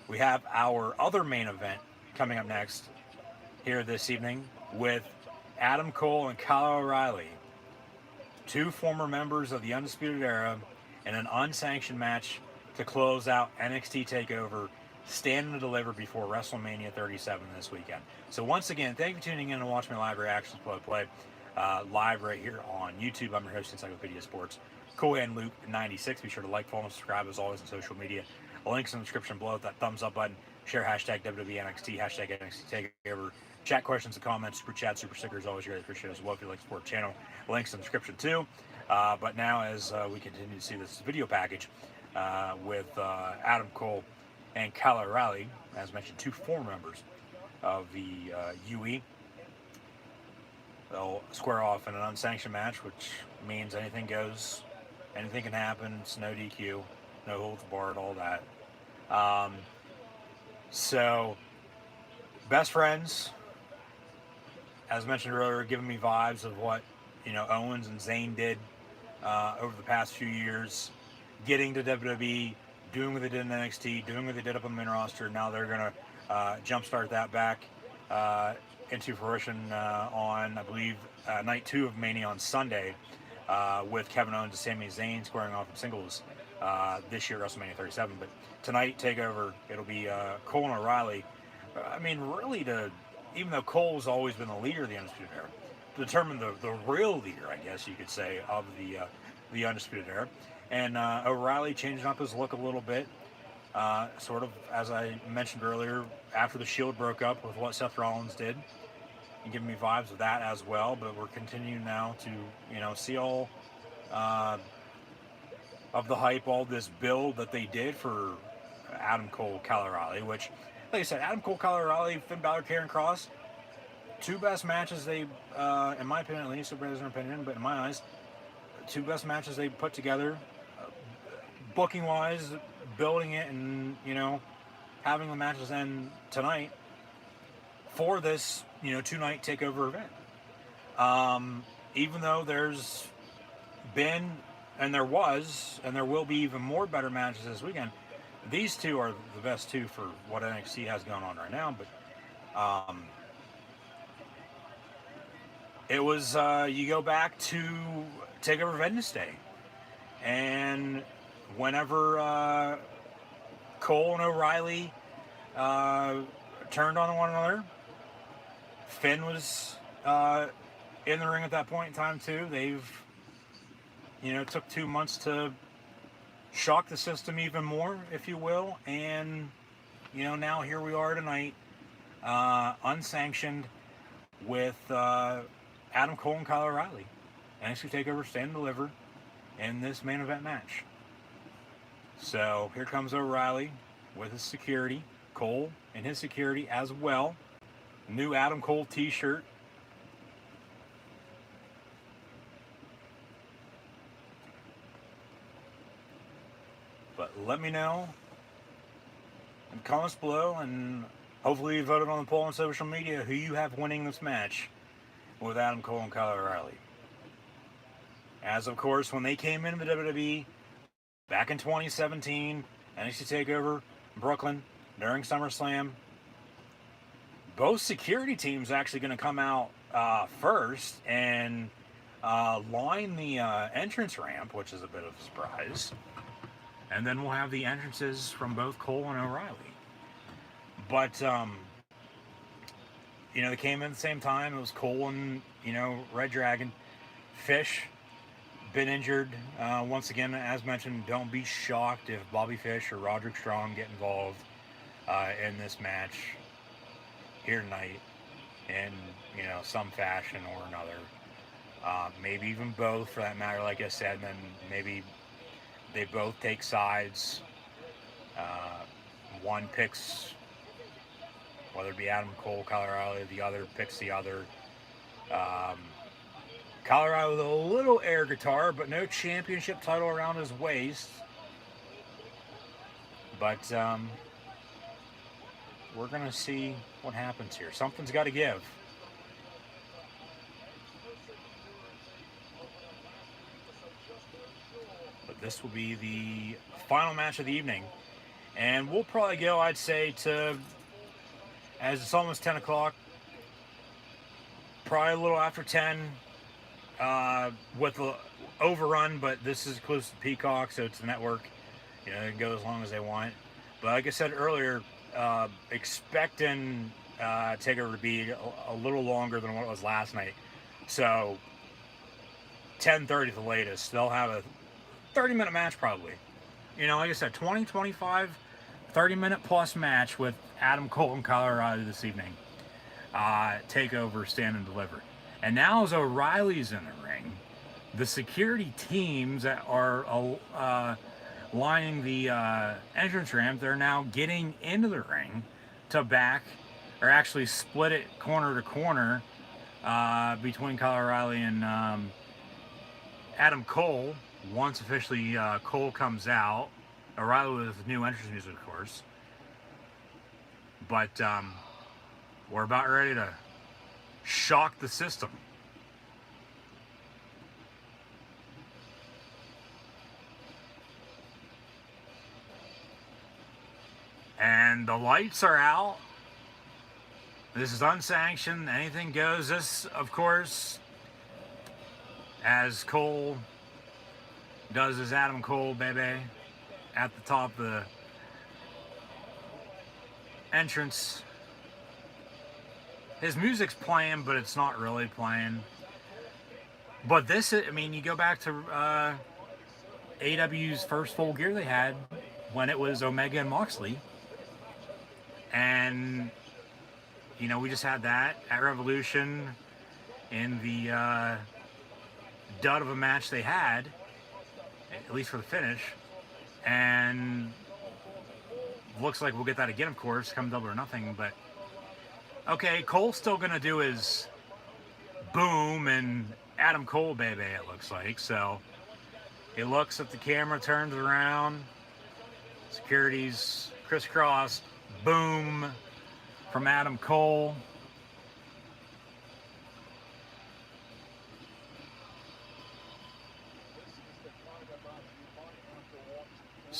we have our other main event coming up next here this evening with Adam Cole and Kyle O'Reilly, two former members of the Undisputed Era, in an unsanctioned match to close out NXT TakeOver, Stand and Deliver before WrestleMania 37 this weekend. So once again, thank you for tuning in and watching my live reactions play live right here on YouTube. I'm your host, Encyclopedia Sports, CoolHand Luke96. Be sure to like, follow, and subscribe as always on social media. The link's in the description below. That thumbs up button. Share hashtag WWE NXT, hashtag NXT TakeOver. Chat questions and comments, super chat, super stickers, always greatly appreciated as well if you like to support the channel. The link's in the description too. But now as we continue to see this video package with Adam Cole and Kyle O'Reilly, as mentioned, two former members of the UE. They'll square off in an unsanctioned match, which means anything goes, anything can happen. It's no DQ, no holds barred, all that. So, best friends, as mentioned earlier, giving me vibes of what Owens and Zayn did over the past few years, getting to WWE, doing what they did in NXT, doing what they did up on the main roster. Now they're going to jumpstart that back into fruition on, I believe, night 2 of Mania on Sunday with Kevin Owens and Sami Zayn squaring off in singles this year at WrestleMania 37. But tonight, TakeOver, it'll be Cole and O'Reilly. I mean, really, even though Cole's always been the leader of the Undisputed Era, to determine the real leader, I guess you could say, of the Undisputed Era. And O'Reilly changing up his look a little bit, sort of, as I mentioned earlier, after the Shield broke up with what Seth Rollins did, and giving me vibes of that as well. But we're continuing now to, see all of the hype, all this build that they did for Adam Cole, Kyle O'Reilly, which, like I said, Adam Cole, Kyle O'Reilly, Finn Balor, Karrion Kross, two best matches they, in my opinion at least, everybody's an opinion, but in my eyes, two best matches they put together, booking wise, building it, and having the matches end tonight for this 2-night TakeOver event. Even though there's been and there will be even more better matches this weekend. These two are the best two for what NXT has going on right now. But it was you go back to TakeOver Wednesday, and whenever Cole and O'Reilly turned on one another, Finn was in the ring at that point in time too. They've took 2 months to shock the system even more, if you will, and now here we are tonight, unsanctioned, with Adam Cole and Kyle O'Reilly. NXT TakeOver Stand and Deliver in this main event match. So here comes O'Reilly with his security, Cole and his security as well. New Adam Cole t-shirt. But let me know in the comments below, and hopefully you voted on the poll on social media who you have winning this match with Adam Cole and Kyle O'Reilly. As of course, when they came into the WWE back in 2017, NXT TakeOver Brooklyn during SummerSlam, both security teams actually going to come out first and line the entrance ramp, which is a bit of a surprise. And then we'll have the entrances from both Cole and O'Reilly. But, they came in at the same time. It was Cole and, Red Dragon. Fish, been injured. Once again, as mentioned, don't be shocked if Bobby Fish or Roderick Strong get involved in this match here tonight in, some fashion or another. Maybe even both, for that matter, like I said. Then maybe they both take sides. One picks, whether it be Adam Cole, Kyle O'Reilly, the other picks the other. Kyle O'Reilly with a little air guitar, but no championship title around his waist. But we're going to see what happens here. Something's got to give. But this will be the final match of the evening. And we'll probably go, I'd say, to, as it's almost 10 o'clock, probably a little after 10, with the overrun, but this is close to Peacock, so it's a network. They can go as long as they want. But like I said earlier, expecting TakeOver to be a little longer than what it was last night. So 10:30 at the latest. They'll have a 30-minute match probably. Like I said, 20, 25, 30-minute plus match with Adam Cole and Kyle O'Reilly this evening. TakeOver Stand and Deliver. And now as O'Reilly's in the ring, the security teams that are lining the entrance ramp, they're now getting into the ring to back, or actually split it corner to corner between Kyle O'Reilly and Adam Cole. Once officially Cole comes out, O'Reilly with new entrance music, of course. But we're about ready to shock the system. And the lights are out. This is unsanctioned. Anything goes. This, of course, as Cole does his Adam Cole, baby, at the top of the entrance. His music's playing, but it's not really playing. But this, you go back to AEW's first Full Gear they had when it was Omega and Moxley. And, we just had that at Revolution in the dud of a match they had, at least for the finish. And looks like we'll get that again, of course, come Double or Nothing. But, okay, Cole's still going to do his boom and Adam Cole, baby, it looks like. So he looks at the camera, turns around. Security's crisscross. Boom from Adam Cole.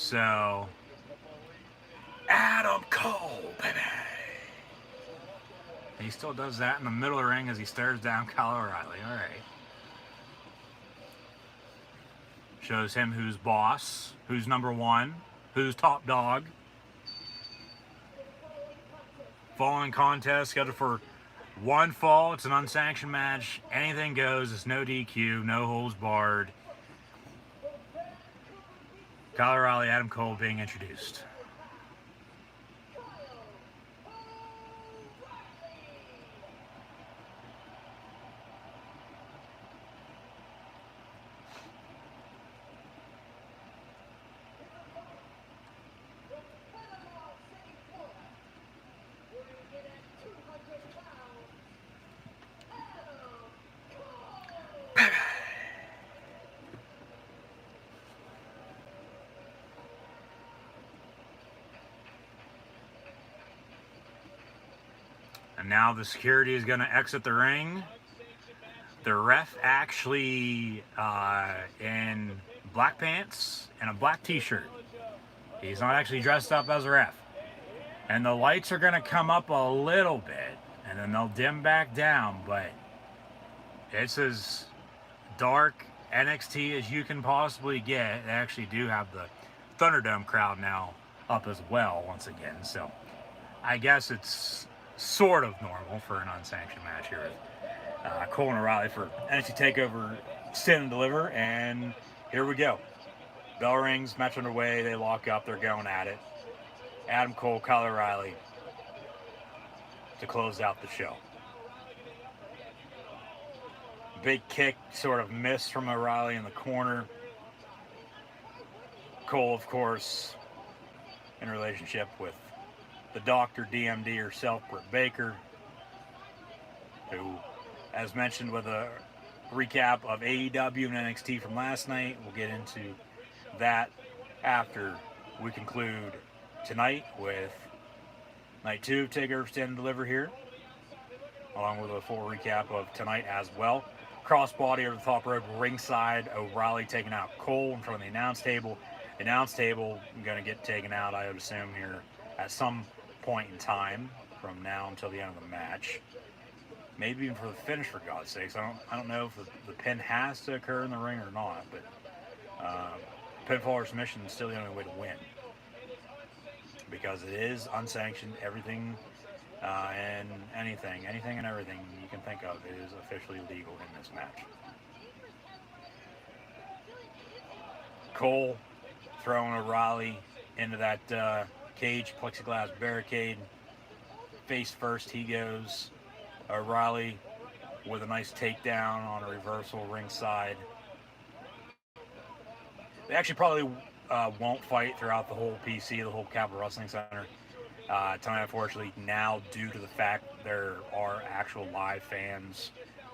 So, Adam Cole, baby. He still does that in the middle of the ring as he stares down Kyle O'Reilly. All right. Shows him who's boss, who's number one, who's top dog. Falling contest scheduled for one fall. It's an unsanctioned match. Anything goes. It's no DQ, no holds barred. Kyle O'Reilly, Adam Cole being introduced. And now the security is going to exit the ring. The ref actually in black pants and a black t-shirt. He's not actually dressed up as a ref. And the lights are going to come up a little bit, and then they'll dim back down, but it's as dark NXT as you can possibly get. They actually do have the Thunderdome crowd now up as well once again, so I guess it's sort of normal for an unsanctioned match here with Cole and O'Reilly for NXT TakeOver Stand and Deliver, and here we go. Bell rings, match underway, they lock up, they're going at it. Adam Cole, Kyle O'Reilly to close out the show. Big kick, sort of missed from O'Reilly in the corner. Cole, of course, in relationship with the Dr. DMD herself, Britt Baker, who, as mentioned with a recap of AEW and NXT from last night, we'll get into that after we conclude tonight with Night 2 of TakeOver Stand and Deliver here, along with a full recap of tonight as well. Crossbody over the top rope, ringside, O'Reilly taking out Cole in front of the announce table. The announce table going to get taken out, I would assume, here at some point in time from now until the end of the match. Maybe even for the finish, for God's sakes. I don't know if the pin has to occur in the ring or not, but pinfall or submission is still the only way to win, because it is unsanctioned. Everything and anything and everything you can think of is officially legal in this match. Cole throwing O'Reilly into that cage, plexiglass barricade. Face first he goes. O'Reilly with a nice takedown on a reversal ringside. They actually probably won't fight throughout the whole PC, the whole Capital Wrestling Center. Tonight, unfortunately, now due to the fact there are actual live fans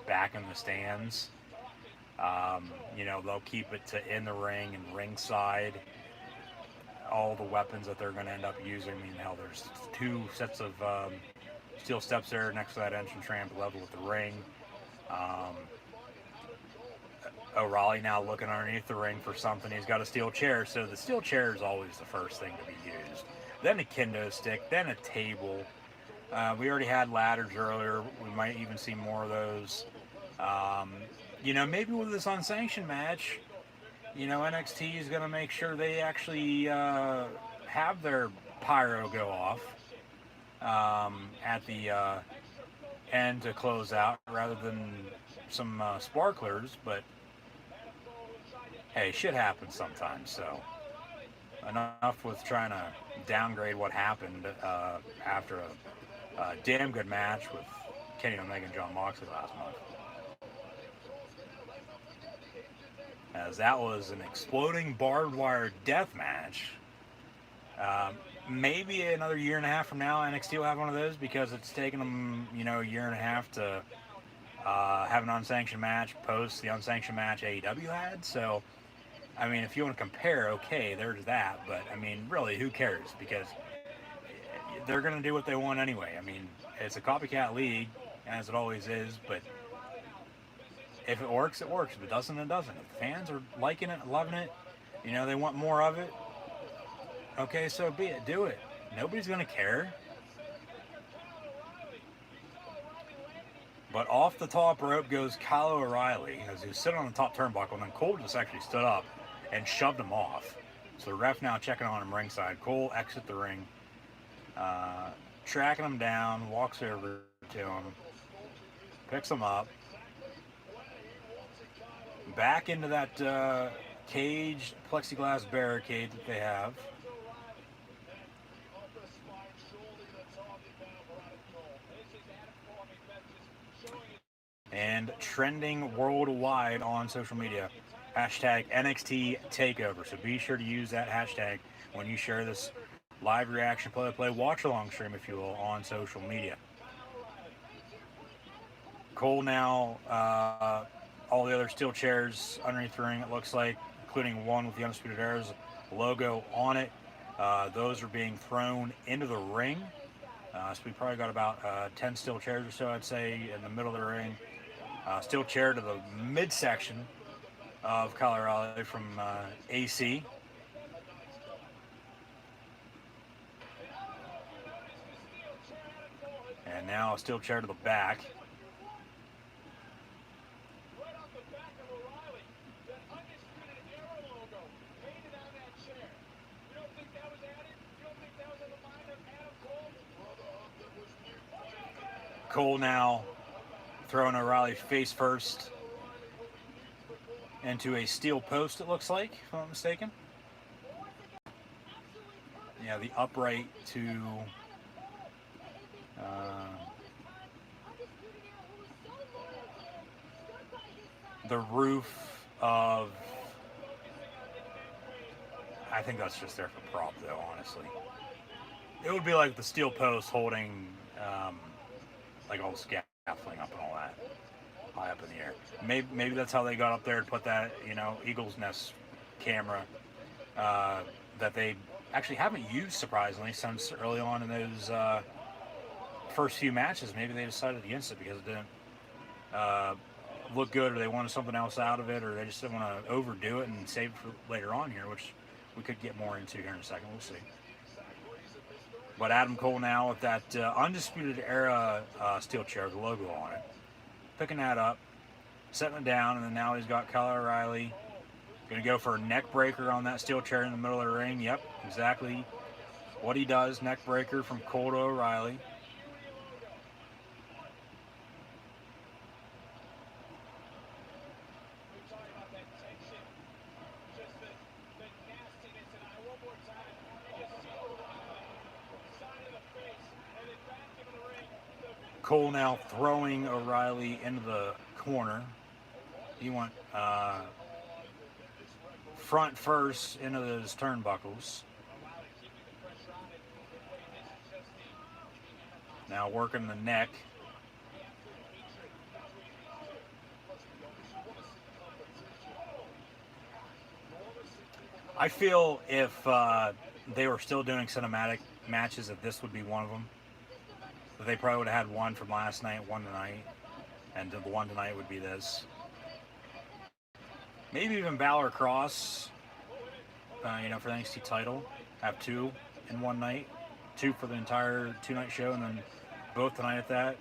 back in the stands, they'll keep it to in the ring and ringside. All the weapons that they're going to end up using. I mean, hell, there's 2 sets of steel steps there next to that entrance ramp level with the ring. O'Reilly now looking underneath the ring for something. He's got a steel chair, so the steel chair is always the first thing to be used. Then a kendo stick, then a table. We already had ladders earlier. We might even see more of those. Maybe with this unsanctioned match, NXT is going to make sure they actually have their pyro go off at the end to close out, rather than some sparklers. But hey, shit happens sometimes, so enough with trying to downgrade what happened after a damn good match with Kenny Omega and Jon Moxley last month. As that was an exploding barbed wire death match. Maybe another year and a half from now, NXT will have one of those, because it's taken them, a year and a half to have an unsanctioned match post the unsanctioned match AEW had. So, I mean, if you want to compare, okay, there's that. But, I mean, really, who cares? Because they're going to do what they want anyway. I mean, it's a copycat league, as it always is, but if it works, it works. If it doesn't, it doesn't. If the fans are liking it, loving it, they want more of it, Okay, so be it. Do it. Nobody's going to care. But off the top rope goes Kyle O'Reilly as he was sitting on the top turnbuckle, and then Cole just actually stood up and shoved him off. So the ref now checking on him ringside. Cole exits the ring, uh, tracking him down, walks over to him, picks him up, back into that caged plexiglass barricade that they have. And trending worldwide on social media. Hashtag NXT TakeOver. So be sure to use that hashtag when you share this live reaction, play, watch along stream, if you will, on social media. Cole now, all the other steel chairs underneath the ring, it looks like, including one with the Undisputed Era's logo on it. Those are being thrown into the ring. So we probably got about 10 steel chairs or so, I'd say, in the middle of the ring. Steel chair to the midsection of Kyle O'Reilly from AC. And now a steel chair to the back. Cole now throwing O'Reilly face first into a steel post, it looks like, if I'm not mistaken. Yeah, the upright to the roof of... I think that's just there for prop, though, honestly. It would be like the steel post holding like all the scaffolding up and all that high up in the air. Maybe that's how they got up there to put that, Eagle's Nest camera that they actually haven't used, surprisingly, since early on in those first few matches. Maybe they decided against it because it didn't look good, or they wanted something else out of it, or they just didn't want to overdo it and save it for later on here, which we could get more into here in a second. We'll see. But Adam Cole now with that Undisputed Era steel chair with the logo on it. Picking that up, setting it down, and then now he's got Kyle O'Reilly. Going to go for a neck breaker on that steel chair in the middle of the ring. Yep, exactly what he does. Neck breaker from Cole to O'Reilly. Cole now throwing O'Reilly into the corner. He went front first into those turnbuckles. Now working the neck. I feel if they were still doing cinematic matches, that this would be one of them. But they probably would have had one from last night, one tonight, and the one tonight would be this. Maybe even Balor Cross, for the NXT title. Have two in one night. Two for the entire two-night show, and then both tonight at that.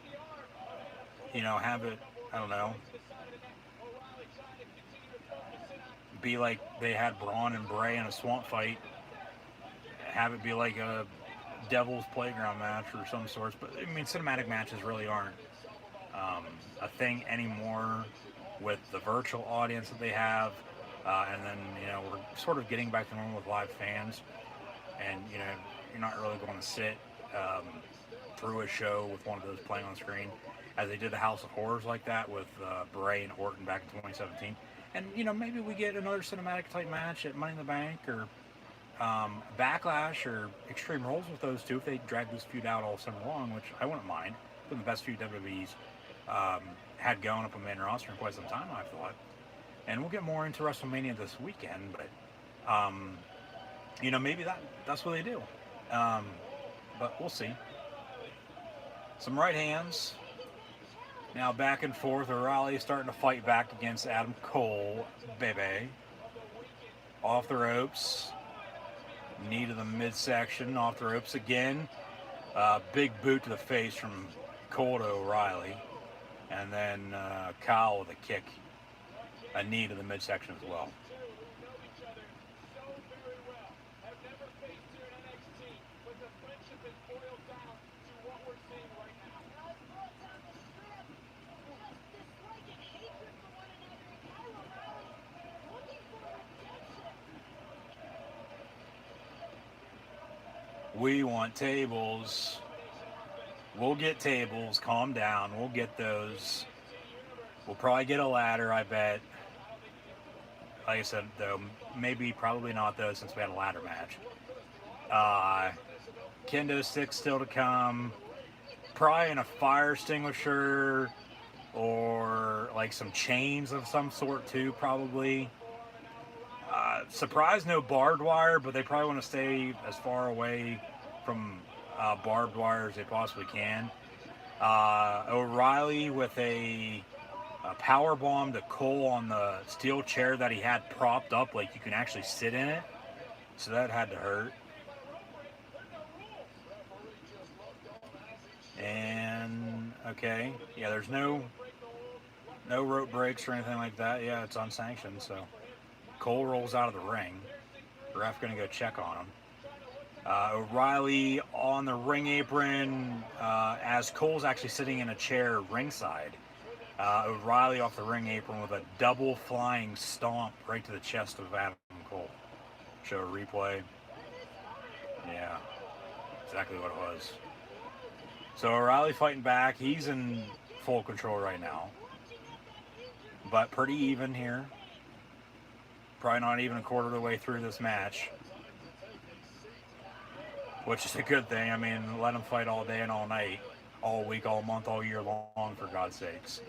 Have it, I don't know, be like they had Braun and Bray in a swamp fight. Have it be like a Devil's Playground match or some sorts. But, cinematic matches really aren't a thing anymore with the virtual audience that they have. And then, we're sort of getting back to normal with live fans. And, you're not really going to sit through a show with one of those playing on screen, as they did the House of Horrors like that with Bray and Orton back in 2017. And, maybe we get another cinematic type match at Money in the Bank or Backlash or Extreme Rules with those two if they drag this feud out all summer long, which I wouldn't mind. It's been the best feud WWE's had going up on main roster in quite some time, I thought. And we'll get more into WrestleMania this weekend, but maybe that's what they do. But we'll see. Some right hands. Now back and forth. O'Reilly starting to fight back against Adam Cole, baby. Off the ropes. Knee to the midsection, off the ropes again. Big boot to the face from Cole to O'Reilly. And then Kyle with a kick. A knee to the midsection as well. We want tables. We'll get tables. Calm down. We'll get those. We'll probably get a ladder, I bet. Like I said, though, probably not, though, since we had a ladder match. Kendo sticks still to come. Probably in a fire extinguisher or like some chains of some sort, too, probably. Surprised no barbed wire, but they probably want to stay as far away from barbed wire as they possibly can. O'Reilly with a power bomb to Cole on the steel chair that he had propped up, like you can actually sit in it. So that had to hurt. And okay, yeah, there's no rope breaks or anything like that. Yeah, it's unsanctioned, so. Cole rolls out of the ring. Ref gonna go check on him. O'Reilly on the ring apron as Cole's actually sitting in a chair ringside. O'Reilly off the ring apron with a double flying stomp right to the chest of Adam Cole. Show a replay. Yeah, exactly what it was. So O'Reilly fighting back. He's in full control right now. But pretty even here. Probably not even a quarter of the way through this match. Which is a good thing. I mean, let them fight all day and all night. All week, all month, all year long, for God's sakes.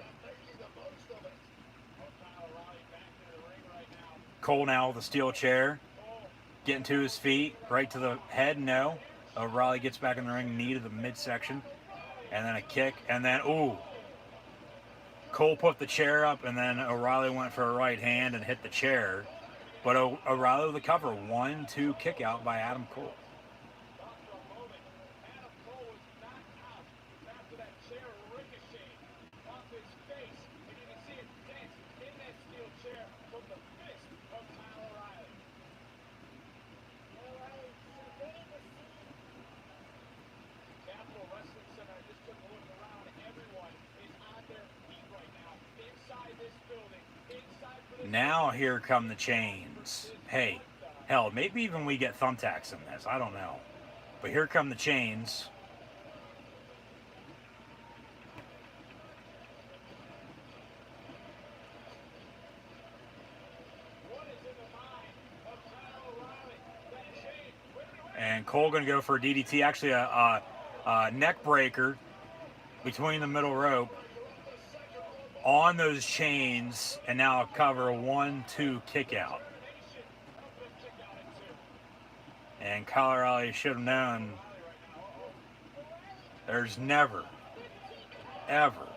Cole now with a steel chair. Getting to his feet. Right to the head, no. O'Reilly gets back in the ring, knee to the midsection. And then a kick. And then, ooh. Cole put the chair up, and then O'Reilly went for a right hand and hit the chair. But O'Reilly with the cover. 1-2 kick out by Adam Cole. Now here come the chains. Hey, hell, maybe even we get thumbtacks in this. I don't know. But here come the chains. And Cole going to go for a DDT. Actually, a neck breaker between the middle rope. On those chains, and now a cover, 1-2 kick out. And Kyle O'Reilly should have known there's never, ever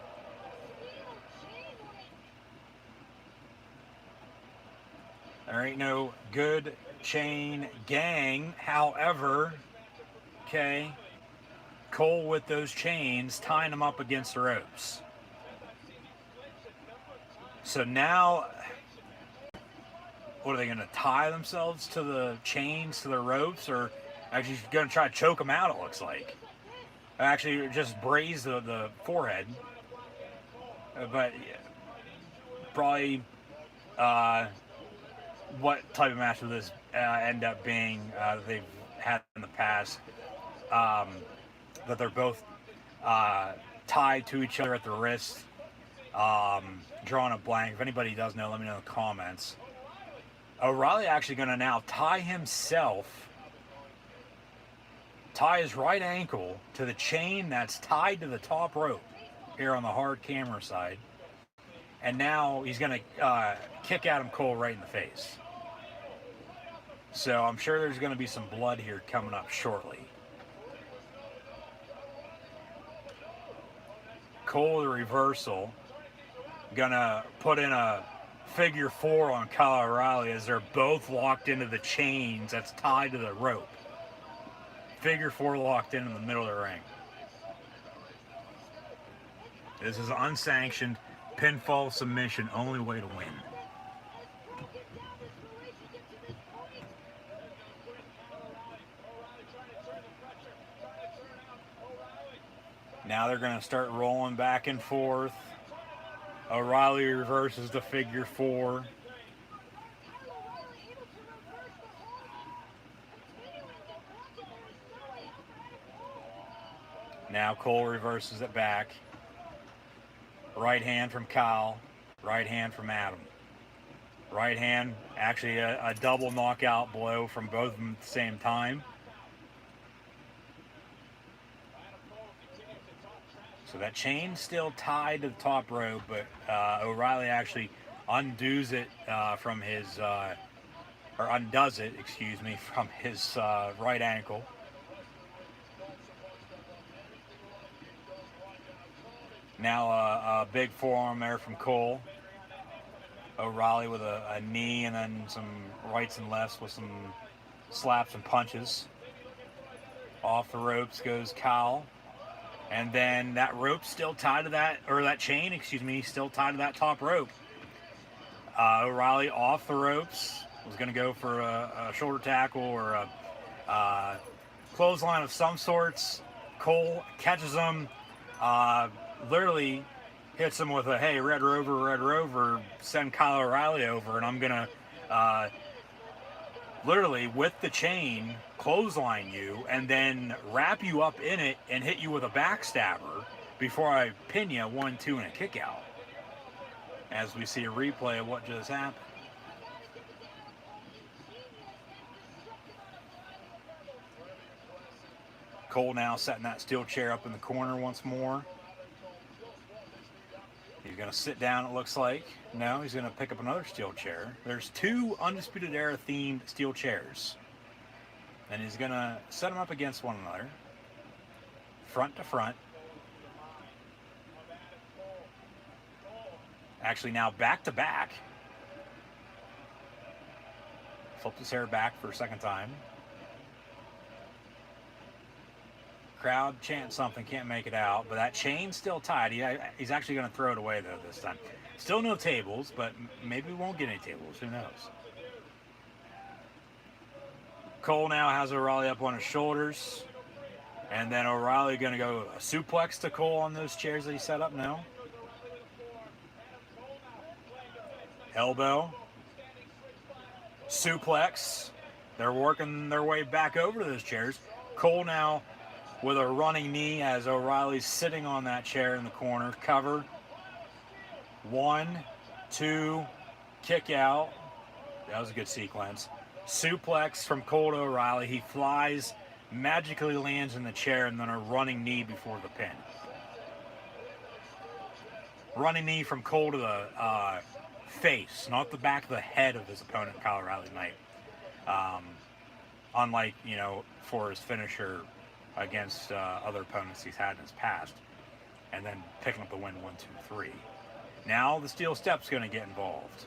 there ain't no good chain gang. However, okay, Cole with those chains, tying them up against the ropes. So now, what are they going to tie themselves to the chains, to the ropes, or actually going to try to choke them out, it looks like. Actually, just braze the forehead. But probably what type of match will this end up being they've had in the past. That they're both tied to each other at the wrist. Drawing a blank. If anybody does know, let me know in the comments. O'Reilly actually going to now tie his right ankle to the chain that's tied to the top rope here on the hard camera side. And now he's going to kick Adam Cole right in the face. So I'm sure there's going to be some blood here coming up shortly. Cole, the reversal. Gonna put in a figure four on Kyle O'Reilly as they're both locked into the chains that's tied to the rope. Figure four locked in the middle of the ring. This is unsanctioned pinfall submission, only way to win. Now they're going to start rolling back and forth. O'Reilly reverses the figure four. Now Cole reverses it back. Right hand from Kyle. Right hand from Adam. Right hand, actually a double knockout blow from both of them at the same time. So that chain's still tied to the top rope, but O'Reilly actually undoes it from his, or undoes it, excuse me, from his right ankle. Now a big forearm there from Cole. O'Reilly with a knee and then some rights and lefts with some slaps and punches. Off the ropes goes Kyle. And then that rope's still tied to that, or that chain, excuse me, still tied to that top rope. O'Reilly off the ropes. Was going to go for a shoulder tackle or a clothesline of some sorts. Cole catches him, literally hits him with a, hey, Red Rover, send Kyle O'Reilly over, and I'm going to literally, with the chain, clothesline you, and then wrap you up in it and hit you with a backstabber before I pin you 1-2 and a kick out. As we see a replay of what just happened. Cole now setting that steel chair up in the corner once more. He's going to sit down, it looks like. No, he's going to pick up another steel chair. There's two Undisputed Era themed steel chairs. And he's going to set them up against one another. Front to front. Actually now back to back. Flipped his hair back for a second time. Crowd chants something, can't make it out, but that chain's still tied. He's actually going to throw it away, though, this time. Still no tables, but maybe we won't get any tables. Who knows? Cole now has O'Reilly up on his shoulders. And then O'Reilly going to go a suplex to Cole on those chairs that he set up now. Elbow. Suplex. They're working their way back over to those chairs. Cole now with a running knee as O'Reilly's sitting on that chair in the corner. Cover. 1, 2, kick out. That was a good sequence. Suplex from Cole to O'Reilly. He flies, magically lands in the chair, and then a running knee before the pin. Running knee from Cole to the face, not the back of the head of his opponent, Kyle O'Reilly tonight. Unlike, for his finisher against other opponents he's had in his past, and then picking up the win 1, 2, 3. Now the steel step's going to get involved.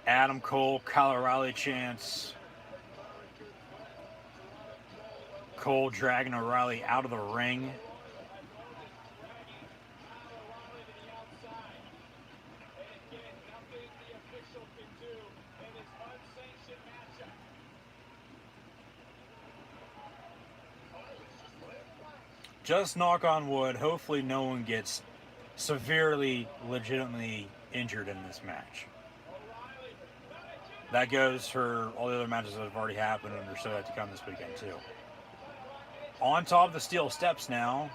Adam Cole, Kyle O'Reilly chants. Cole dragging O'Reilly out of the ring. Just knock on wood, hopefully no one gets severely, legitimately injured in this match. That goes for all the other matches that have already happened and are still yet to come this weekend too. On top of the steel steps now,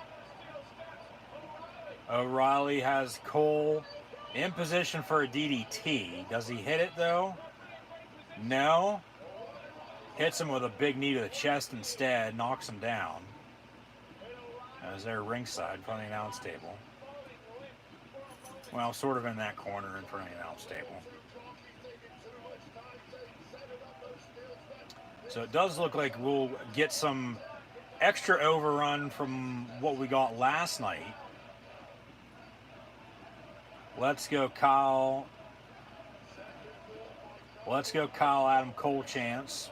O'Reilly has Cole in position for a DDT. Does he hit it though? No. Hits him with a big knee to the chest instead, knocks him down. As they're ringside in front of the announce table. Well, sort of in that corner in front of the announce table. So it does look like we'll get some extra overrun from what we got last night. Let's go Kyle. Let's go Kyle Adam Cole chance.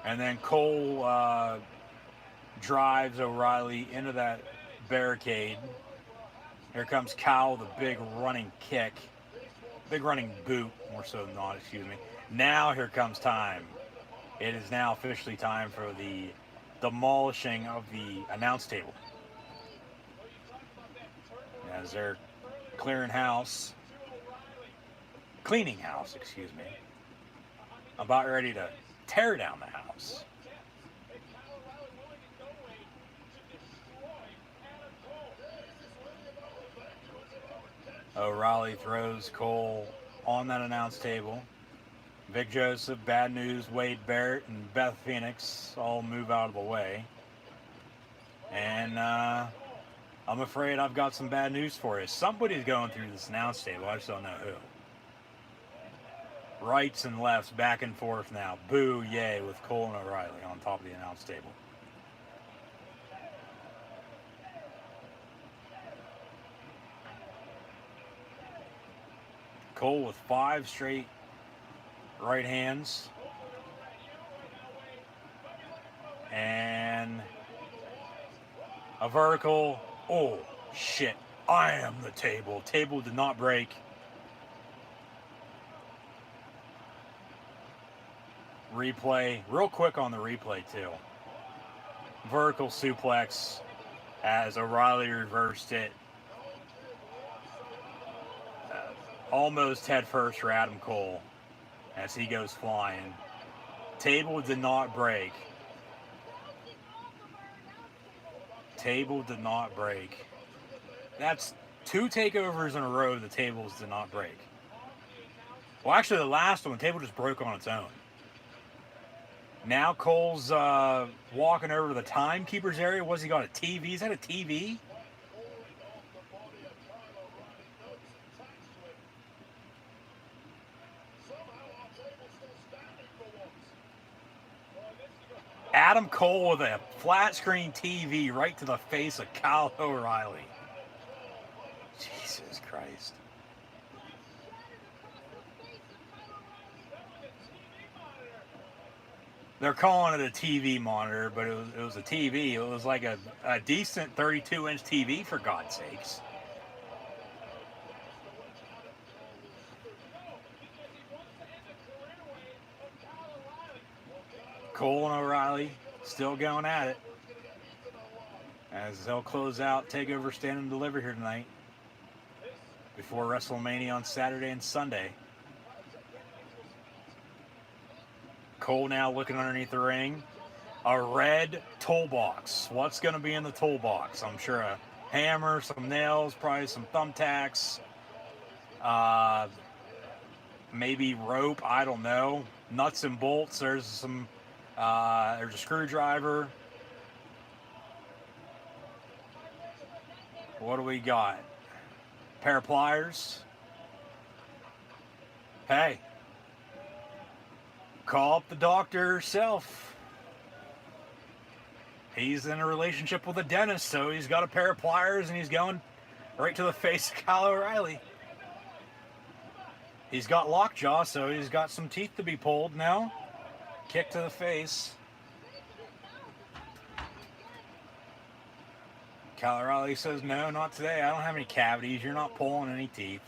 And then Cole drives O'Reilly into that barricade. Here comes Kyle, the big running kick. Big running boot, more so than not, excuse me. Now here comes time. It is now officially time for the demolishing of the announce table. As they're cleaning house, excuse me. About ready to tear down the house. O'Reilly throws Cole on that announce table. Vic Joseph, Bad News, Wade Barrett, and Beth Phoenix all move out of the way. And I'm afraid I've got some bad news for you. Somebody's going through this announce table. I just don't know who. Rights and lefts, back and forth now. Boo, yay, with Cole and O'Reilly on top of the announce table. Cole with 5 straight right hands. And a vertical. Oh, shit. I am the table. Table did not break. Replay. Real quick on the replay, too. Vertical suplex as O'Reilly reversed it. Almost head first for Adam Cole as he goes flying. Table did not break. Table did not break. That's 2 takeovers in a row the tables did not break. Well, actually, the last one, the table just broke on its own. Now Cole's walking over to the timekeeper's area. What's he got, a TV? Is that a TV? Adam Cole with a flat screen TV right to the face of Kyle O'Reilly. Jesus Christ. They're calling it a TV monitor, but it was a TV. It was like a decent 32-inch TV, for God's sakes. Cole and O'Reilly still going at it as they'll close out TakeOver Stand and Deliver here tonight before WrestleMania on Saturday and Sunday. Cole now looking underneath the ring. A red toolbox. What's going to be in the toolbox? I'm sure a hammer, some nails, probably some thumbtacks, maybe rope, I don't know. Nuts and bolts. There's a screwdriver. What do we got? Pair of pliers. Hey, call up the doctor herself. He's in a relationship with a dentist, so he's got a pair of pliers and he's going right to the face of Kyle O'Reilly. He's got lockjaw, so he's got some teeth to be pulled now. Kick to the face. Kyle O'Reilly says, no, not today. I don't have any cavities. You're not pulling any teeth.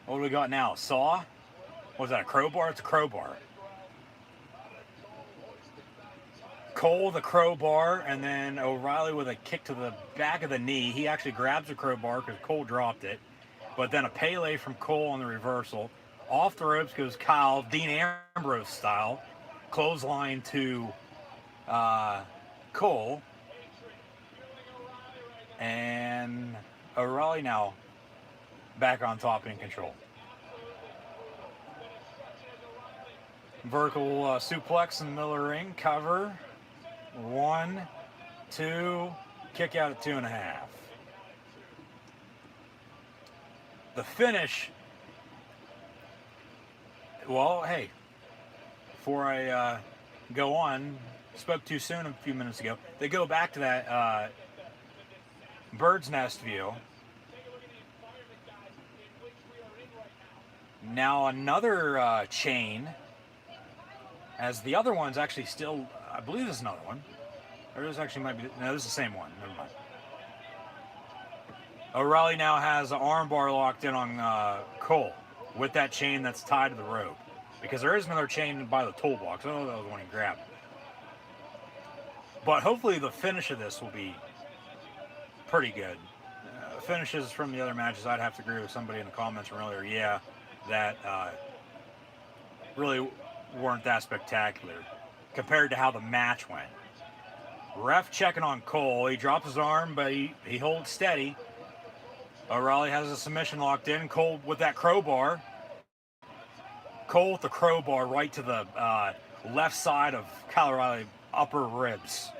What do we got now? A saw? Was that a crowbar? It's a crowbar. Cole with a crowbar, and then O'Reilly with a kick to the back of the knee. He actually grabs the crowbar because Cole dropped it. But then a Pele from Cole on the reversal. Off the ropes goes Kyle, Dean Ambrose style. Clothesline to Cole. And O'Reilly now back on top in control. Vertical suplex in the middle of the ring. Cover. 1, 2. Kick out at 2.5. The finish. Well, hey. Before I go on, spoke too soon a few minutes ago. They go back to that bird's nest view. Now another chain, as the other one's actually still, I believe there's another one. Or this actually might be, no, this is the same one. Never mind. O'Reilly now has an armbar locked in on Cole with that chain that's tied to the rope. Because there is another chain by the toolbox. I don't know if that was the one he grabbed. But hopefully the finish of this will be pretty good. Finishes from the other matches, I'd have to agree with somebody in the comments from earlier. Yeah, that really weren't that spectacular compared to how the match went. Ref checking on Cole. He drops his arm, but he holds steady. O'Reilly has a submission locked in. Cole with that crowbar. Cole with the crowbar right to the left side of Kyle O'Reilly's upper ribs.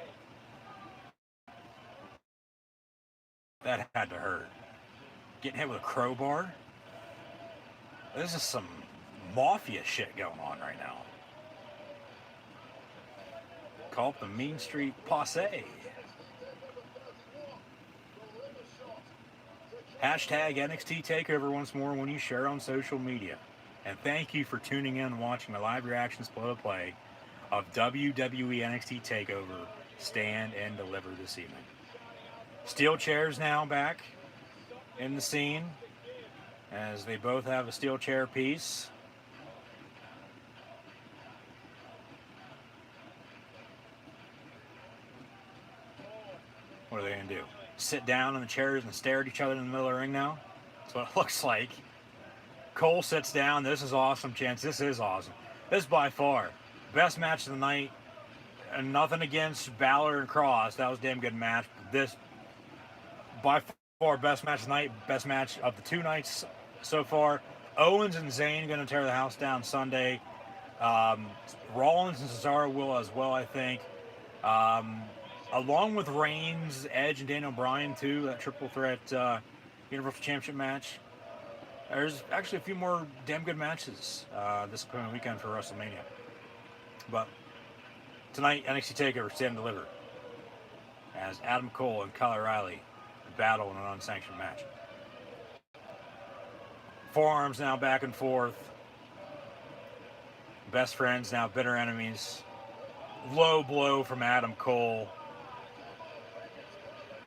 That had to hurt. Getting hit with a crowbar? This is some mafia shit going on right now. Call up the Mean Street Posse. Hashtag NXT TakeOver once more when you share on social media. And thank you for tuning in and watching the live reactions play of WWE NXT TakeOver Stand and Deliver this evening. Steel chairs now back in the scene as they both have a steel chair piece. What are they going to do? Sit down in the chairs and stare at each other in the middle of the ring now? That's what it looks like. Cole sits down. This is awesome, Chance. This is awesome. This is by far best match of the night. And nothing against Balor and Cross. That was a damn good match. This, by far, best match of the night. Best match of the 2 nights so far. Owens and Zayn going to tear the house down Sunday. Rollins and Cesaro will as well, I think. Along with Reigns, Edge, and Daniel Bryan, too. That triple threat Universal Championship match. There's actually a few more damn good matches this coming weekend for WrestleMania. But tonight, NXT TakeOver Stand and Deliver as Adam Cole and Kyle O'Reilly battle in an unsanctioned match. Forearms now back and forth. Best friends now bitter enemies. Low blow from Adam Cole.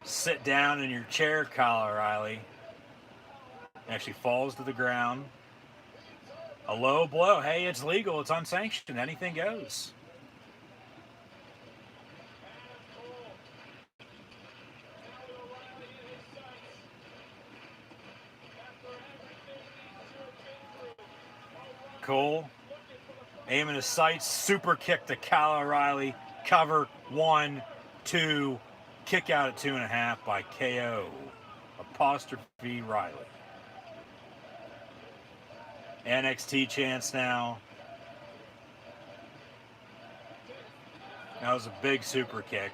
Sit down in your chair, Kyle O'Reilly. Actually falls to the ground. A low blow. Hey, it's legal. It's unsanctioned. Anything goes. Cole aiming his sights. Super kick to Kyle O'Reilly. Cover. 1, 2. Kick out at 2.5 by KO. Apostrophe Riley. NXT chance now. That was a big super kick.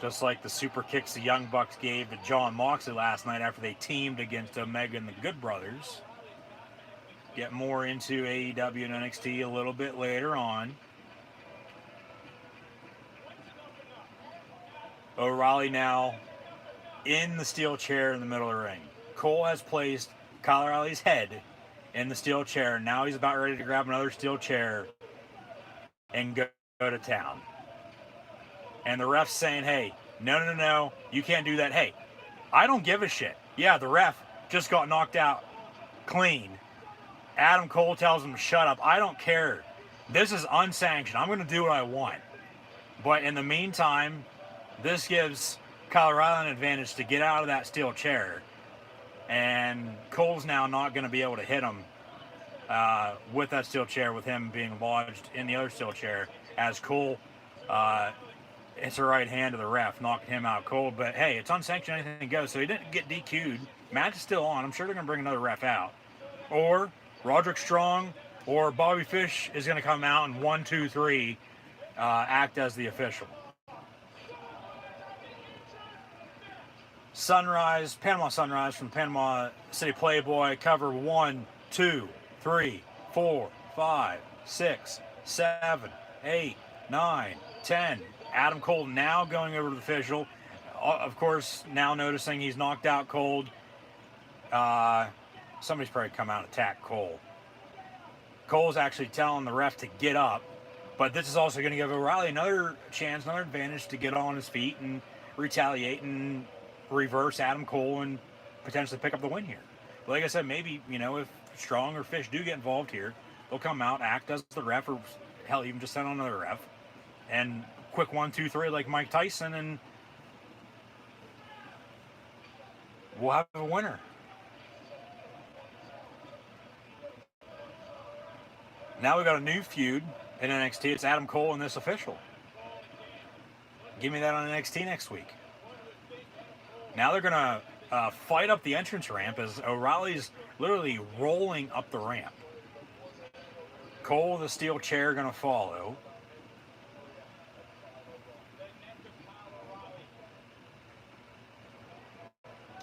Just like the super kicks the Young Bucks gave to John Moxley last night after they teamed against Omega and the Good Brothers. Get more into AEW and NXT a little bit later on. O'Reilly now in the steel chair in the middle of the ring. Cole has placed Kyle O'Reilly's head in the steel chair. Now he's about ready to grab another steel chair and go to town. And the ref's saying, hey, no, you can't do that. Hey, I don't give a shit. Yeah, the ref just got knocked out clean. Adam Cole tells him to shut up. I don't care. This is unsanctioned. I'm going to do what I want. But in the meantime, this gives Kyle O'Reilly an advantage to get out of that steel chair. And Cole's now not going to be able to hit him with that steel chair, with him being lodged in the other steel chair, as Cole hits a right hand to the ref, knocking him out cold. But hey, it's unsanctioned, anything goes. So he didn't get DQ'd. Match is still on. I'm sure they're going to bring another ref out. Or Roderick Strong or Bobby Fish is going to come out and 1, 2, 3 act as the official. Sunrise, Panama Sunrise from Panama City Playboy. Cover 1, 2, 3, 4, 5, 6, 7, 8, 9, 10. Adam Cole now going over to the official. Of course, now noticing he's knocked out cold. Somebody's probably come out and attack Cole. Cole's actually telling the ref to get up. But this is also going to give O'Reilly another chance, another advantage to get on his feet and retaliate and reverse Adam Cole and potentially pick up the win here. But like I said, maybe, if Strong or Fish do get involved here, they'll come out, act as the ref, or hell, even just send on another ref. And quick 1, 2, 3 like Mike Tyson, and we'll have a winner. Now we got a new feud in NXT. It's Adam Cole and this official. Give me that on NXT next week. Now they're going to fight up the entrance ramp as O'Reilly's literally rolling up the ramp. Cole, the steel chair, going to follow.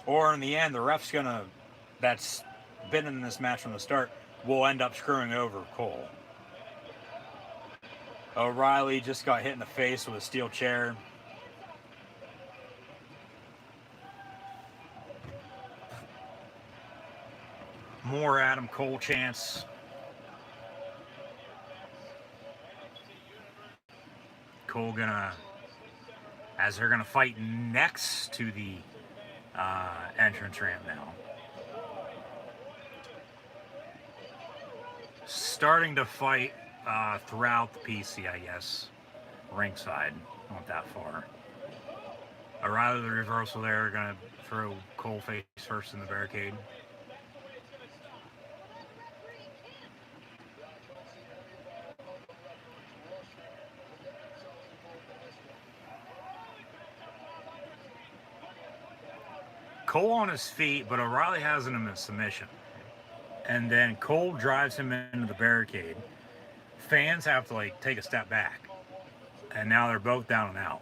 Or in the end, the ref's that's been in this match from the start, will end up screwing over Cole. O'Reilly just got hit in the face with a steel chair. More Adam Cole chants. Cole as they're gonna fight next to the entrance ramp now. Starting to fight throughout the PC, I guess. Ringside, not that far. O'Reilly, the reversal there, gonna throw Cole face first in the barricade. Cole on his feet, but O'Reilly has him in submission. And then Cole drives him into the barricade. Fans have to take a step back. And now they're both down and out.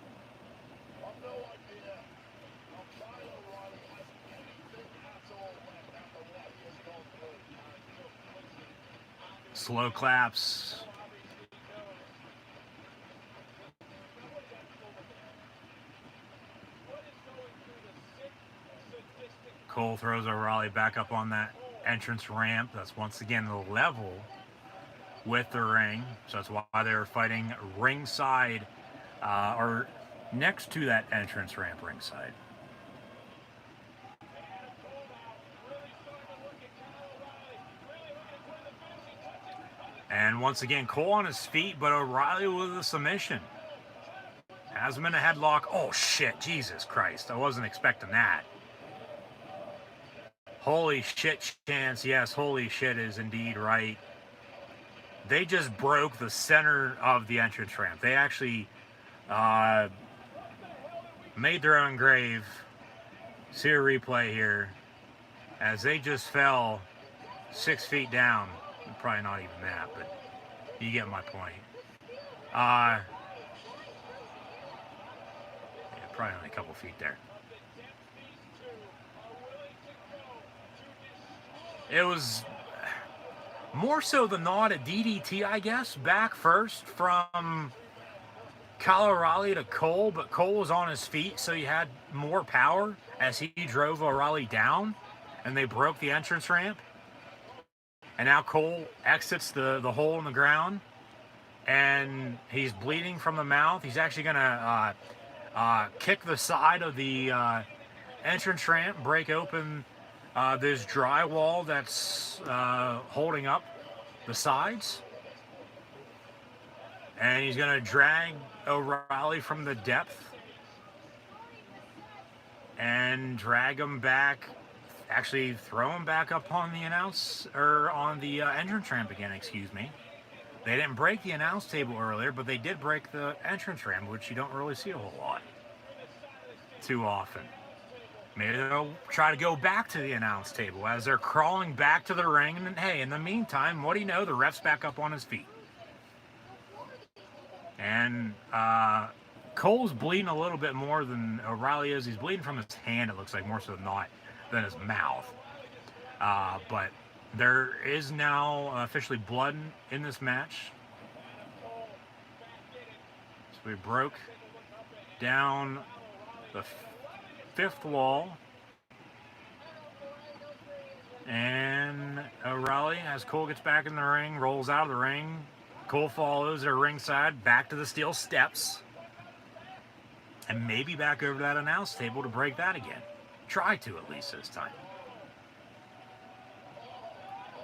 Slow claps. Cole throws O'Reilly back up on that entrance ramp. That's once again the level with the ring. So that's why they were fighting ringside, or next to that entrance ramp ringside. And once again, Cole on his feet, but O'Reilly with a submission. Has him in a headlock. Oh shit, Jesus Christ. I wasn't expecting that. Holy shit chance. Yes, holy shit is indeed right. They just broke the center of the entrance ramp. They actually made their own grave. See a replay here. As they just fell 6 feet down. Probably not even that, but you get my point. Yeah, probably only a couple feet there. It was more so than not a DDT, I guess, back first from Kyle O'Reilly to Cole, but Cole was on his feet, so he had more power as he drove O'Reilly down, and they broke the entrance ramp. And now Cole exits the hole in the ground, and he's bleeding from the mouth. He's actually going to kick the side of the entrance ramp, break open this drywall that's holding up the sides. And he's going to drag O'Reilly from the depth and drag him back. Actually throw him back up on the entrance ramp again, excuse me. They didn't break the announce table earlier, but they did break the entrance ramp, which you don't really see a whole lot too often. Maybe they'll try to go back to the announce table as they're crawling back to the ring. And hey, in the meantime, what do you know? The ref's back up on his feet. And Cole's bleeding a little bit more than O'Reilly is. He's bleeding from his hand, it looks like, more so than not, than his mouth. But there is now officially blood in this match. We broke down the fifth wall. And O'Reilly, as Cole gets back in the ring, rolls out of the ring. Cole follows at ringside, back to the steel steps. And maybe back over to that announce table to break that again. Try to, at least this time.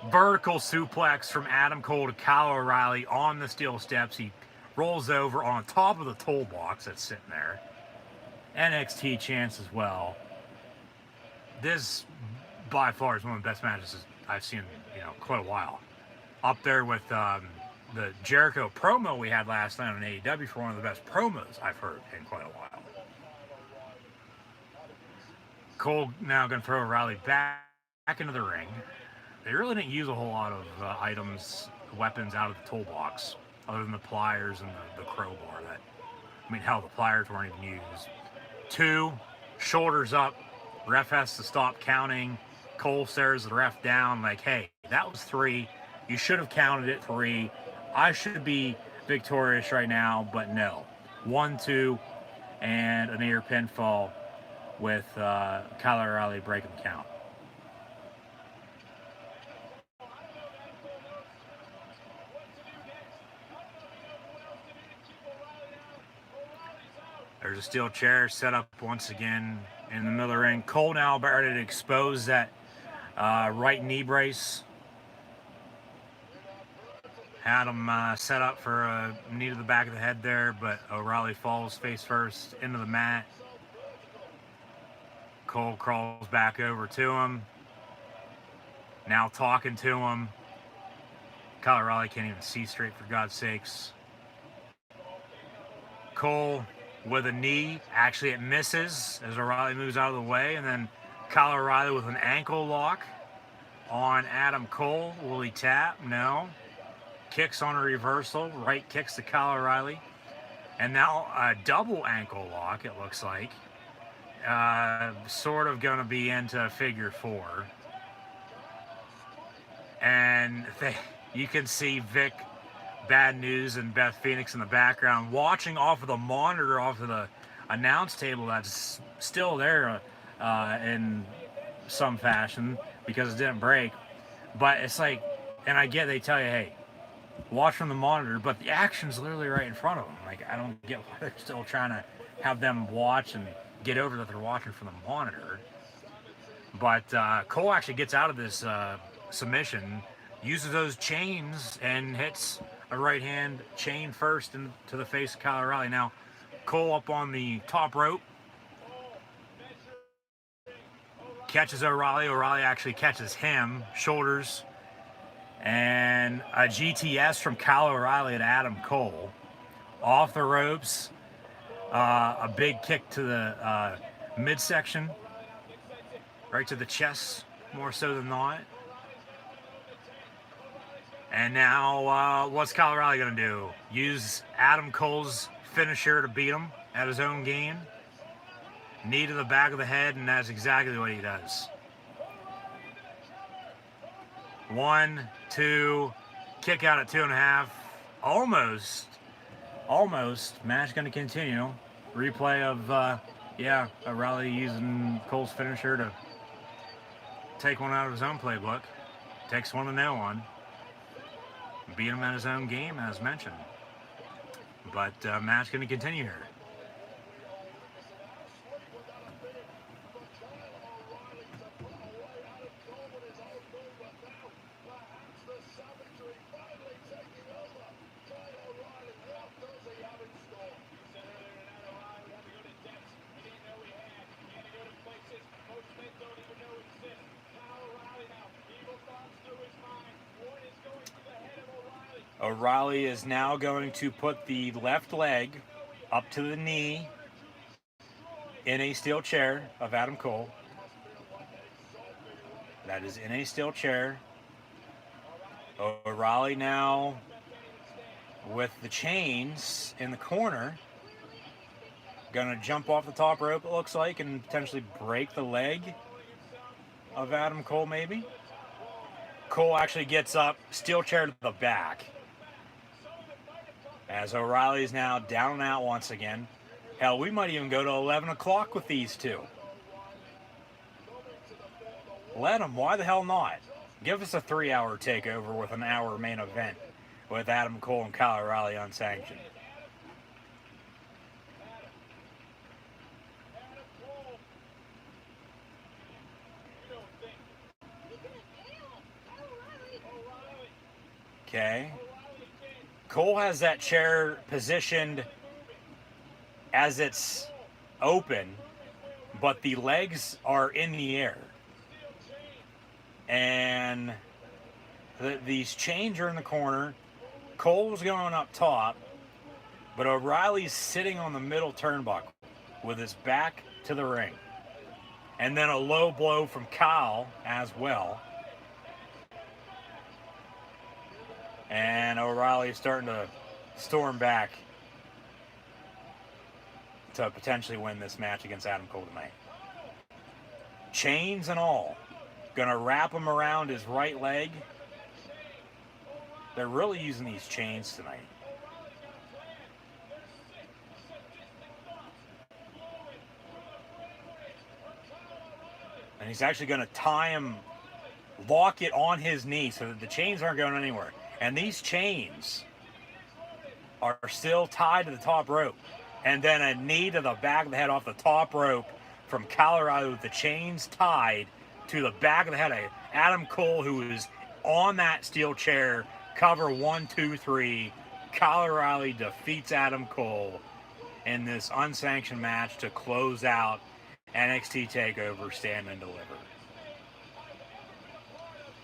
Vertical suplex from Adam Cole to Kyle O'Reilly on the steel steps. He rolls over on top of the toolbox that's sitting there. NXT chance as well. This, by far, is one of the best matches I've seen in quite a while. Up there with the Jericho promo we had last night on AEW for one of the best promos I've heard in quite a while. Cole now going to throw O'Reilly back into the ring. They really didn't use a whole lot of weapons out of the toolbox, other than the pliers and the crowbar. Hell, the pliers weren't even used. 2, shoulders up. Ref has to stop counting. Cole stares the ref down like, hey, that was 3. You should have counted it 3. I should be victorious right now, but no. 1, 2, and a near pinfall with Kyle O'Reilly breaking the count. There's a steel chair set up once again in the middle of the ring. Cole now about ready to expose that right knee brace. Had him set up for a knee to the back of the head there, but O'Reilly falls face first into the mat. Cole crawls back over to him. Now talking to him. Kyle O'Reilly can't even see straight, for God's sakes. Cole with a knee. Actually, it misses as O'Reilly moves out of the way. And then Kyle O'Reilly with an ankle lock on Adam Cole. Will he tap? No. Kicks on a reversal. Right kicks to Kyle O'Reilly. And now a double ankle lock, it looks like. Sort of going to be into figure 4. And you can see Vic, Bad News, and Beth Phoenix in the background watching off of the monitor, off of the announce table that's still there in some fashion because it didn't break. But it's like, and I get they tell you, hey, watch from the monitor, but the action's literally right in front of them. Like, I don't get why they're still trying to have them watch and get over that they're watching from the monitor. But Cole actually gets out of this submission, uses those chains, and hits a right hand chain first into the face of Kyle O'Reilly. Now, Cole up on the top rope. Catches O'Reilly. O'Reilly actually catches him. Shoulders. And a GTS from Kyle O'Reilly at Adam Cole. Off the ropes. A big kick to the midsection. Right to the chest, more so than not. And now, what's Kyle O'Reilly going to do? Use Adam Cole's finisher to beat him at his own game? Knee to the back of the head, and that's exactly what he does. 1, 2, kick out at 2.5. Almost. Match going to continue. Replay of, O'Reilly using Cole's finisher to take one out of his own playbook. Takes one to no one. Beat him at his own game, as mentioned. But match going to continue here. O'Reilly is now going to put the left leg up to the knee in a steel chair of Adam Cole. That is in a steel chair. O'Reilly now with the chains in the corner. Gonna jump off the top rope, it looks like, and potentially break the leg of Adam Cole, maybe. Cole actually gets up, steel chair to the back. As O'Reilly's now down and out once again. Hell, we might even go to 11 o'clock with these two. Let them. Why the hell not? Give us a 3-hour takeover with an hour main event with Adam Cole and Kyle O'Reilly unsanctioned. Okay. Cole has that chair positioned as it's open, but the legs are in the air. And these chains are in the corner. Cole's going up top, but O'Reilly's sitting on the middle turnbuckle with his back to the ring. And then a low blow from Kyle as well. And O'Reilly's starting to storm back to potentially win this match against Adam Cole tonight. Chains and all. Gonna wrap him around his right leg. They're really using these chains tonight. And he's actually gonna tie him, lock it on his knee so that the chains aren't going anywhere. And these chains are still tied to the top rope. And then a knee to the back of the head off the top rope from Kyle O'Reilly with the chains tied to the back of the head of Adam Cole, who is on that steel chair. Cover 1, 2, 3. Kyle O'Reilly defeats Adam Cole in this unsanctioned match to close out NXT TakeOver Stand and Deliver.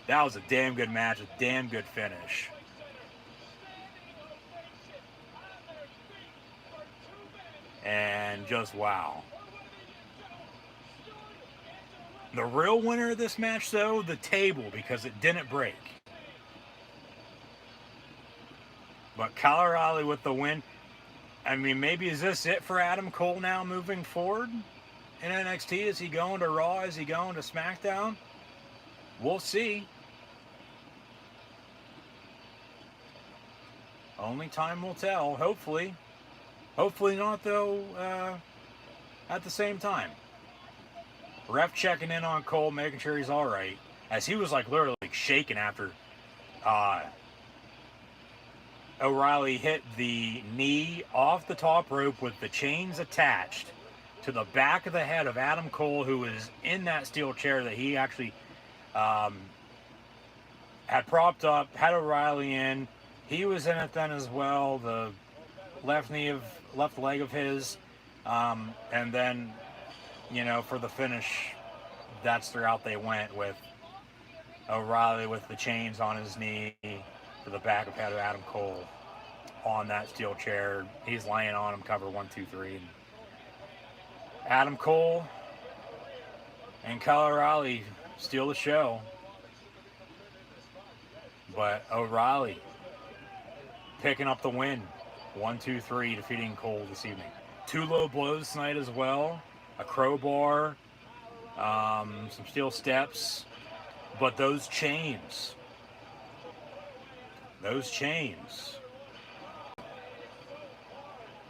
That was a damn good match, a damn good finish. And just wow. The real winner of this match, though, the table, because it didn't break. But Kyle O'Reilly with the win. I mean, maybe is this it for Adam Cole now moving forward in NXT? Is he going to Raw? Is he going to SmackDown? We'll see. Only time will tell, hopefully. Hopefully not, though, at the same time. Ref checking in on Cole, making sure he's all right. As he was, like, literally shaking after O'Reilly hit the knee off the top rope with the chains attached to the back of the head of Adam Cole, who was in that steel chair that he actually had propped up, had O'Reilly in. He was in it then as well, the left leg of his. And then, you know, for the finish, that's the route they went with O'Reilly with the chains on his knee to the back of head of Adam Cole on that steel chair. He's laying on him, cover 1, 2, 3. And Adam Cole and Kyle O'Reilly steal the show. But O'Reilly picking up the win. 1, 2, 3, defeating Cole this evening. 2 low blows tonight as well. A crowbar, some steel steps. But those chains.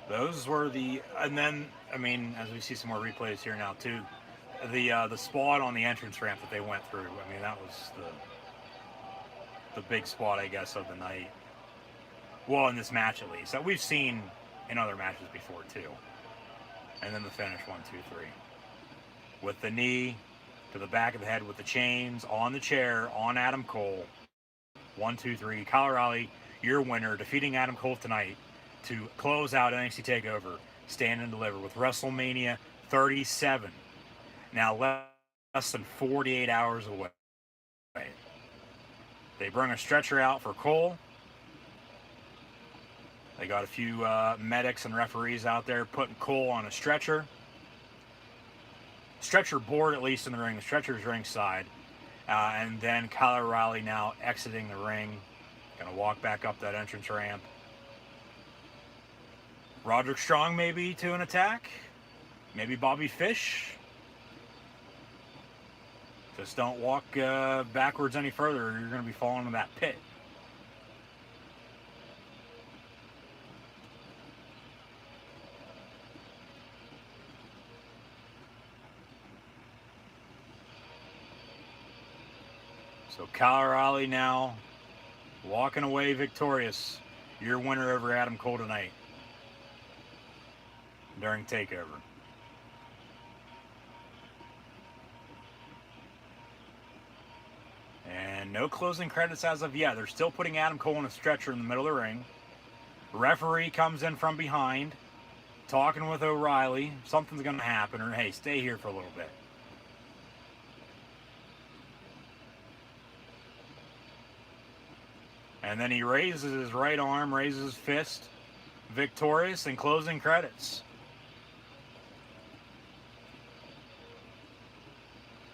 Those were the, and then, I mean, as we see some more replays here now too, the spot on the entrance ramp that they went through. I mean, that was the big spot, I guess, of the night. Well, in this match at least. That we've seen in other matches before too. And then the finish, 1, 2, 3. With the knee to the back of the head with the chains on the chair on Adam Cole. 1, 2, 3. Kyle O'Reilly, your winner, defeating Adam Cole tonight to close out NXT TakeOver Stand and Deliver with WrestleMania 37. Now less than 48 hours away. They bring a stretcher out for Cole. They got a few medics and referees out there putting Cole on a stretcher. Stretcher board, at least in the ring. The stretcher's ringside. And then Kyle O'Reilly now exiting the ring. Going to walk back up that entrance ramp. Roderick Strong maybe to an attack. Maybe Bobby Fish. Just don't walk backwards any further or you're going to be falling into that pit. So Kyle O'Reilly now walking away victorious. Your winner over Adam Cole tonight during TakeOver. And no closing credits as of yet. They're still putting Adam Cole in a stretcher in the middle of the ring. Referee comes in from behind, talking with O'Reilly. Something's going to happen, or hey, stay here for a little bit. And then he raises his right arm, raises his fist, victorious, and closing credits.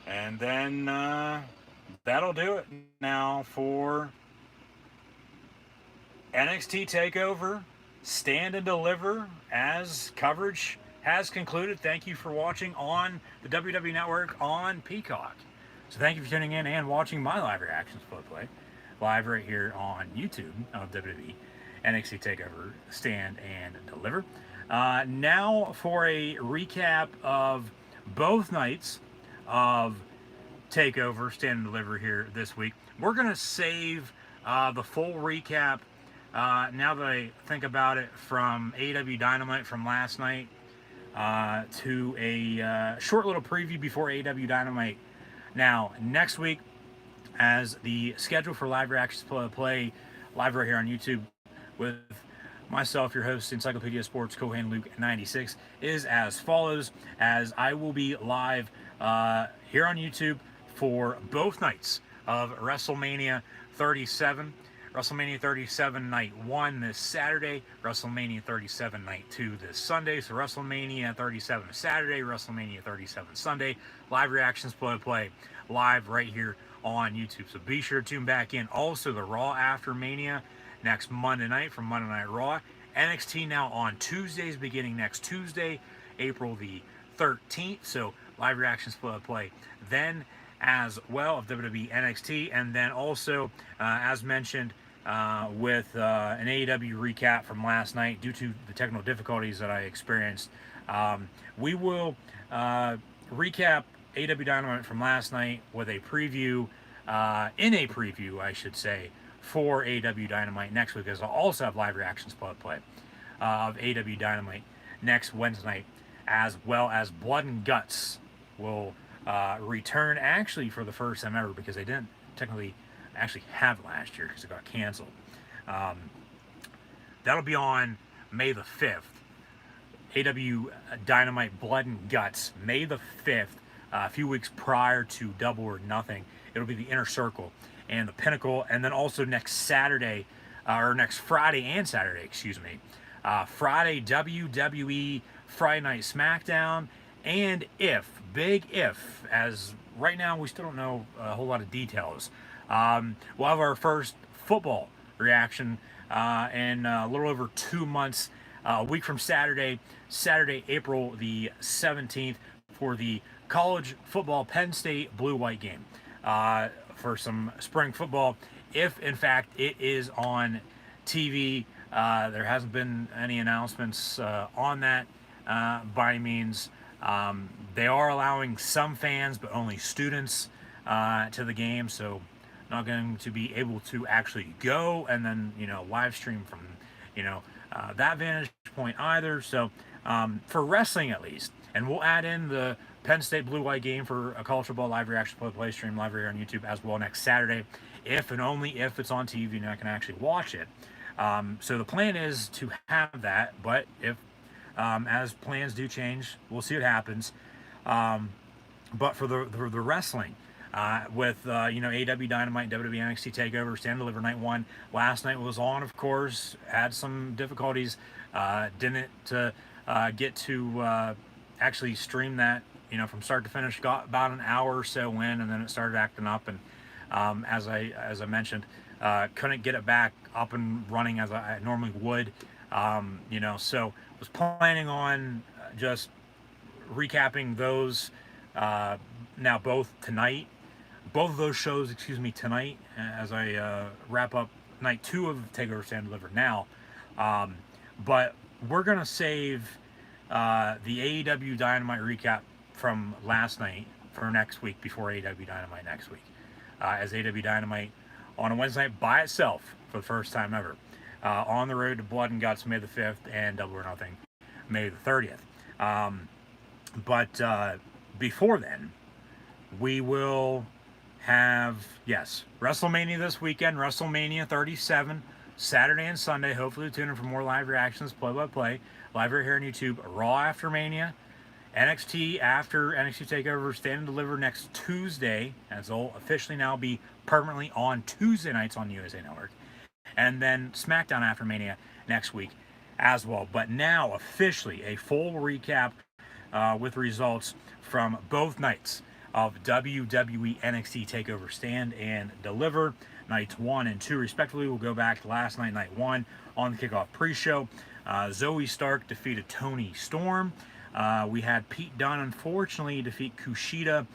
And then that'll do it now for NXT TakeOver, Stand and Deliver, as coverage has concluded. Thank you for watching on the WWE Network on Peacock. So thank you for tuning in and watching my live reactions play live right here on YouTube of WWE NXT TakeOver, Stand and Deliver. Now for a recap of both nights of TakeOver, Stand and Deliver here this week. We're going to save the full recap, now that I think about it, from AEW Dynamite from last night to a short little preview before AEW Dynamite. Now, next week, as the schedule for live reactions play live right here on YouTube with myself, your host, Encyclopedia Sports co-hand Luke 96, is as follows, as I will be live here on YouTube for both nights of WrestleMania 37. WrestleMania 37 Night 1 this Saturday, WrestleMania 37 Night 2 this Sunday. So WrestleMania 37 Saturday, WrestleMania 37 Sunday. Live reactions play live right here on YouTube. So be sure to tune back in. Also, the Raw After Mania next Monday night from Monday Night Raw. NXT now on Tuesdays, beginning next Tuesday, April the 13th. So live reactions play then as well of WWE NXT. And then also, as mentioned, with an AEW recap from last night due to the technical difficulties that I experienced, we will recap AEW Dynamite from last night with a preview, in a preview, I should say, for AEW Dynamite next week, as I'll also have live reactions play of AEW Dynamite next Wednesday night, as well as Blood and Guts will return, actually for the first time ever, because they didn't technically actually have it last year because it got canceled. That'll be on May the 5th. AEW Dynamite Blood and Guts, May the 5th, a few weeks prior to Double or Nothing. It'll be the Inner Circle and the Pinnacle, and then also next Saturday, or next Friday and Saturday, excuse me. Friday, WWE Friday Night SmackDown, and big if, as right now we still don't know a whole lot of details. We'll have our first football reaction in a little over 2 months, a week from Saturday, April the 17th, for the college football Penn State blue-white game, for some spring football, if in fact it is on TV. There hasn't been any announcements on that by any means. They are allowing some fans, but only students, to the game, so not going to be able to actually go and then, live stream from, that vantage point either. So for wrestling at least, and we'll add in the Penn State blue-white game for a college football live reaction play stream live here on YouTube as well next Saturday, if and only if it's on TV and I can actually watch it. So the plan is to have that, but if as plans do change, we'll see what happens. But for the wrestling, with AEW Dynamite, WWE NXT TakeOver, Stand and Deliver Night 1, last night was on, of course, had some difficulties, didn't get to actually stream that, from start to finish. Got about an hour or so in, and then it started acting up, and as I mentioned, couldn't get it back up and running as I normally would. So was planning on just recapping those now both of those shows, tonight, as I wrap up night 2 of TakeOver Stand and Deliver now. But we're going to save the AEW Dynamite recap from last night for next week, before AEW Dynamite next week. as AW Dynamite on a Wednesday night by itself for the first time ever. On the road to Blood and Guts May the 5th and Double or Nothing May the 30th. But before then, we will have, yes, WrestleMania this weekend, WrestleMania 37, Saturday and Sunday. Hopefully tune in for more live reactions, play-by-play, live right here on YouTube. Raw after Mania, NXT after NXT TakeOver, Stand and Deliver next Tuesday, as it'll officially now be permanently on Tuesday nights on USA Network. And then SmackDown after Mania next week as well. But now officially a full recap with results from both nights of WWE NXT TakeOver Stand and Deliver. Nights 1 and 2 respectively. We'll go back to last night, night 1, on the kickoff pre-show. Zoe Stark defeated Toni Storm. We had Pete Dunne, unfortunately, defeat Kushida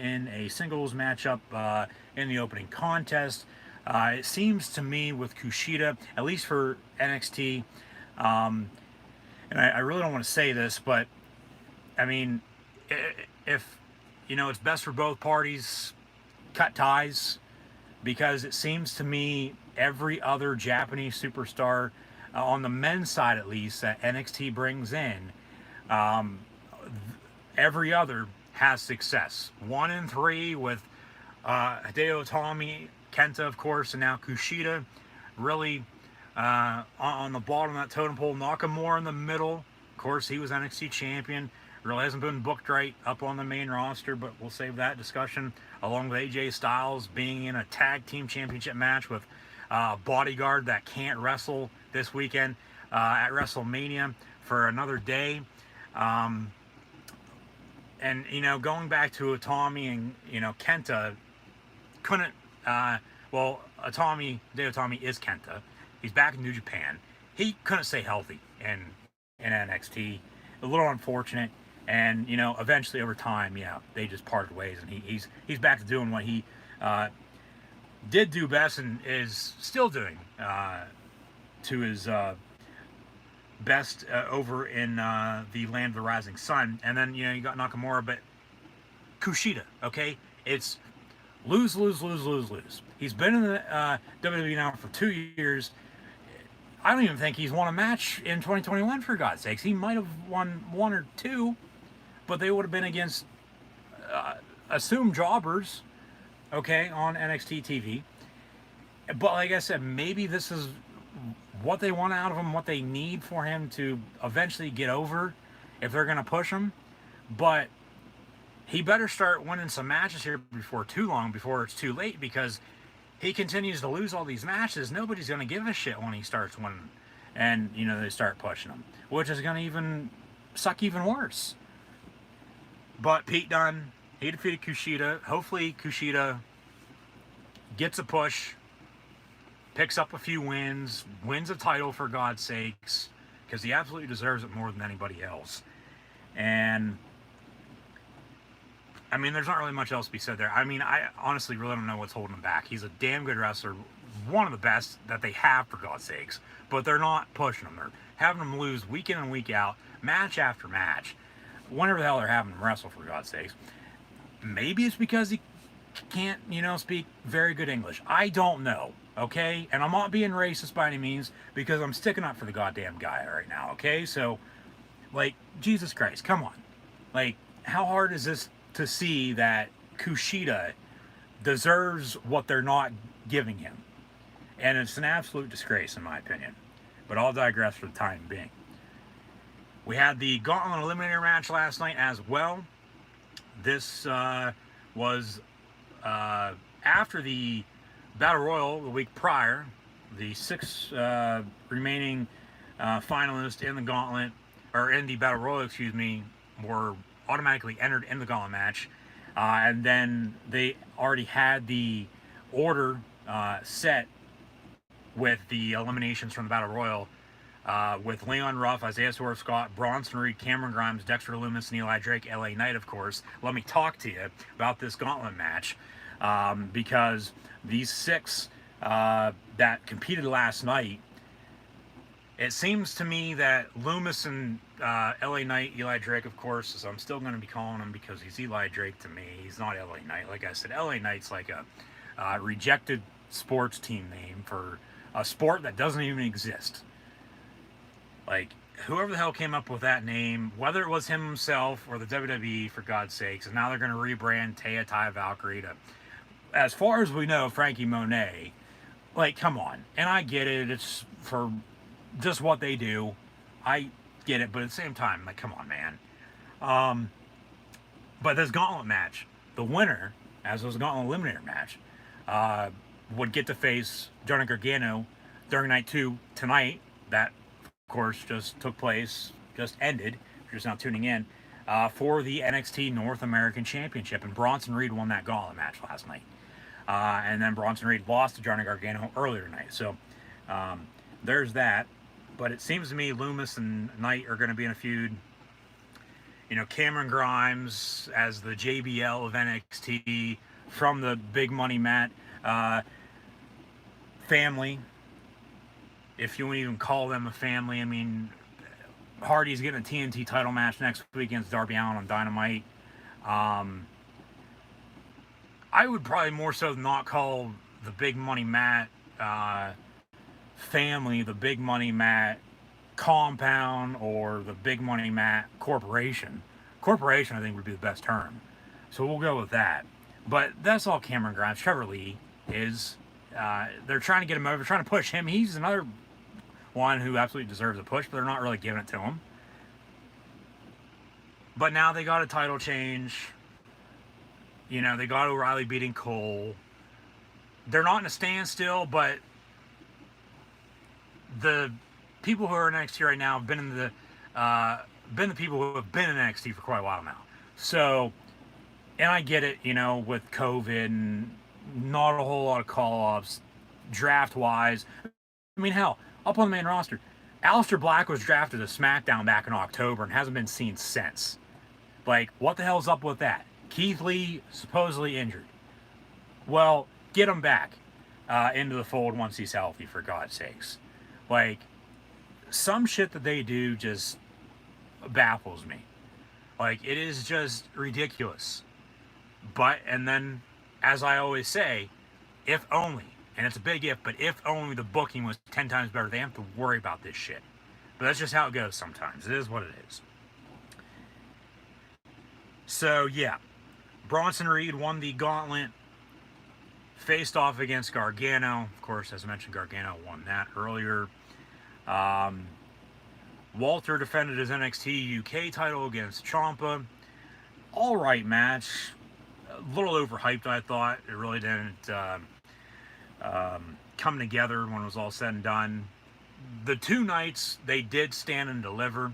in a singles matchup in the opening contest. It seems to me with Kushida, at least for NXT, and I really don't want to say this, but I mean, if you know, it's best for both parties, cut ties, because it seems to me every other Japanese superstar, on the men's side at least, that NXT brings in, every other has success. 1 and 3 with Hideo Itami, Kenta, of course, and now Kushida, really on the bottom of that totem pole. Nakamura in the middle. Of course, he was NXT champion. Really hasn't been booked right up on the main roster, but we'll save that discussion. Along with AJ Styles being in a tag team championship match with a bodyguard that can't wrestle this weekend at WrestleMania for another day. And, you know, going back to Itami and, you know, Kenta, couldn't, well, Hideo Itami is Kenta. He's back in New Japan. He couldn't stay healthy in NXT. A little unfortunate. And, you know, eventually over time, yeah, they just parted ways, and he's back to doing what he did do best and is still doing to his best over in the Land of the Rising Sun. And then, you know, you got Nakamura, but Kushida, okay? It's lose, lose, lose, lose, lose. He's been in the WWE now for 2 years. I don't even think he's won a match in 2021, for God's sakes. He might have won 1 or 2, but they would have been against assumed jobbers, okay, on NXT TV. But like I said, maybe this is what they want out of him, what they need for him to eventually get over if they're going to push him. But he better start winning some matches here before too long, before it's too late, because he continues to lose all these matches. Nobody's going to give a shit when he starts winning. And, you know, they start pushing him, which is going to even suck even worse. But Pete Dunne, he defeated Kushida. Hopefully Kushida gets a push, picks up a few wins, wins a title for God's sakes, because he absolutely deserves it more than anybody else. And I mean, there's not really much else to be said there. I mean, I honestly really don't know what's holding him back. He's a damn good wrestler, one of the best that they have, for God's sakes. But they're not pushing him. They're having him lose week in and week out, match after match, whenever the hell they're having him wrestle, for God's sakes. Maybe it's because he can't, you know, speak very good English. I don't know, okay? And I'm not being racist by any means, because I'm sticking up for the goddamn guy right now, okay? So, like, Jesus Christ, come on. Like, how hard is this to see that Kushida deserves what they're not giving him? And it's an absolute disgrace, in my opinion. But I'll digress for the time being. We had the Gauntlet Eliminator match last night as well. This was after the Battle Royal the week prior. The 6 remaining finalists in the Gauntlet, or in the Battle Royal, excuse me, were automatically entered in the Gauntlet match. And then they already had the order set with the eliminations from the Battle Royal, with Leon Ruff, Isaiah Swerve Scott, Bronson Reed, Cameron Grimes, Dexter Lumis, and Eli Drake, LA Knight, of course. Let me talk to you about this Gauntlet match, because these 6 that competed last night, It seems to me that Loomis and LA Knight, Eli Drake, of course, as I'm still going to be calling him because he's Eli Drake to me. He's not LA Knight. Like I said, LA Knight's like a rejected sports team name for a sport that doesn't even exist. Like, whoever the hell came up with that name, whether it was him himself or the WWE, for God's sakes, and now they're going to rebrand Taya Ty Valkyrie to, as far as we know, Frankie Monet. Like, come on. And I get it. It's for just what they do. I get it. But at the same time, like, come on, man. But this gauntlet match, the winner, as it was a gauntlet eliminator match, would get to face Johnny Gargano during night 2 tonight. That, of course, just took place, just ended, if you're just now tuning in, for the NXT North American Championship. And Bronson Reed won that gauntlet match last night. And then Bronson Reed lost to Johnny Gargano earlier tonight. So there's that. But it seems to me Loomis and Knight are going to be in a feud. You know, Cameron Grimes as the JBL of NXT from the Big Money Mat family, if you want to even call them a family. I mean, Hardy's getting a TNT title match next week against Darby Allin on Dynamite. I would probably more so not call the Big Money Mat family the Big Money Mat compound or the Big Money Mat corporation. Corporation, I think, would be the best term. So we'll go with that. But that's all Cameron Grimes. Trevor Lee is. They're trying to get him over, trying to push him. He's another one who absolutely deserves a push, but they're not really giving it to him. But now they got a title change. You know, they got O'Reilly beating Cole. They're not in a standstill, but the people who are in NXT right now have been the people who have been in NXT for quite a while now. So, and I get it, you know, with COVID and not a whole lot of call-ups, draft-wise. I mean, hell, up on the main roster, Aleister Black was drafted to SmackDown back in October and hasn't been seen since. Like, what the hell's up with that? Keith Lee supposedly injured. Well, get him back into the fold once he's healthy, for God's sakes. Like, some shit that they do just baffles me. Like, it is just ridiculous. But, and then, as I always say, if only, and it's a big if, but if only the booking was 10 times better, they have to worry about this shit. But that's just how it goes sometimes. It is what it is. So, yeah. Bronson Reed won the gauntlet, faced off against Gargano. Of course, as I mentioned, Gargano won that earlier. Walter defended his NXT UK title against Ciampa. All right match. A little overhyped, I thought. It really didn't come together when it was all said and done. The two nights, they did stand and deliver.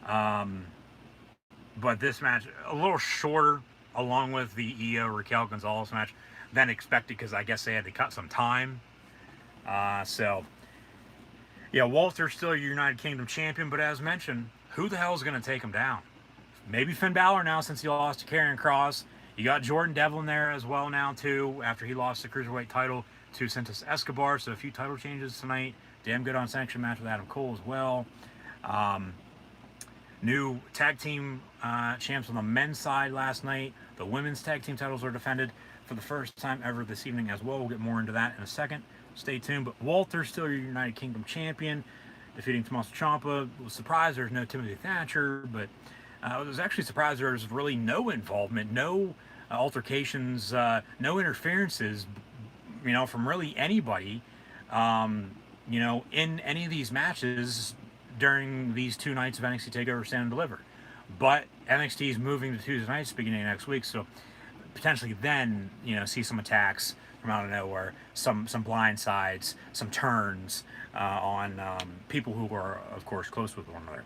But this match, a little shorter, along with the Io Raquel Gonzalez match, than expected, because I guess they had to cut some time. So, yeah, Walter's still your United Kingdom champion, but as mentioned, who the hell is going to take him down? Maybe Finn Balor now, since he lost to Karrion Kross. You got Jordan Devlin there as well now, too, after he lost the Cruiserweight title to Santos Escobar. So a few title changes tonight. Damn good on sanction match with Adam Cole as well. New tag team champs on the men's side last night. The women's tag team titles are defended for the first time ever this evening as well. We'll get more into that in a second. Stay tuned. But Walter's still your United Kingdom champion, defeating Tommaso Ciampa. Was surprised there's no Timothy Thatcher, but I was actually surprised there was really no involvement, no altercations, no interferences, you know, from really anybody, you know, in any of these matches during these two nights of NXT TakeOver Stand and Deliver. But NXT is moving to Tuesday nights beginning of next week, so potentially then, you know, see some attacks from out of nowhere, some blind sides, some turns on people who are, of course, close with one another.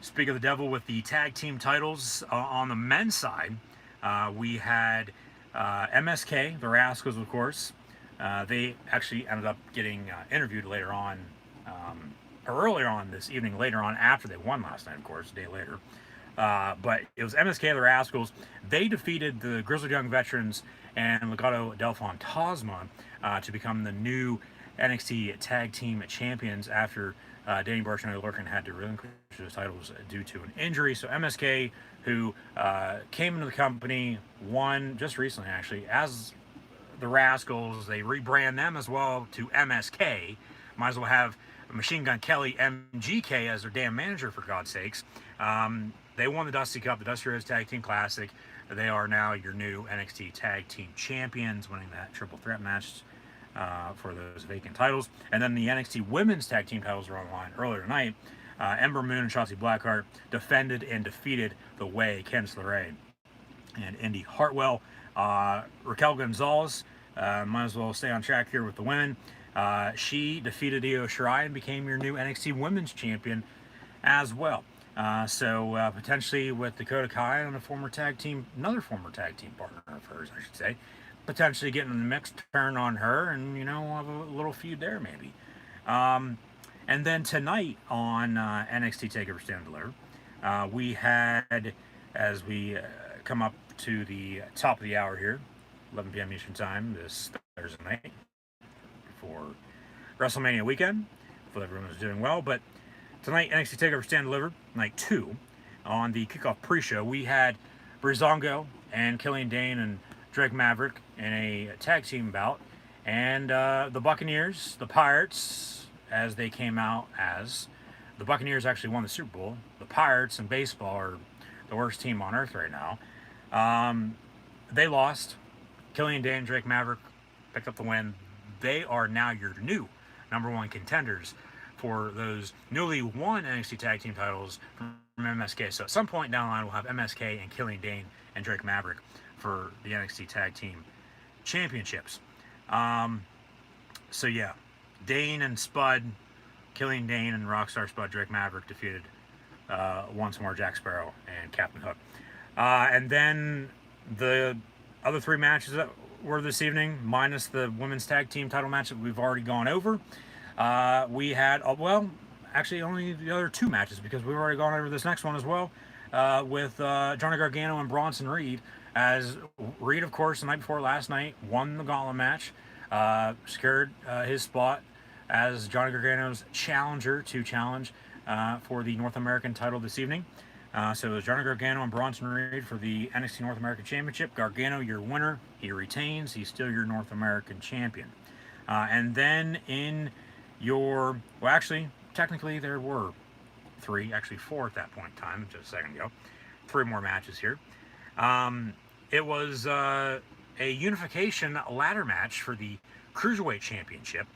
Speak of the devil, with the tag team titles on the men's side, we had MSK, the Rascals, of course. They actually ended up getting interviewed later on, or earlier on this evening, later on after they won last night, of course, a day later. But it was MSK, the Rascals. They defeated the Grizzled Young Veterans and Legado del Fantasma to become the new NXT Tag Team Champions after Danny Burch and Lorcan had to relinquish those titles due to an injury. So MSK, who came into the company, won just recently actually as the Rascals. They rebrand them as well to MSK. Might as well have Machine Gun Kelly MGK as their damn manager, for God's sakes. They won the Dusty Cup, the Dusty Rhodes Tag Team Classic. They are now your new NXT Tag Team Champions, winning that triple threat match for those vacant titles. And then the NXT Women's Tag Team titles were on the line earlier tonight. Ember Moon and Shotzi Blackheart defended and defeated the Way, Candice LeRae, and Indy Hartwell. Raquel Gonzalez, might as well stay on track here with the women. She defeated Io Shirai and became your new NXT Women's Champion as well. So potentially with Dakota Kai and another former tag team partner of hers, I should say, potentially getting in the mix, turn on her, and have a little feud there maybe. And then tonight on NXT TakeOver Stand and Deliver, we had, as we come up to the top of the hour here, 11 p.m. Eastern Time this Thursday night before WrestleMania weekend. Hopefully everyone is doing well. But tonight, NXT TakeOver Stand and Deliver, night 2, on the kickoff pre-show, we had Breezango and Killian Dane and Drake Maverick in a tag team bout. And the Buccaneers, the Pirates, as they came out as, the Buccaneers actually won the Super Bowl. The Pirates in baseball are the worst team on earth right now. They lost. Killian Dane and Drake Maverick picked up the win. They are now your new number 1 contenders for those newly won NXT Tag Team titles from MSK. So at some point down the line, we'll have MSK and Killian Dane and Drake Maverick for the NXT Tag Team Championships. So yeah, Dane and Spud, Killian Dane and Rockstar Spud, Drake Maverick defeated once more Jack Sparrow and Captain Hook. And then the other 3 matches that were this evening, minus the women's tag team title match that we've already gone over, we had, actually only the other 2 matches, because we've already gone over this next one as well, with Johnny Gargano and Bronson Reed, as Reed, of course, the night before last night, won the gauntlet match, secured his spot as Johnny Gargano's challenger to challenge for the North American title this evening. So it was Johnny Gargano and Bronson Reed for the NXT North American Championship. Gargano, your winner. He retains. He's still your North American champion. And then in your, well, actually, technically there were 3, actually 4 at that point in time, just a second ago. 3 more matches here. It was a unification ladder match for the Cruiserweight Championship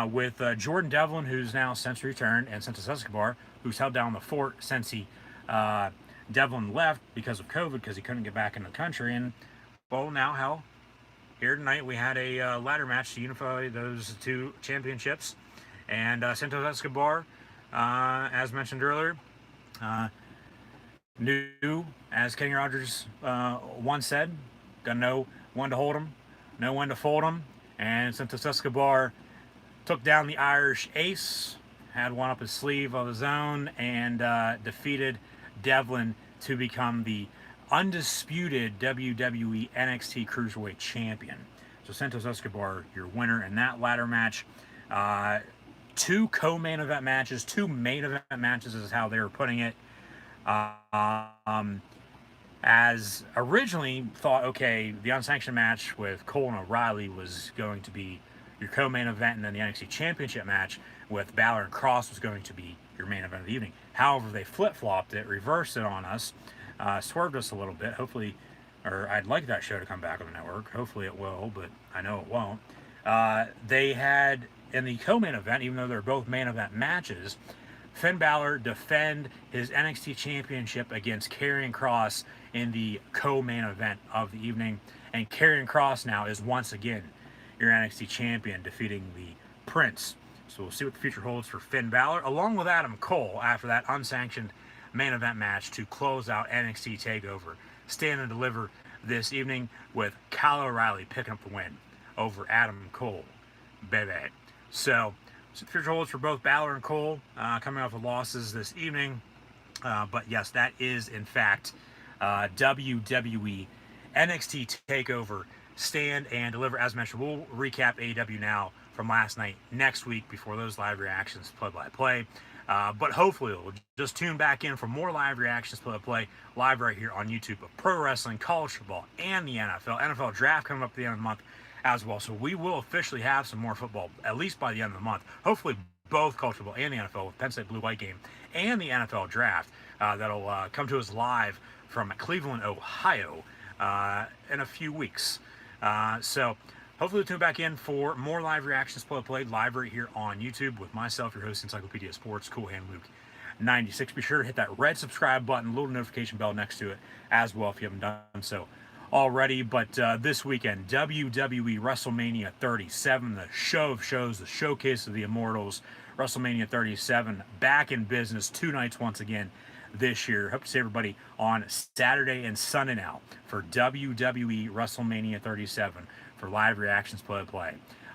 with Jordan Devlin, who's now since returned, and Santos Escobar, who's held down the fort since Devlin left because of COVID, because he couldn't get back into the country. And, well, now, hell, here tonight we had a ladder match to unify those 2 championships. And Santos Escobar, as mentioned earlier, knew, as Kenny Rogers once said, gonna know when to hold him, know when to fold him. And Santos Escobar took down the Irish Ace, had one up his sleeve of his own, and defeated Devlin to become the undisputed WWE NXT Cruiserweight Champion. So Santos Escobar, your winner in that ladder match. 2 co-main event matches, 2 main event matches is how they were putting it. As originally thought, okay, the unsanctioned match with Cole and O'Reilly was going to be your co-main event, and then the NXT Championship match with Balor and Cross was going to be your main event of the evening. However, they flip-flopped it, reversed it on us, swerved us a little bit. Hopefully, or I'd like that show to come back on the network. Hopefully it will, but I know it won't. They had, in the co-main event, even though they're both main event matches, Finn Balor defend his NXT Championship against Karrion Kross in the co-main event of the evening. And Karrion Kross now is once again your NXT Champion, defeating the Prince. So we'll see what the future holds for Finn Balor, along with Adam Cole, after that unsanctioned main event match to close out NXT TakeOver. Stand and Deliver this evening with Kyle O'Reilly picking up the win over Adam Cole. Baby. So the future holds for both Balor and Cole, coming off the losses this evening. But yes, that is in fact WWE NXT TakeOver Stand and Deliver. As mentioned, we'll recap AEW now from last night next week before those live reactions play-by-play. But hopefully we'll just tune back in for more live reactions play-by-play live right here on YouTube of pro wrestling, college football, and the NFL. NFL draft coming up at the end of the month as well. So we will officially have some more football, at least by the end of the month. Hopefully both college football and the NFL with Penn State Blue-White game and the NFL draft that'll come to us live from Cleveland, Ohio in a few weeks. So hopefully we'll tune back in for more live reactions play live right here on YouTube with myself, your host, Encyclopedia Sports, Cool Hand Luke 96. Be sure to hit that red subscribe button, little notification bell next to it as well if you haven't done so already. But this weekend, WWE WrestleMania 37, the show of shows, the showcase of the Immortals, WrestleMania 37, back in business 2 nights once again this year. Hope to see everybody on Saturday and Sunday now for WWE WrestleMania 37 for live reactions play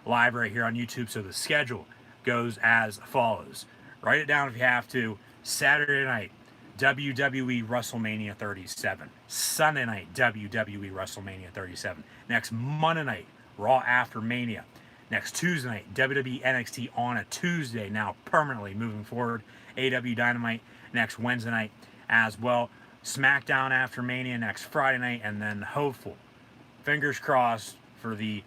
live right here on YouTube. So the schedule goes as follows. Write it down if you have to. Saturday night, WWE WrestleMania 37. Sunday night, WWE WrestleMania 37. Next Monday night, Raw After Mania. Next Tuesday night, WWE NXT on a Tuesday, now permanently moving forward. AEW Dynamite next Wednesday night as well. SmackDown After Mania next Friday night, and then hopeful, fingers crossed, for the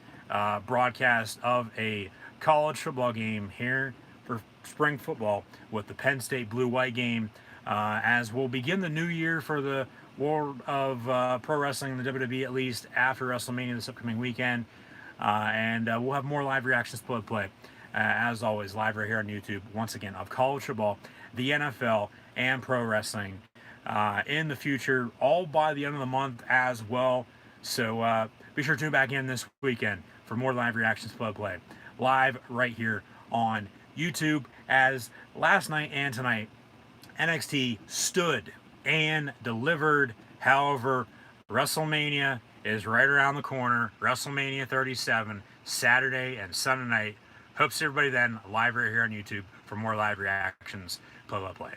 broadcast of a college football game here for spring football with the Penn State Blue-White game as we'll begin the new year for the world of pro wrestling, the WWE, at least after WrestleMania this upcoming weekend. And we'll have more live reactions play as always, live right here on YouTube, once again, of college football, the NFL, and pro wrestling in the future, all by the end of the month as well. So be sure to tune back in this weekend for more live reactions play live right here on YouTube. As last night and tonight, NXT stood and delivered. However, WrestleMania is right around the corner. WrestleMania 37, Saturday and Sunday night. Hope to see everybody then live right here on YouTube for more live reactions play-by-play.